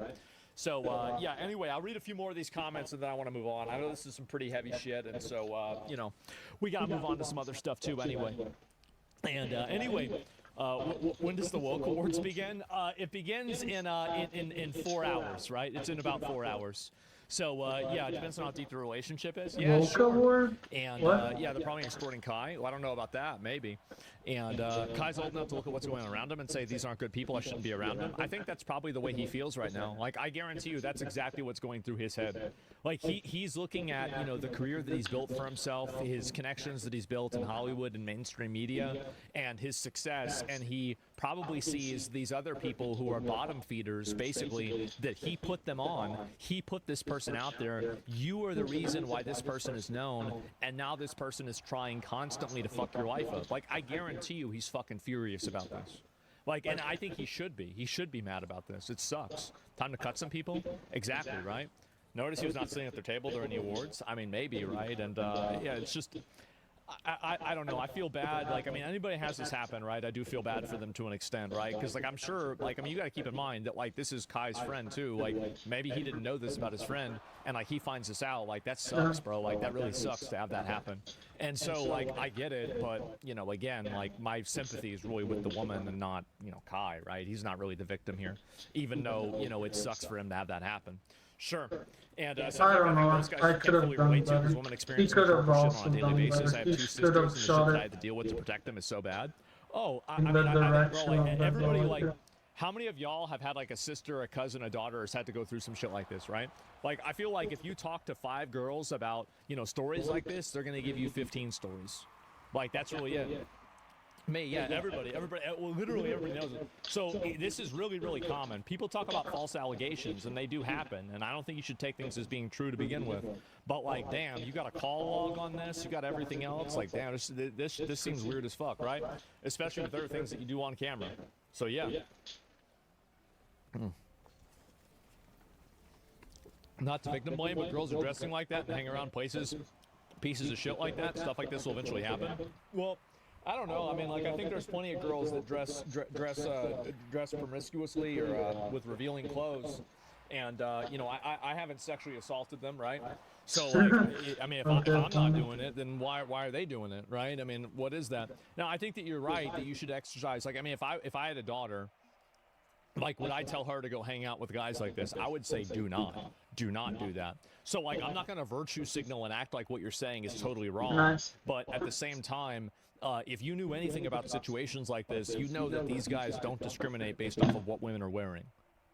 So, yeah, anyway, I'll read a few more of these comments and then I want to move on. I know this is some pretty heavy shit, and so, you know, we got to move on to some other stuff, too, anyway. And anyway, when does the Woke Awards begin? It begins in 4 hours, right? It's in about 4 hours. So, yeah, it depends on how deep the relationship is. Yeah, Woke sure. Award? And, What? yeah, they're probably escorting Kai. Well, I don't know about that, maybe. And Kai's old enough to look at what's going on around him and say, these aren't good people, I shouldn't be around them. I think that's probably the way he feels right now. Like, I guarantee you that's exactly what's going through his head. Like, he's looking at, you know, the career that he's built for himself, his connections that he's built in Hollywood and mainstream media, and his success, and he probably sees these other people who are bottom feeders, basically, that he put them on. He put this person out there. You are the reason why this person is known, and now this person is trying constantly to fuck your life up. Like, I guarantee you he's fucking furious about this. Like, and I think he should be. He should be mad about this. It sucks. Time to cut some people? Exactly, right? Notice he was not sitting at their table during the awards? I mean, maybe, right? And, yeah, it's just... I don't know. I feel bad. Like, I mean, anybody has this happen, right? I do feel bad for them to an extent, right? Because, like, I'm sure, like, I mean, you got to keep in mind that, like, this is Kai's friend, too. Like, maybe he didn't know this about his friend, and, like, he finds this out. Like, that sucks, bro. Like, that really sucks to have that happen. And so, like, I get it, but, you know, again, like, my sympathy is really with the woman and not, you know, Kai, right? He's not really the victim here, even though, you know, it sucks for him to have that happen. Sure. And so I don't know. those guys I can could have fully done relate to, better. because women He experience could have shit also on a daily done basis. better. I have He two should sisters, have and the shit shot that I it have to deal with to protect them is so bad. Oh, I in mean, the bro, direction like, of the everybody, bullet, like, yeah. how many of y'all have had, like, a sister, a cousin, a daughter has had to go through some shit like this, right? Like, I feel like if you talk to 5 girls about, you know, stories like this, they're going to give you 15 stories. Like, that's really it. Me, yeah, everybody, well, literally everybody knows it. So this is really, really common. People talk about false allegations, and they do happen, and I don't think you should take things as being true to begin with. But, like, damn, you got a call log on this, you got everything else. Like, damn, this seems weird as fuck, right? Especially with other things that you do on camera. So, yeah. Not to victim blame, but girls are dressing like that and hang around places, pieces of shit like that, stuff like this will eventually happen. Well, I don't know. I mean, like, I think there's plenty of girls that dress promiscuously or with revealing clothes, and you know, I haven't sexually assaulted them, right? So, like, I mean, if I'm not doing it, then why are they doing it, right? I mean, what is that? Now, I think that you're right that you should exercise. Like, I mean, if I had a daughter, like, would I tell her to go hang out with guys like this? I would say do not do that. So, like, I'm not going to virtue signal and act like what you're saying is totally wrong. Nice. But at the same time, if you knew anything about situations like this, you know that these guys don't discriminate based off of what women are wearing,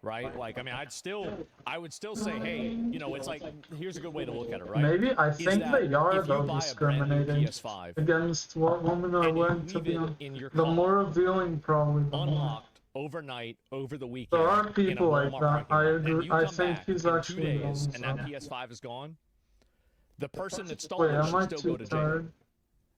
right? Like, I mean, I would still say, hey, you know, it's like, here's a good way to look at it, right? Maybe I Is think that they are if you though buy a brand new discriminating PS5 against what women are and you wearing. To leave be it honest, in your the car, more revealing probably the more. unlocked overnight over the weekend, There are people in a like Walmart that. parking I lot, and agree. you I come think back he's in 2 actually days, wrong. and that PS5 is gone, the person that stole Wait, it am I should still go too to jail. tired?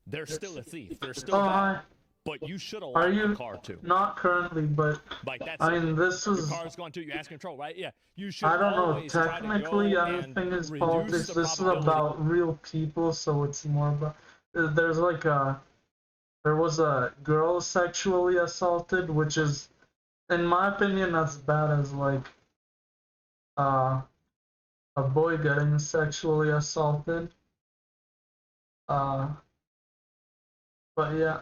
They're still a thief. They're still Oh, bad. But you should have Are locked you the car too. not currently? But Like, that's I it. mean, this Your is. car's gone too. You ask control, right? Yeah. You should. I don't know. always try to Technically, go anything and is reduce politics. the This is probability. about real people, so it's more about. There's like there was a girl sexually assaulted, which is, in my opinion, as bad as like a boy getting sexually assaulted. But yeah,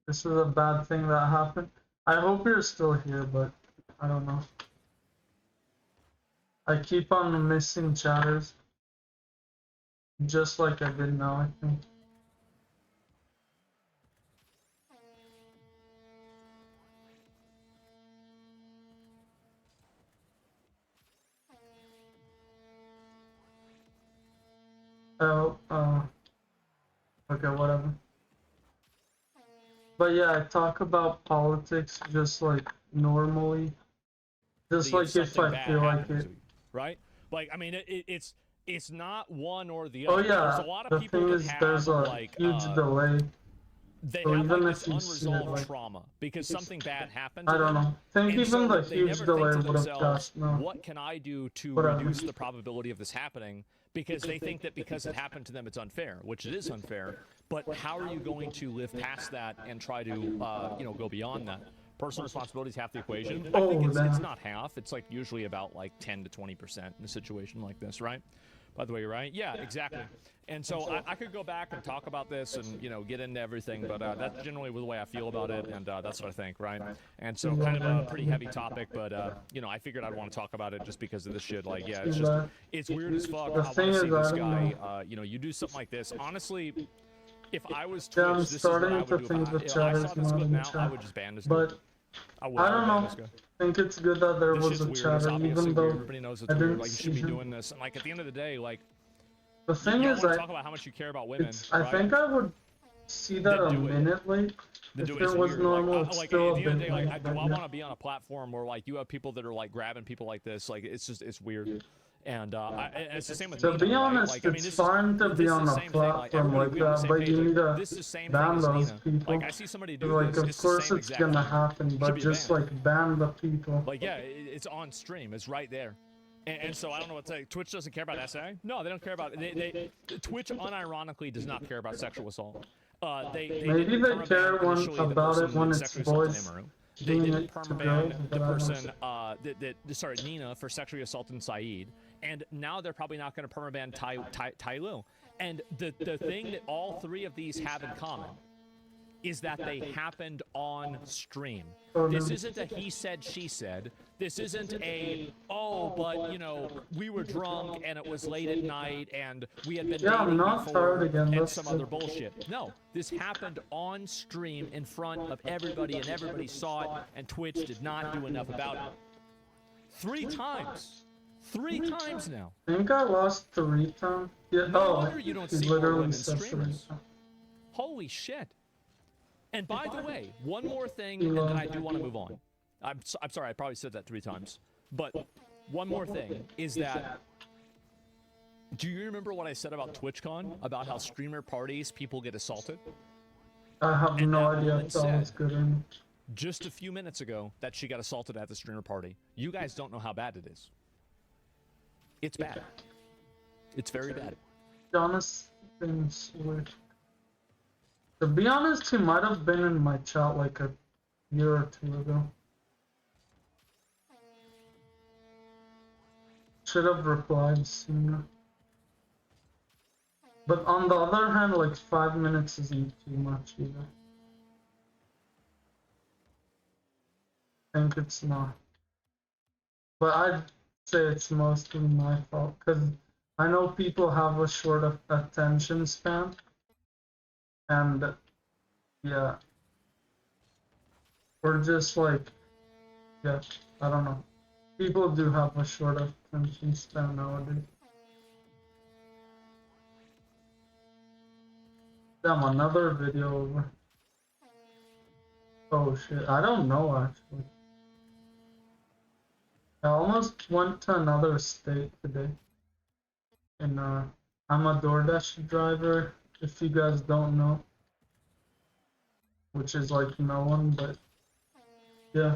this is a bad thing that happened. I hope you're still here, but I don't know. I keep on missing chatters, just like I did now, I think. Oh, okay, whatever. But yeah, I talk about politics just like normally. Just like if Something I bad feel like happens it. to you, right? Like, I mean, it's not one or the Oh other. There's yeah, a lot of the people thing that is have, there's a like, huge delay. they So have even like if this you see it, unresolved like, trauma because something bad happened to I don't them. know. Think And even so the they huge never delay think to would have themselves, cost no. what can I do to Whatever. reduce the probability of this happening? Because they think that because it happened to them, it's unfair, which it is unfair. But how are you going to live past that and try to, you know, go beyond that? Personal responsibility is half the equation. I think it's not half. It's like usually about like 10 to 20% in a situation like this, right? By the way, you're right. Yeah, exactly. And so I could go back and talk about this and, you know, get into everything, but that's generally the way I feel about it, and that's what I think, right? And so kind of a pretty heavy topic, but, you know, I figured I'd want to talk about it just because of this shit. Like, yeah, it's just, it's weird as fuck. I want to see this guy, you know, you do something like this. Honestly, if I was Twitch, Yeah, I'm this is what I starting would to do. think the If chat I is saw this not clip in the now, I chat. would just ban this guy. But I would. I I don't would ban know. this guy. I think it's good that there This was shit's a weird. It's chatter, obviously even though weird. Everybody knows it's I weird. didn't Like, you see should be him. doing this. And, like, at the end of the day, like, The thing you is, want I to talk about how much you care about women, I right? think I would see that a Then do it. minute late. Then If do it it's was weird. normal, Like, it's like still at a the end of the bit day, late. like, do but I yeah. want to be on a platform where like you have people that are like grabbing people like this? Like, it's just, it's weird. And it's the same with To Nina, be right? honest, Like, I mean, it's this fine to is, be this is on the a same thing. Like, platform everybody like be on the that, same but page. you need Like, to this is the same thing ban as those Nina. people. Like, I see somebody do Like, this. of It's the course same it's exact gonna thing. happen, Should but be just banned. like ban the people. Like, yeah, it's on stream. It's right there. And so I don't know what to say. Twitch doesn't care about SA? No, they don't care about Twitch unironically does not care about sexual assault. They Maybe they care about it when it's boys They doing didn't it to permaban girls, the but I don't person, sorry, Nina for sexually assaulting Saeed, and now they're probably not going to permaban Tai Lu. And the thing that all three of these have in common is that they happened on stream. This isn't a he said, she said. This isn't a, oh, but, you know, we were drunk and it was late at night and we had been dating before and some other bullshit. No, this happened on stream in front of everybody and everybody saw it and Twitch did not do enough about it. 3 times. 3 times now. I think I lost 3 times. Yeah, No wonder you don't see more women streamers. times. Holy shit. And by the way, one more thing, and then I do want to move on. I'm sorry, I probably said that 3 times. But one more thing is that, do you remember what I said about TwitchCon? About how streamer parties, people get assaulted? I have no idea if that was good or not. Just a few minutes ago that she got assaulted at the streamer party. You guys don't know how bad it is. It's bad. It's very bad. Honest things weird. To be honest, he might have been in my chat like a year or 2 ago. Should have replied sooner. But on the other hand, like 5 minutes isn't too much either. I think it's not. But I'd say it's mostly my fault, because I know people have a short attention span. And yeah, or just like, yeah, I don't know. People do have a short attention span nowadays. Damn, another video over. Oh shit, I don't know actually. I almost went to another state today. And I'm a DoorDash driver, if you guys don't know. Which is like no one, but yeah.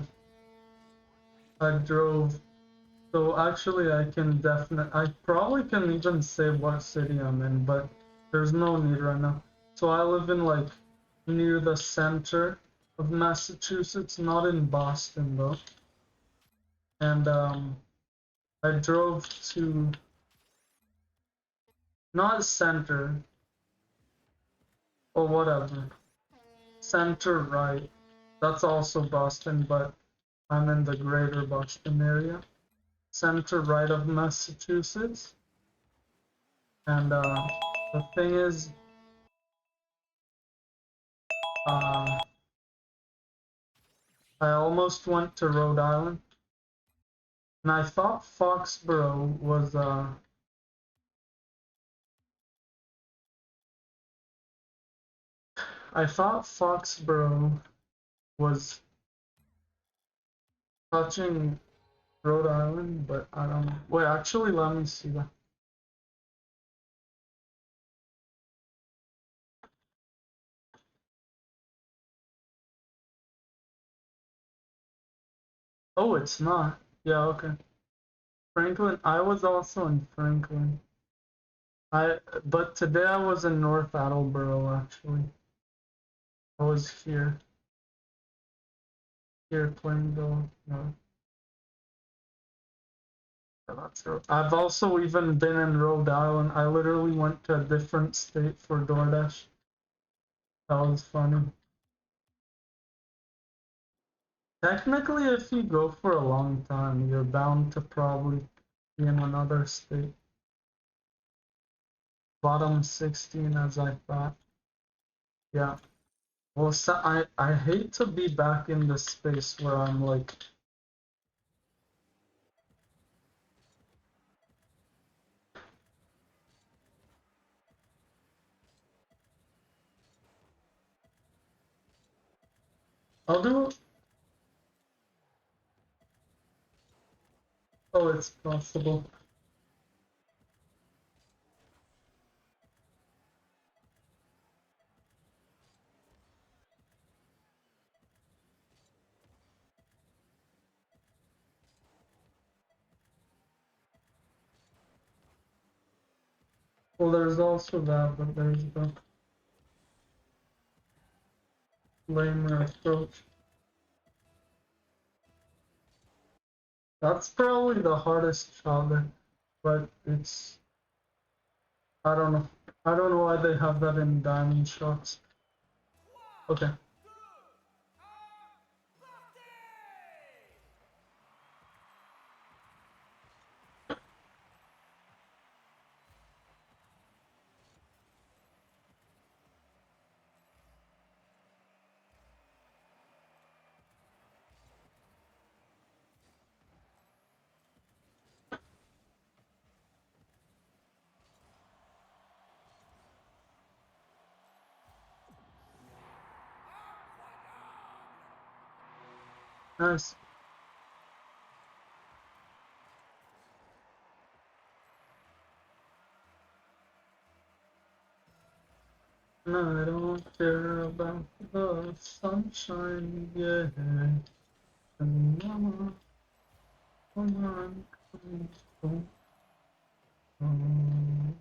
I drove. So actually I probably can even say what city I'm in, but there's no need right now. So I live in like near the center of Massachusetts, not in Boston though. And I drove to not center or whatever. Center right. That's also Boston, but I'm in the greater Boston area. Center right of Massachusetts. And the thing is, I almost went to Rhode Island. And I thought Foxborough was touching Rhode Island, but I don't know. Wait, actually, let me see that. Oh, it's not. Yeah, okay. Franklin, I was also in Franklin. But today I was in North Attleboro, actually. I was here. Here, Plainville, no. I've also even been in Rhode Island. I literally went to a different state for DoorDash. That was funny. Technically, if you go for a long time, you're bound to probably be in another state. Bottom 16, as I thought. Yeah. Well, so I hate to be back in this space where I'm like... I'll do it. Oh, it's possible. Well, there's also that, but there's the lamer approach. That's probably the hardest challenge, but it's, I don't know. I don't know why they have that in diamond shots. Okay. Nice. I don't care about the sunshine, yeah. And mama, come on, come on.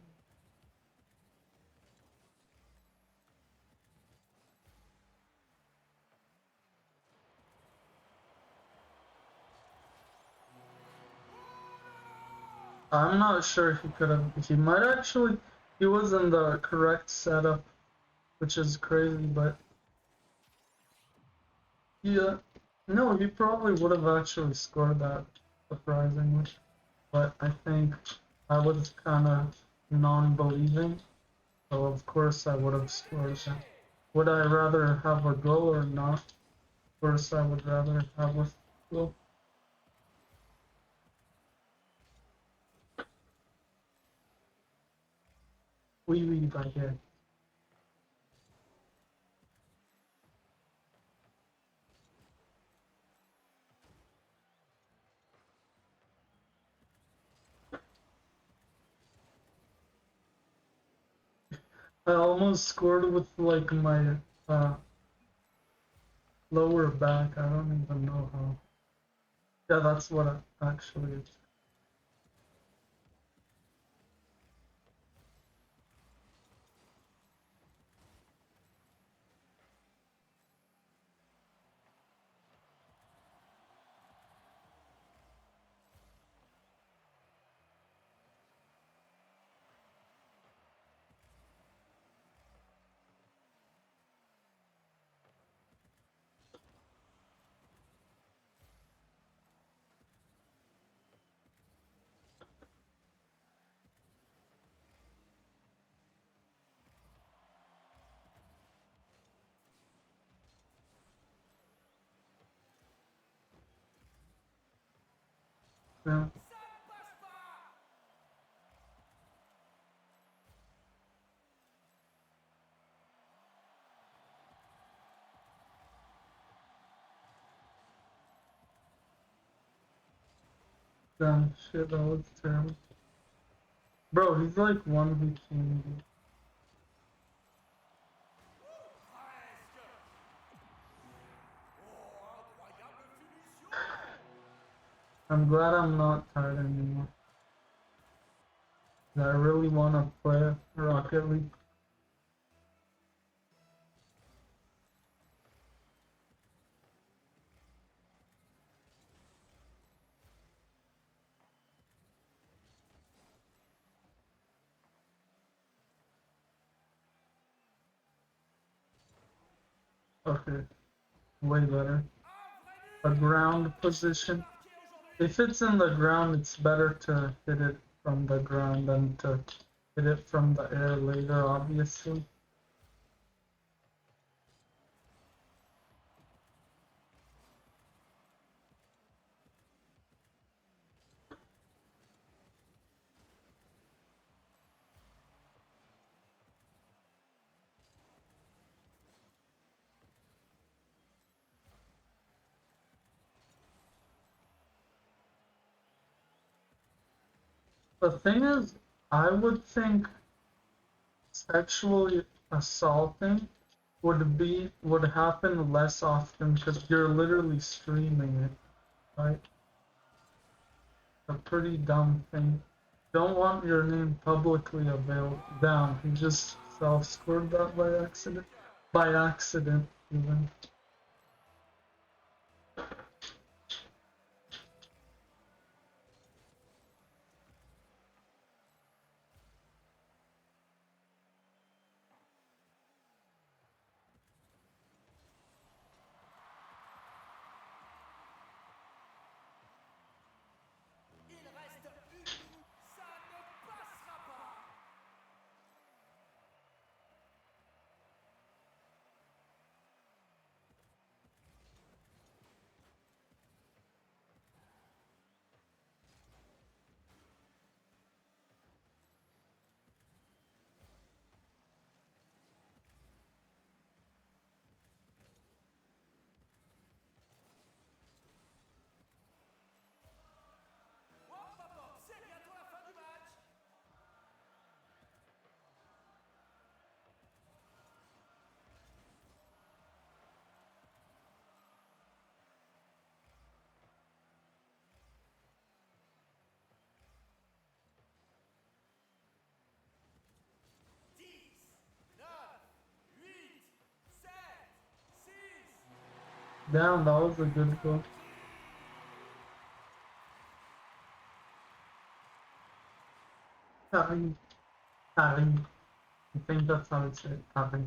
I'm not sure he could have. He might actually. He was in the correct setup, which is crazy, but. Yeah. No, he probably would have actually scored that, surprisingly. But I think I was kind of non-believing, so of course I would have scored that. Would I rather have a goal or not? Of course I would rather have a goal. Oui, oui, baguette. I almost scored with like my lower back. I don't even know how. Yeah, that's what it actually is. Yeah. Damn shit, that was terrible. Bro, he's like one who came. I'm glad I'm not tired anymore. I really want to play Rocket League. Okay, way better. A ground position. If it's in the ground, it's better to hit it from the ground than to hit it from the air later, obviously. The thing is, I would think sexually assaulting would happen less often because you're literally streaming it, right? A pretty dumb thing. Don't want your name publicly available. Down. He just self-scored that by accident. By accident, even. Damn, that was a good goal. Harry. Harry. I think that's how it's said. Harry.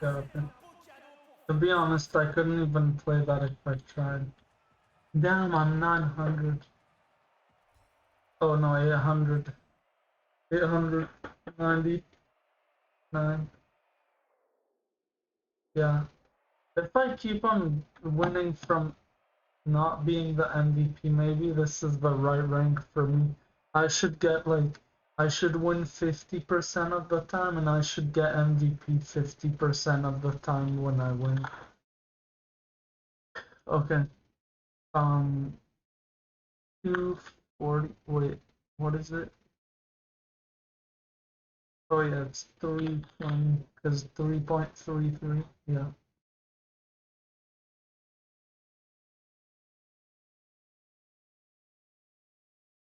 Yeah, okay. To be honest, I couldn't even play that if I tried. Damn, I'm 900. Oh no, 800. 899. Yeah. If I keep on winning from not being the MVP, maybe this is the right rank for me. I should get like, I should win 50% of the time and I should get MVP 50% of the time when I win. Okay. 240, wait, what is it? Oh yeah, it's 320, because 3.33, yeah.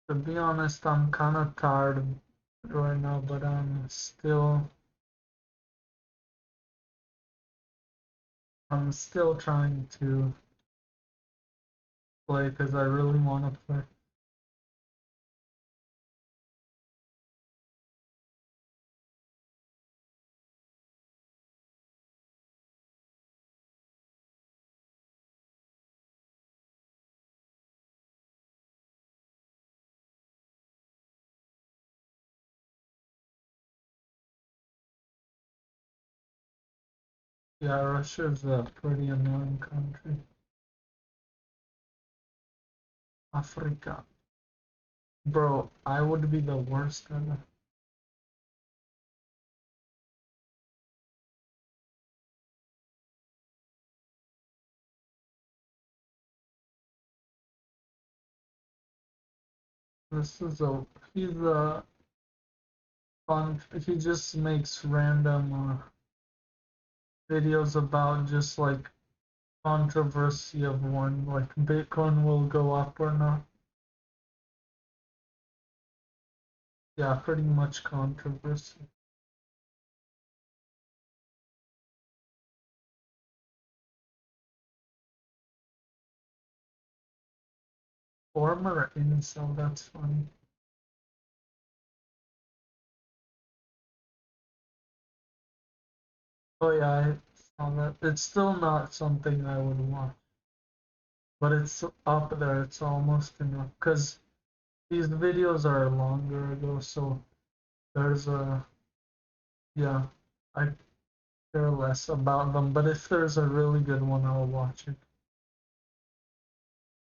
To be honest, I'm kind of tired right now, but I'm still trying to play because I really want to play. Yeah, Russia's a pretty annoying country. Africa. Bro, I would be the worst ever. This is a, he's a fun, he just makes random videos about just like controversy of one, like Bitcoin will go up or not. Yeah, pretty much controversy. Former incel, that's funny. Oh yeah, I saw that. It's still not something I would watch, but it's up there. It's almost enough because these videos are longer ago, so there's a, yeah, I care less about them. But if there's a really good one, I'll watch it.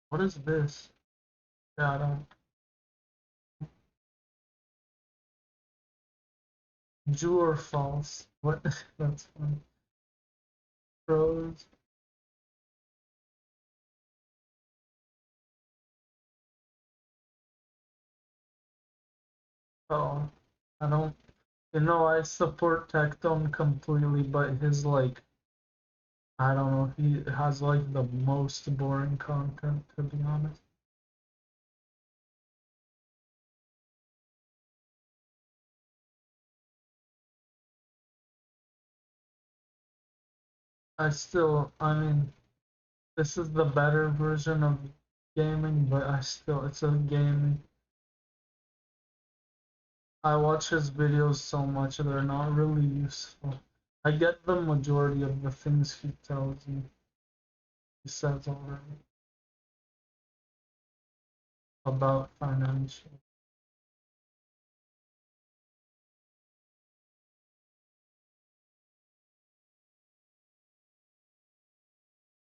What is this? Yeah, I don't. True or false? What? That's funny. Pros. Oh, I don't, I support Tectone completely, but his like, I don't know, he has like the most boring content, to be honest. I mean, this is the better version of gaming, but it's a gaming. I watch his videos so much, they're not really useful. I get the majority of the things he tells me. He says already. About financial.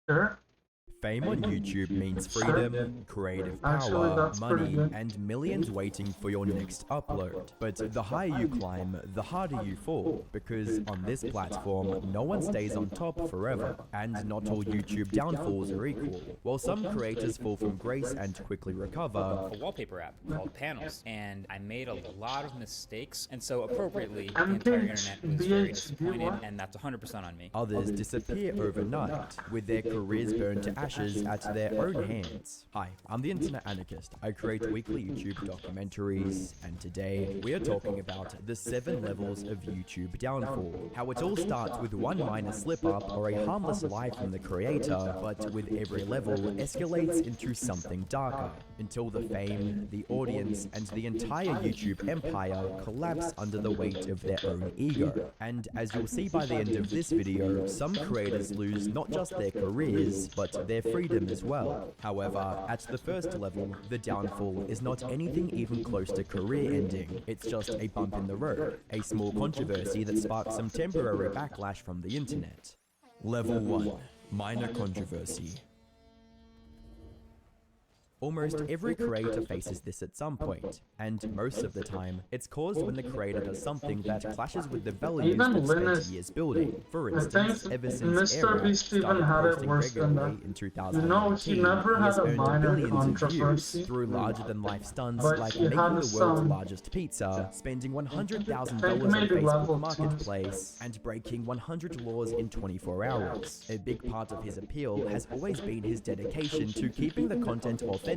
Sure. Fame on YouTube means freedom, creative power, money, and millions waiting for your next upload. But the higher you climb, the harder you fall, because on this platform, no one stays on top forever, and not all YouTube downfalls are equal. While some creators fall from grace and quickly recover, a wallpaper app called Panels, and I made a lot of mistakes, and so appropriately, the entire internet was very disappointed, and that's 100% on me. Others disappear overnight, with their careers burned to ashes at their own hands. Hi, I'm the Internet Anarchist. I create weekly YouTube documentaries, and today we are talking about the 7 levels of YouTube downfall. How it all starts with one minor slip-up or a harmless lie from the creator, but with every level escalates into something darker, until the fame, the audience, and the entire YouTube empire collapse under the weight of their own ego. And as you'll see by the end of this video, some creators lose not just their careers, but their freedom as well. However, at the first level, the downfall is not anything even close to career ending. It's just a bump in the road, a small controversy that sparks some temporary backlash from the internet. Level 1. Minor controversy. Almost every creator faces this at some point, and most of the time, it's caused when the creator does something that clashes with the values they've spent years building. For instance, ever since Era started posting regularly in 2019, he has earned billions of views through larger-than-life stunts like making the world's largest pizza, spending $100,000 on Facebook Marketplace, and breaking 100 laws in 24 hours. A big part of his appeal has always been his dedication to keeping the content authentic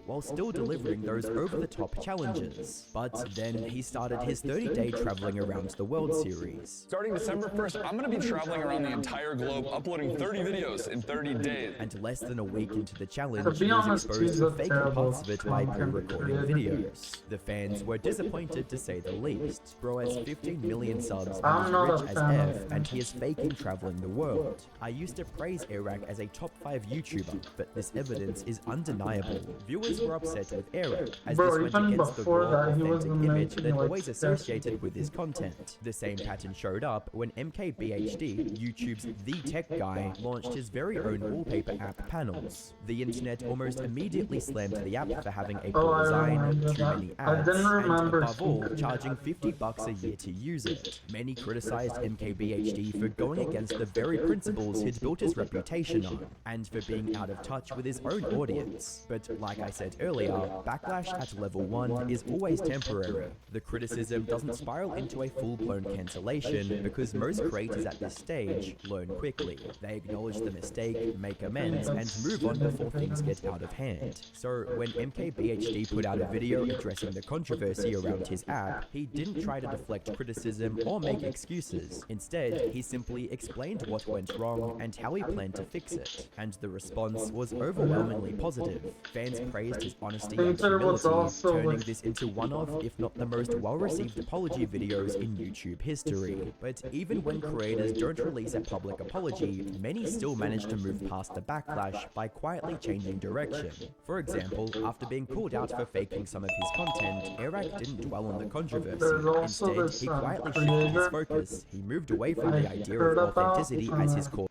while still delivering those over-the-top challenges. But then he started his 30-day traveling around the world series. Starting December 1st, I'm going to be traveling around the entire globe, uploading 30 videos in 30 days. And less than a week into the challenge, he was exposed to faking parts of it by pre-recording videos. The fans were disappointed to say the least. Bro has 15 million subs and is rich as F, and he is faking traveling the world. I used to praise Iraq as a top 5 YouTuber, but this evidence is undeniable. Viewers were upset with Eric, as this went against the raw, authentic image they'd always associated with his content. The same pattern showed up when MKBHD, YouTube's The Tech Guy, launched his very own wallpaper app, Panels. The internet almost immediately slammed the app for having a poor design, too many ads, and above all, charging $50 a year to use it. Many criticized MKBHD for going against the very principles he'd built his reputation on, and for being out of touch with his own audience. But like I said earlier, backlash at level 1 is always temporary. The criticism doesn't spiral into a full-blown cancellation because most creators at this stage learn quickly. They acknowledge the mistake, make amends, and move on before things get out of hand. So when MKBHD put out a video addressing the controversy around his app, he didn't try to deflect criticism or make excuses. Instead, he simply explained what went wrong and how he planned to fix it. And the response was overwhelmingly positive. Fans praised his honesty and humility, turning this into one of, if not the most well-received apology videos in YouTube history. But even when creators don't release a public apology, many still manage to move past the backlash by quietly changing direction. For example, after being called out for faking some of his content, Eric didn't dwell on the controversy. Instead, he quietly shifted his focus. He moved away from the idea of authenticity as his core.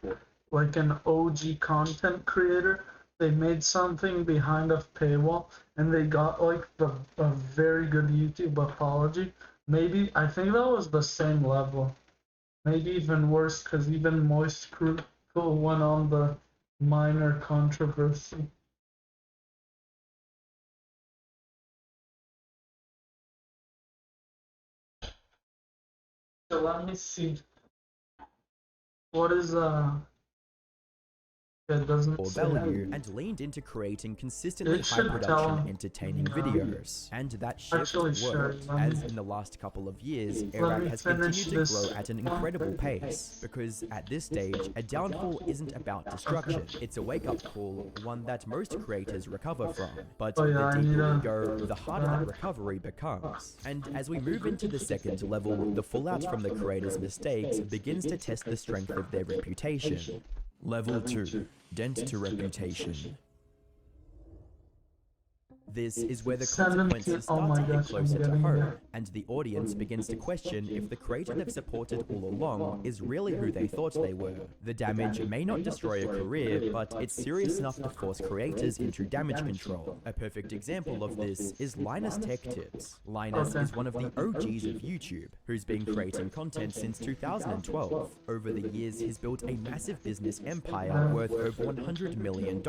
Like an OG content creator, they made something behind a paywall and they got like a very good YouTube apology. Maybe, I think that was the same level. Maybe even worse, because even Moist Crew went on the minor controversy. So let me see. What is it doesn't or say. value and leaned into creating consistently It high should production, tell, entertaining videos. And that shift actually, sure, worked, let me- as in the last couple of years, Let Iraq me has finish continued to this grow at an incredible pace. Because at this stage, a downfall isn't about destruction. It's a wake-up call, one that most creators recover from. But Oh, yeah, the I need deeper we a- go, the harder that recovery becomes. And as we move into the second level, the fallout from the creators' mistakes begins to test the strength of their reputation. Level 2. Dent to reputation. This is where the 17 consequences oh start my to hit gosh, I'm closer to getting home, there. and the audience begins to question if the creator they've supported all along is really who they thought they were. The damage may not destroy a career, but it's serious enough to force creators into damage control. A perfect example of this is Linus Tech Tips. Linus is one of the OGs of YouTube, who's been creating content since 2012. Over the years, he's built a massive business empire worth over $100 million,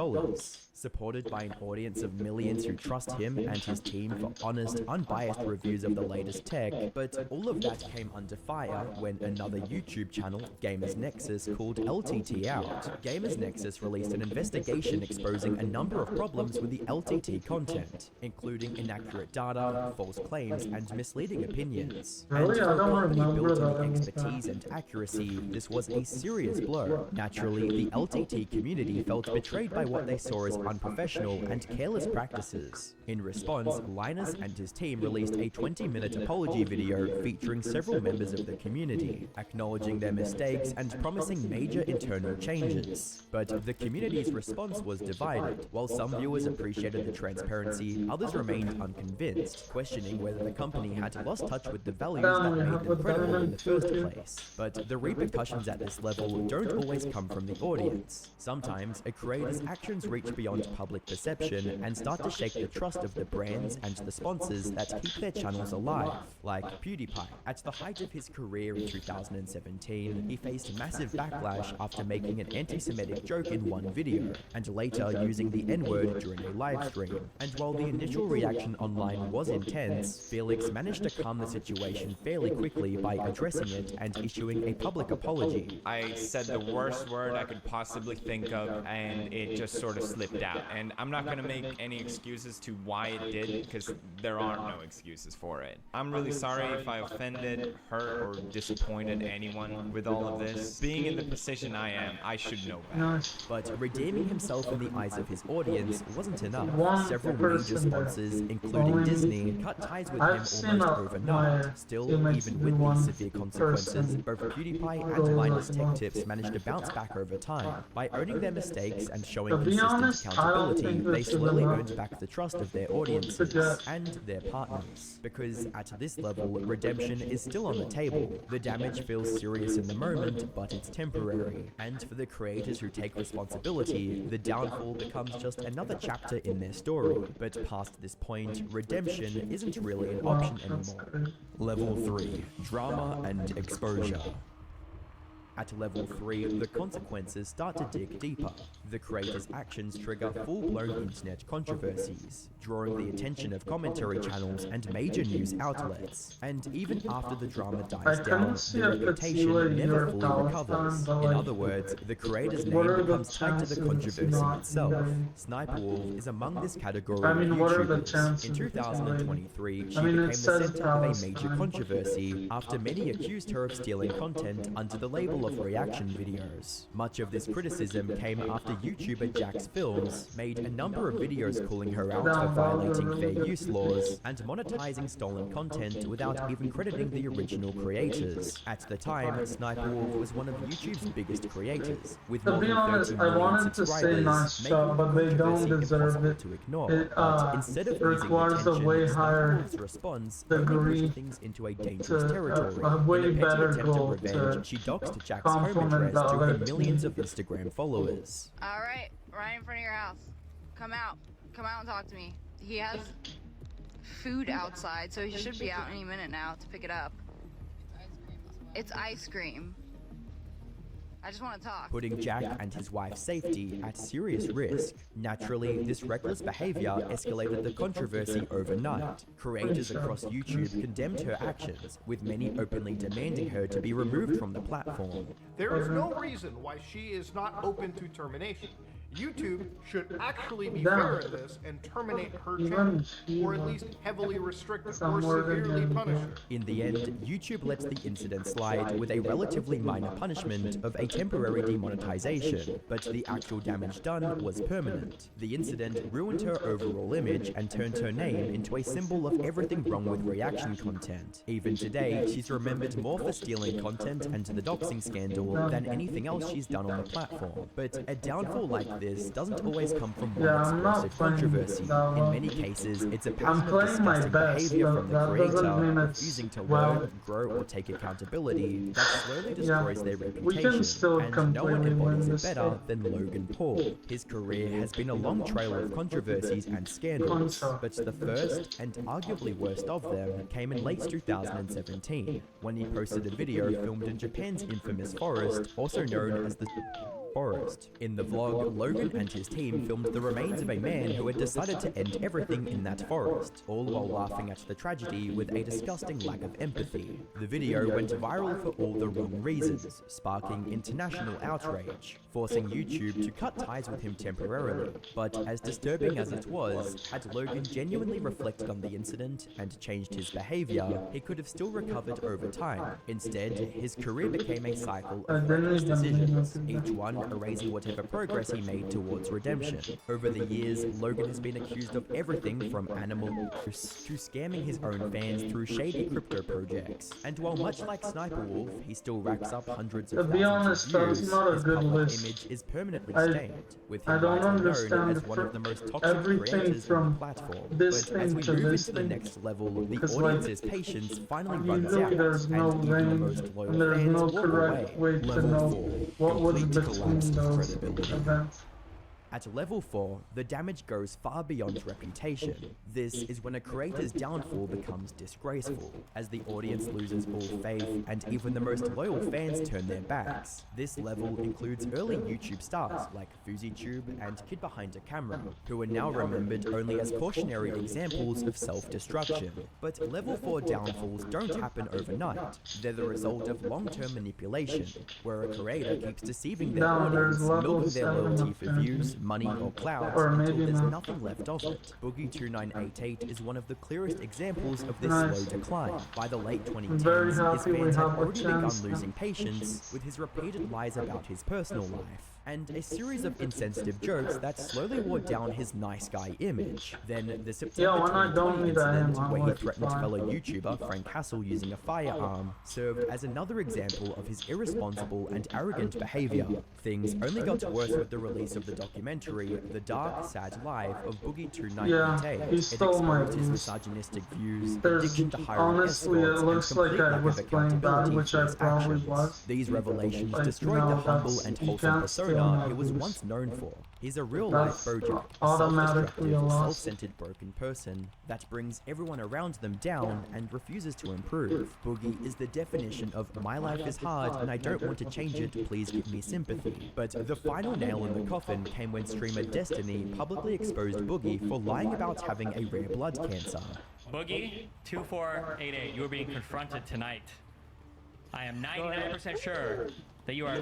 supported by an audience of millions who trust him and his team for honest, unbiased reviews of the latest tech, but all of that came under fire when another YouTube channel, Gamers Nexus, called LTT out. Gamers Nexus released an investigation exposing a number of problems with the LTT content, including inaccurate data, false claims, and misleading opinions. Really? And I for a don't company remember built on that the it was expertise and accuracy, this was a serious blow. Naturally, the LTT community felt betrayed by what they saw as unprofessional and careless practices. In response, Linus and his team released a 20-minute apology video featuring several members of the community, acknowledging their mistakes and promising major internal changes. But the community's response was divided. While some viewers appreciated the transparency, others remained unconvinced, questioning whether the company had lost touch with the values that made them credible in the first place. But the repercussions at this level don't always come from the audience. Sometimes, a creator's actions reach beyond public perception and start to shake the trust of the brands and the sponsors that keep their channels alive, like PewDiePie. At the height of his career in 2017, he faced massive backlash after making an anti-Semitic joke in one video, and later using the N-word during a live stream. And while the initial reaction online was intense, Felix managed to calm the situation fairly quickly by addressing it and issuing a public apology. I said the worst word I could possibly think of, and it just sort of slipped out. And I'm not going to make any excuses to why it did, because there aren't no excuses for it. I'm really sorry if I offended, hurt, or disappointed anyone with all of this. Being in the position I am, I should know better. But redeeming himself in the eyes of his audience wasn't enough. One Several major person there. sponsors, including Only Disney, cut ties with I've him seen almost my overnight. Still, even with one these severe consequences, person both PewDiePie really and Linus looking Tech up. Tips managed to bounce back over time. By owning their mistakes and showing To be consistent honest, I don't accountability, think they this is slowly enough. earned back the trust of their audiences and their partners. Because at this level, redemption is still on the table. The damage feels serious in the moment, but it's temporary. And for the creators who take responsibility, the downfall becomes just another chapter in their story. But past this point, redemption isn't really an option anymore. Level 3. Drama and exposure. At level 3, the consequences start to dig deeper. The creator's actions trigger full-blown internet controversies, drawing the attention of commentary channels and major news outlets. And even after the drama dies down, the reputation never fully recovers. In other words, the creator's name becomes tied to the controversy itself. Sniper Wolf is among this category of YouTubers. In 2023, she became the center of a major controversy after many accused her of stealing content under the label of reaction videos. Much of this criticism came after YouTuber Jax Films made a number of videos calling her out for violating fair use laws and monetizing stolen content without even crediting the original creators. At the time, Sniper Wolf was one of YouTube's biggest creators, with To more be than 30 honest, I million wanted to say subscribers, nice making shot, but they don't controversy deserve impossible it. to ignore. It But instead of easing requires a attention, way Sniper higher Wolf's response only degree pushed things into a dangerous to territory. a way In a petty better attempt at goal revenge, to she doxed Jack's home compliment address the to her other millions team. of Instagram followers. Alright, right in front of your house. Come out. Come out and talk to me. He has food outside, so he should be out any minute now to pick it up. It's ice cream. I just want to talk. putting Jack and his wife's safety at serious risk. Naturally, this reckless behavior escalated the controversy overnight. Creators across YouTube condemned her actions, with many openly demanding her to be removed from the platform. There is no reason why she is not open to termination. YouTube should actually be fair at this and terminate her channel, or at least heavily restrict or severely punish her. In the end, YouTube lets the incident slide with a relatively minor punishment of a temporary demonetization, but the actual damage done was permanent. The incident ruined her overall image and turned her name into a symbol of everything wrong with reaction content. Even today, she's remembered more for stealing content and the doxing scandal than anything else she's done on the platform. But a downfall like this doesn't always come from one explosive controversy. In many cases, it's a pattern of disgusting behavior from the creator, refusing to learn, grow, or take accountability that slowly destroys their reputation, and no one embodies it better than Logan Paul. His career has been a long trail of controversies and scandals, but the first, and arguably worst of them, came in late 2017, when he posted a video filmed in Japan's infamous forest, also known as the Forest. In the vlog, Logan and his team filmed the remains of a man who had decided to end everything in that forest, all while laughing at the tragedy with a disgusting lack of empathy. The video went viral for all the wrong reasons, sparking international outrage, forcing YouTube to cut ties with him temporarily. But as disturbing as it was, had Logan genuinely reflected on the incident and changed his behavior, he could have still recovered over time. Instead, his career became a cycle of reckless decisions, each one erasing whatever progress he made towards redemption. Over the years, Logan has been accused of everything from animal abuse to scamming his own fans through shady crypto projects. And while much like Sniper Wolf, he still racks up hundreds of thousands of views, his public image is permanently stained, with him widely known as one of the most toxic creators on the platform. But as we move into the next level, the audience's patience finally runs out, and even the most loyal fans walk away. Level 4, complete collapse of credibility. At level 4, the damage goes far beyond reputation. This is when a creator's downfall becomes disgraceful, as the audience loses all faith and even the most loyal fans turn their backs. This level includes early YouTube stars like FuziTube and Kid Behind a Camera, who are now remembered only as cautionary examples of self-destruction. But level 4 downfalls don't happen overnight. They're the result of long-term manipulation, where a creator keeps deceiving their audience, milking their loyalty for views, money, or clout until there's nothing left of it. Boogie2988 is one of the clearest examples of this slow decline. By the late 2010s, his fans had already begun losing patience with his repeated lies about his personal life, and a series of insensitive jokes that slowly wore down his nice guy image. Then the September 2020 incident, where he threatened fellow YouTuber Frank Castle using a firearm, served as another example of his irresponsible and arrogant behavior. Things only got worse with the release of the documentary The Dark, Sad Life of Boogie2988. It exposed his misogynistic views, addiction to hiring escorts, and complete lack of accountability for his actions. These revelations destroyed the humble and wholesome persona he was once known for. He's a real-life Bojack, a self-destructive, self-centered broken person that brings everyone around them down and refuses to improve. Boogie is the definition of "my life is hard and I don't want to change it, please give me sympathy." But the final nail in the coffin came when streamer Destiny publicly exposed Boogie for lying about having a rare blood cancer. Boogie2488, you are being confronted tonight. I am 99% sure that you are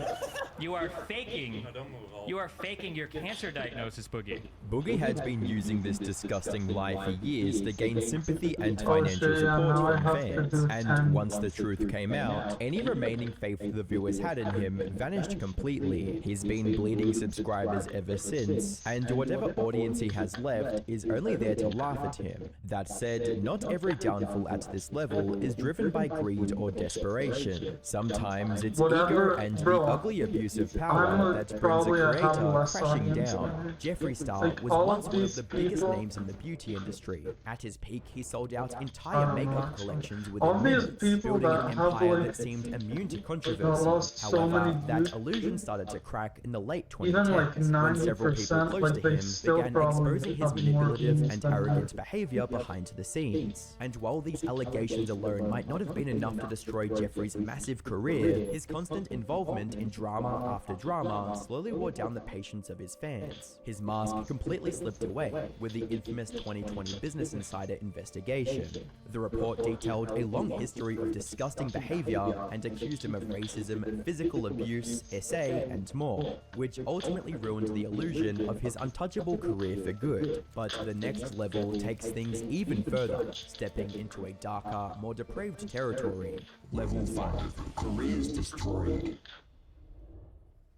faking your cancer diagnosis, Boogie. Boogie had been using this disgusting lie for years to gain sympathy and financial support from fans, and once the truth came out, any remaining faith the viewers had in him vanished completely. He's been bleeding subscribers ever since, and whatever audience he has left is only there to laugh at him. That said, not every downfall at this level is driven by greed or desperation. Sometimes it's ego and the ugly abuse of power that brings a creator crashing down. Jeffree Star was once one of the biggest names in the beauty industry. At his peak, he sold out entire makeup collections within minutes, building an empire that seemed immune to controversy. However, that illusion started to crack in the late 2010s, when several people close to him began exposing his manipulative and arrogant behavior behind the scenes. And while these allegations alone might not have been enough to destroy Jeffree's massive career, his constant involvement involvement in drama after drama slowly wore down the patience of his fans. His mask completely slipped away with the infamous 2020 Business Insider investigation. The report detailed a long history of disgusting behavior and accused him of racism, physical abuse, SA, and more, which ultimately ruined the illusion of his untouchable career for good. But the next level takes things even further, stepping into a darker, more depraved territory. Level 5. Careers destroyed.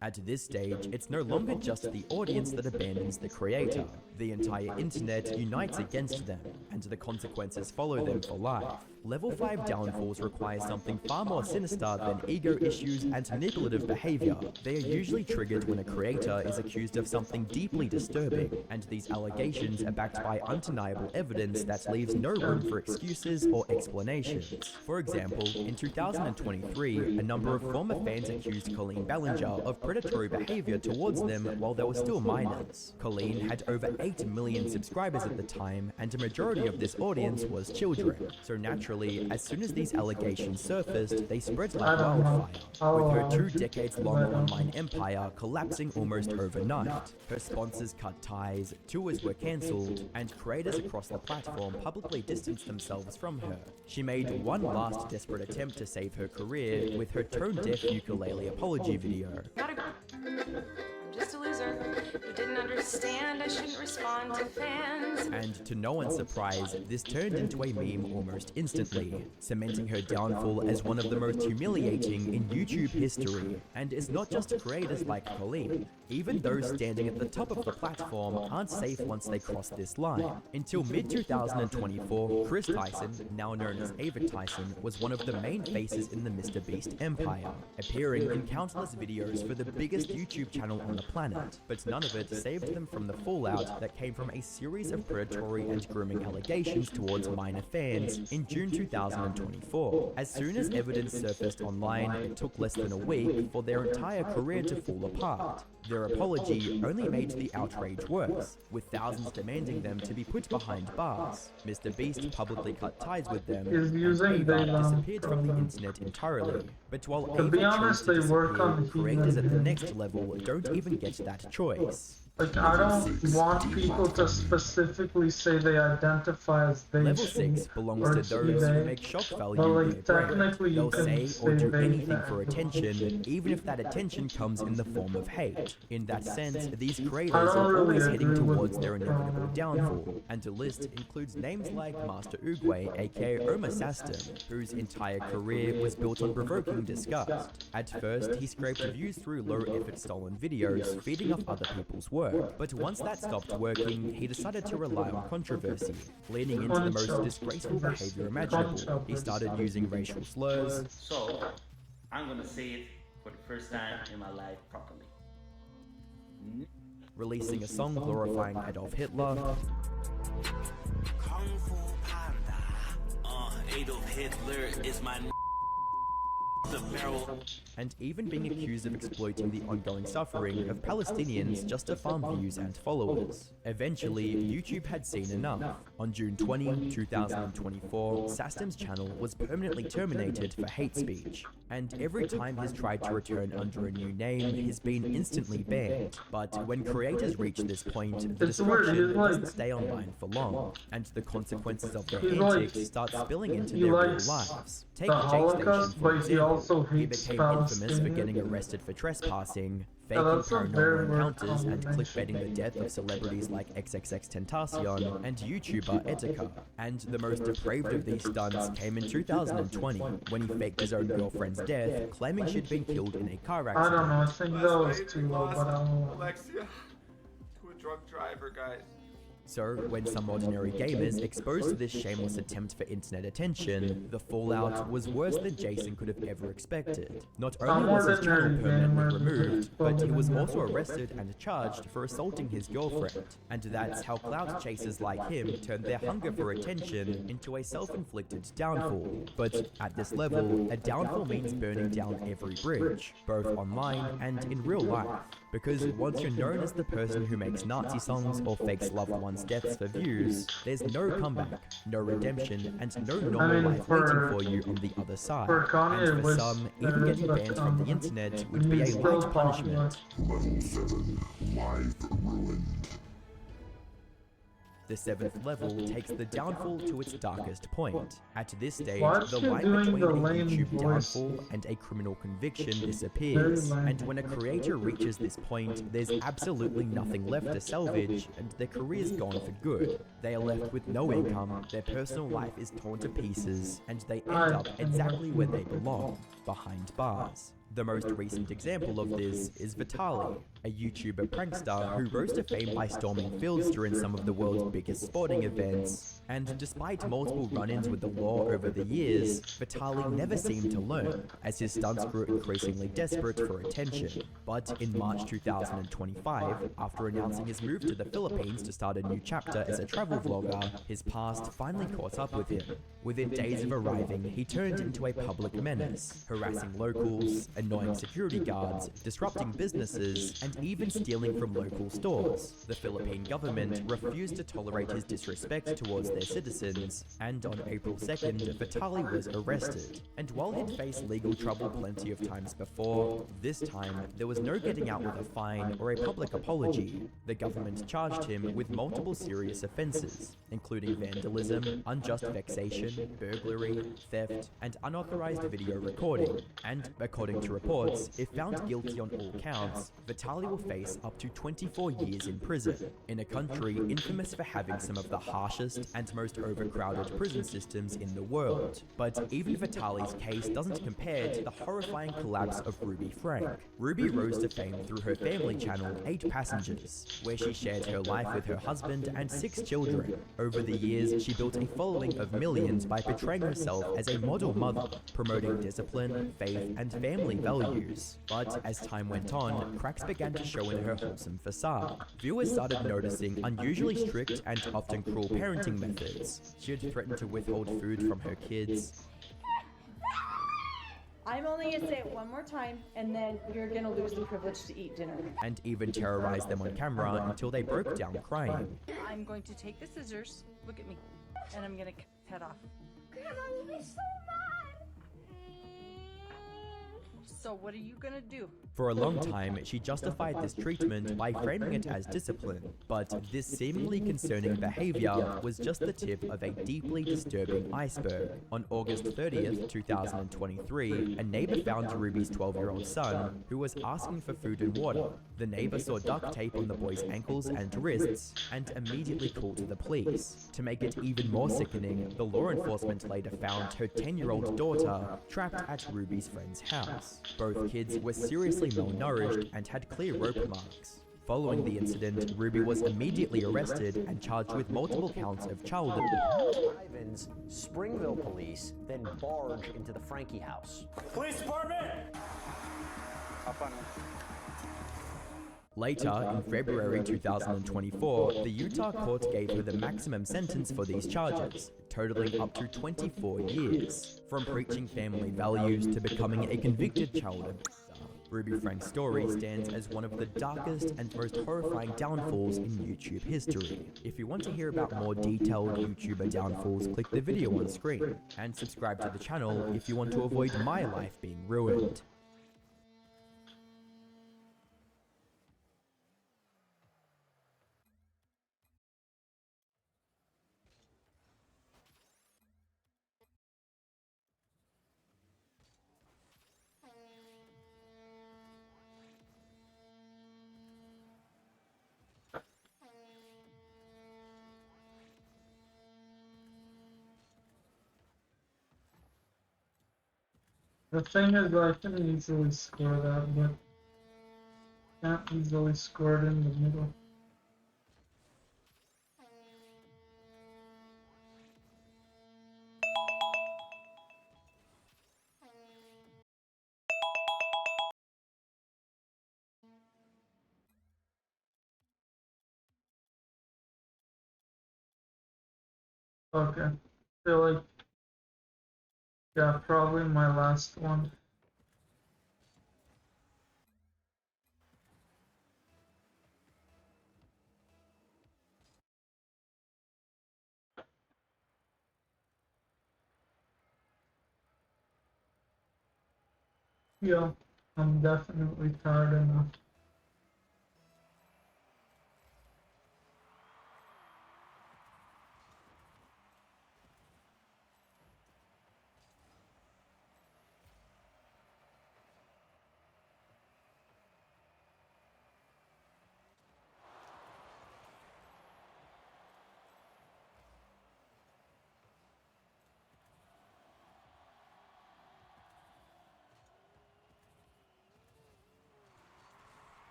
At this stage, it's no longer just the audience that abandons the creator. The entire internet unites against them, and the consequences follow them for life. Level 5 downfalls require something far more sinister than ego issues and manipulative behavior. They are usually triggered when a creator is accused of something deeply disturbing, and these allegations are backed by undeniable evidence that leaves no room for excuses or explanations. For example, in 2023, a number of former fans accused Colleen Ballinger of predatory behavior towards them while they were still minors. Colleen had over 8 million subscribers at the time, and a majority of this audience was children. So naturally, as soon as these allegations surfaced, they spread like wildfire, with her 2 decades-long online empire collapsing almost overnight. Her sponsors cut ties, tours were cancelled, and creators across the platform publicly distanced themselves from her. She made one last desperate attempt to save her career with her tone-deaf ukulele apology video. I'm just a loser who didn't understand I shouldn't respond to fans. And to no one's surprise, this turned into a meme almost instantly, cementing her downfall as one of the most humiliating in YouTube history. And it's not just creators like Colleen. Even those standing at the top of the platform aren't safe once they cross this line. Until mid-2024, Chris Tyson, now known as Ava Tyson, was one of the main faces in the MrBeast empire, appearing in countless videos for the biggest YouTube channel on the planet, but none of it saved them from the fallout that came from a series of predatory and grooming allegations towards minor fans in June 2024. As soon as evidence surfaced online, it took less than a week for their entire career to fall apart. Their apology only made the outrage worse, with thousands demanding them to be put behind bars. MrBeast publicly cut ties with them, and Ava disappeared from the internet entirely. But while Ava chose to disappear, creators at the next level don't even get that choice. Like, I don't want people to specifically say they identify as they. Level 6 belongs to those who make shock value their brand. They'll say or do anything for attention, even if that attention comes in the form of hate. In that sense, these creators are always heading towards their inevitable downfall, and the list includes names like Master Oogway, aka Omar Sastem, whose entire career was built on provoking disgust. At first, he scraped views through low-effort stolen videos, feeding off other people's work. But once that stopped working, he decided to rely on controversy, leaning into the most disgraceful behavior imaginable. He started using racial slurs. So, I'm gonna say it for the first time in my life properly. Releasing a song glorifying Adolf Hitler. Kung Fu Panda. Adolf Hitler is my the barrel. And even being accused of exploiting the ongoing suffering of Palestinians just to farm views and followers. Eventually, YouTube had seen enough. On June 20, 2024, Sastem's channel was permanently terminated for hate speech, and every time he's tried to return under a new name, he's been instantly banned. But when creators reach this point, the destruction doesn't stay online for long, and the consequences of their antics start spilling into their real lives. Take JStation, for example. He became infamous for getting arrested for trespassing, faking paranormal encounters, and clickbaiting the death of celebrities like XXXTentacion and YouTuber Etika. And the most depraved of these stunts came in 2020, when he faked his own girlfriend's death, claiming she'd been killed in a car accident. I don't know, I think that was too low, but I don't know. Alexia to a drunk driver, guys. So, when some ordinary gamers exposed to this shameless attempt for internet attention, the fallout was worse than Jason could have ever expected. Not only was his channel permanently removed, but he was also arrested and charged for assaulting his girlfriend. And that's how clout chasers like him turned their hunger for attention into a self-inflicted downfall. But at this level, a downfall means burning down every bridge, both online and in real life. Because once you're known as the person who makes Nazi songs or fakes loved ones anyone's deaths for views, there's no comeback, no redemption, and no normal life waiting for you on the other side. For Kanye, And for some, even getting banned from the internet would be a light punishment. Level 7, life ruined. The 7th level takes the downfall to its darkest point. At this stage, Why is the she line doing between the a lame YouTube voice? downfall and a criminal conviction disappears. Very lame. And when a creator reaches this point, there's absolutely nothing left to salvage, and their career's gone for good. They are left with no income, their personal life is torn to pieces, and they end up exactly where they belong, behind bars. The most recent example of this is Vitaly, a YouTuber prankster who rose to fame by storming fields during some of the world's biggest sporting events. And despite multiple run-ins with the law over the years, Vitaly never seemed to learn, as his stunts grew increasingly desperate for attention. But in March 2025, after announcing his move to the Philippines to start a new chapter as a travel vlogger, his past finally caught up with him. Within days of arriving, he turned into a public menace, harassing locals, annoying security guards, disrupting businesses, and even stealing from local stores. The Philippine government refused to tolerate his disrespect towards their citizens, and on April 2nd, Vitaly was arrested. And while he'd faced legal trouble plenty of times before, this time there was no getting out with a fine or a public apology. The government charged him with multiple serious offenses, including vandalism, unjust vexation, burglary, theft, and unauthorized video recording. And according to reports, if found guilty on all counts, Vitaly will face up to 24 years in prison, in a country infamous for having some of the harshest and most overcrowded prison systems in the world. But even Vitaly's case doesn't compare to the horrifying collapse of Ruby Frank. Ruby rose to fame through her family channel 8 Passengers, where she shared her life with her husband and 6 children. Over the years, she built a following of millions by portraying herself as a model mother, promoting discipline, faith, and family values. But as time went on, cracks began to show in her wholesome facade. Viewers started noticing unusually strict and often cruel parenting methods. She had threatened to withhold food from her kids. I'm only gonna say it one more time, and then you're gonna lose the privilege to eat dinner. And even terrorized them on camera until they broke down crying. I'm going to take the scissors, look at me, and I'm gonna cut his head off. Grandma will be so mad. So what are you gonna do? For a long time, she justified this treatment by framing it as discipline, but this seemingly concerning behavior was just the tip of a deeply disturbing iceberg. On August 30th, 2023, a neighbor found Ruby's 12-year-old son, who was asking for food and water. The neighbor saw duct tape on the boy's ankles and wrists, and immediately called the police. To make it even more sickening, the law enforcement later found her 10-year-old daughter trapped at Ruby's friend's house. Both kids were seriously malnourished and had clear rope marks. Following the incident, Ruby was immediately arrested and charged with multiple counts of child abuse. Ivan's Springville police then barge into the Frankie house. Police department! Later, in February 2024, the Utah court gave her the maximum sentence for these charges, totaling up to 24 years. From preaching family values to becoming a convicted child abuser, Ruby Frank's story stands as one of the darkest and most horrifying downfalls in YouTube history. If you want to hear about more detailed YouTuber downfalls, click the video on screen, and subscribe to the channel if you want to avoid my life being ruined. The thing is, I can easily score that, but can't easily score it in the middle. Okay, feel like, yeah, probably my last one. Yeah, I'm definitely tired enough.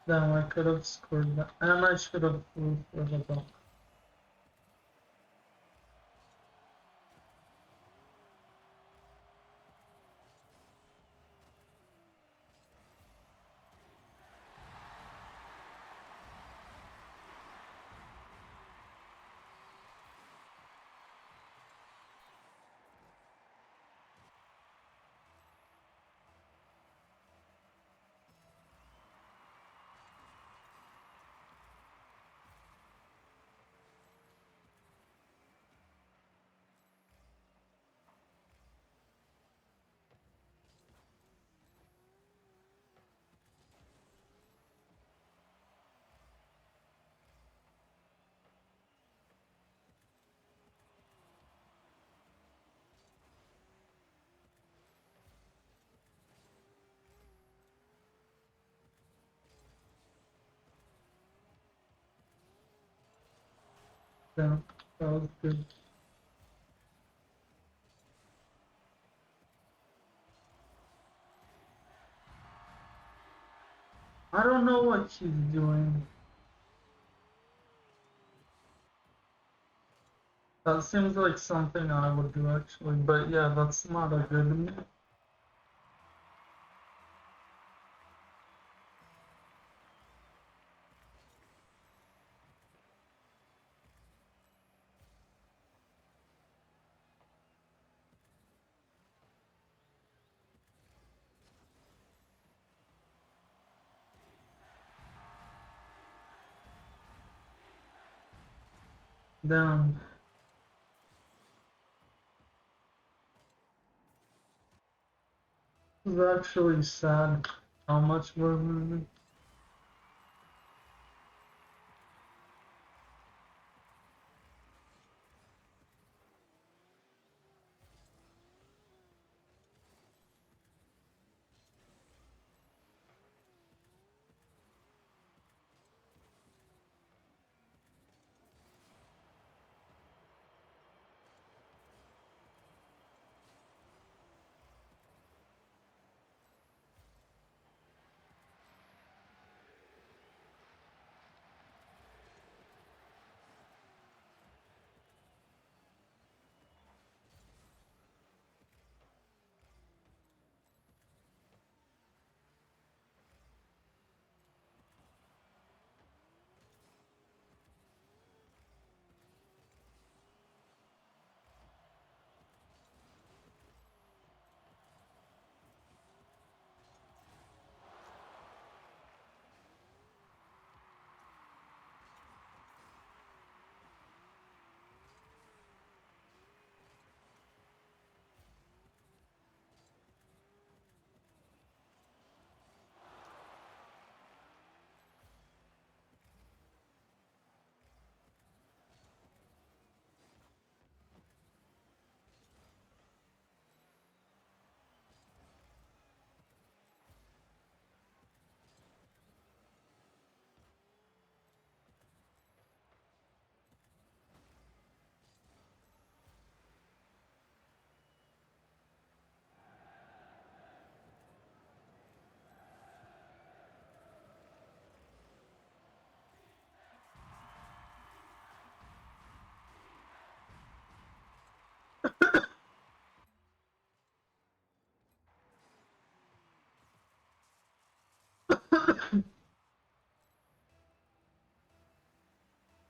Damn, I could have scored that. And I should have flew for the ball. Damn, that was good. I don't know what she's doing. That seems like something I would do actually, but yeah, that's not a good move. Damn. This is actually sad how much we're moving.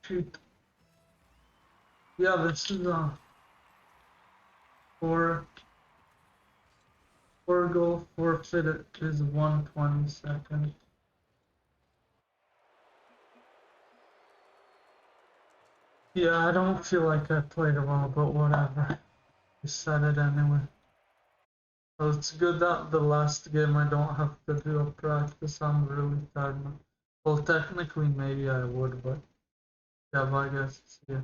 Shoot. Yeah, this is four goal forfeit. It is 1/22. Yeah, I don't feel like I played well, but whatever. I said it anyway. So it's good that the last game I don't have to do a practice. I'm really tired now. Well, technically maybe I would, but yeah, bye guys. See ya.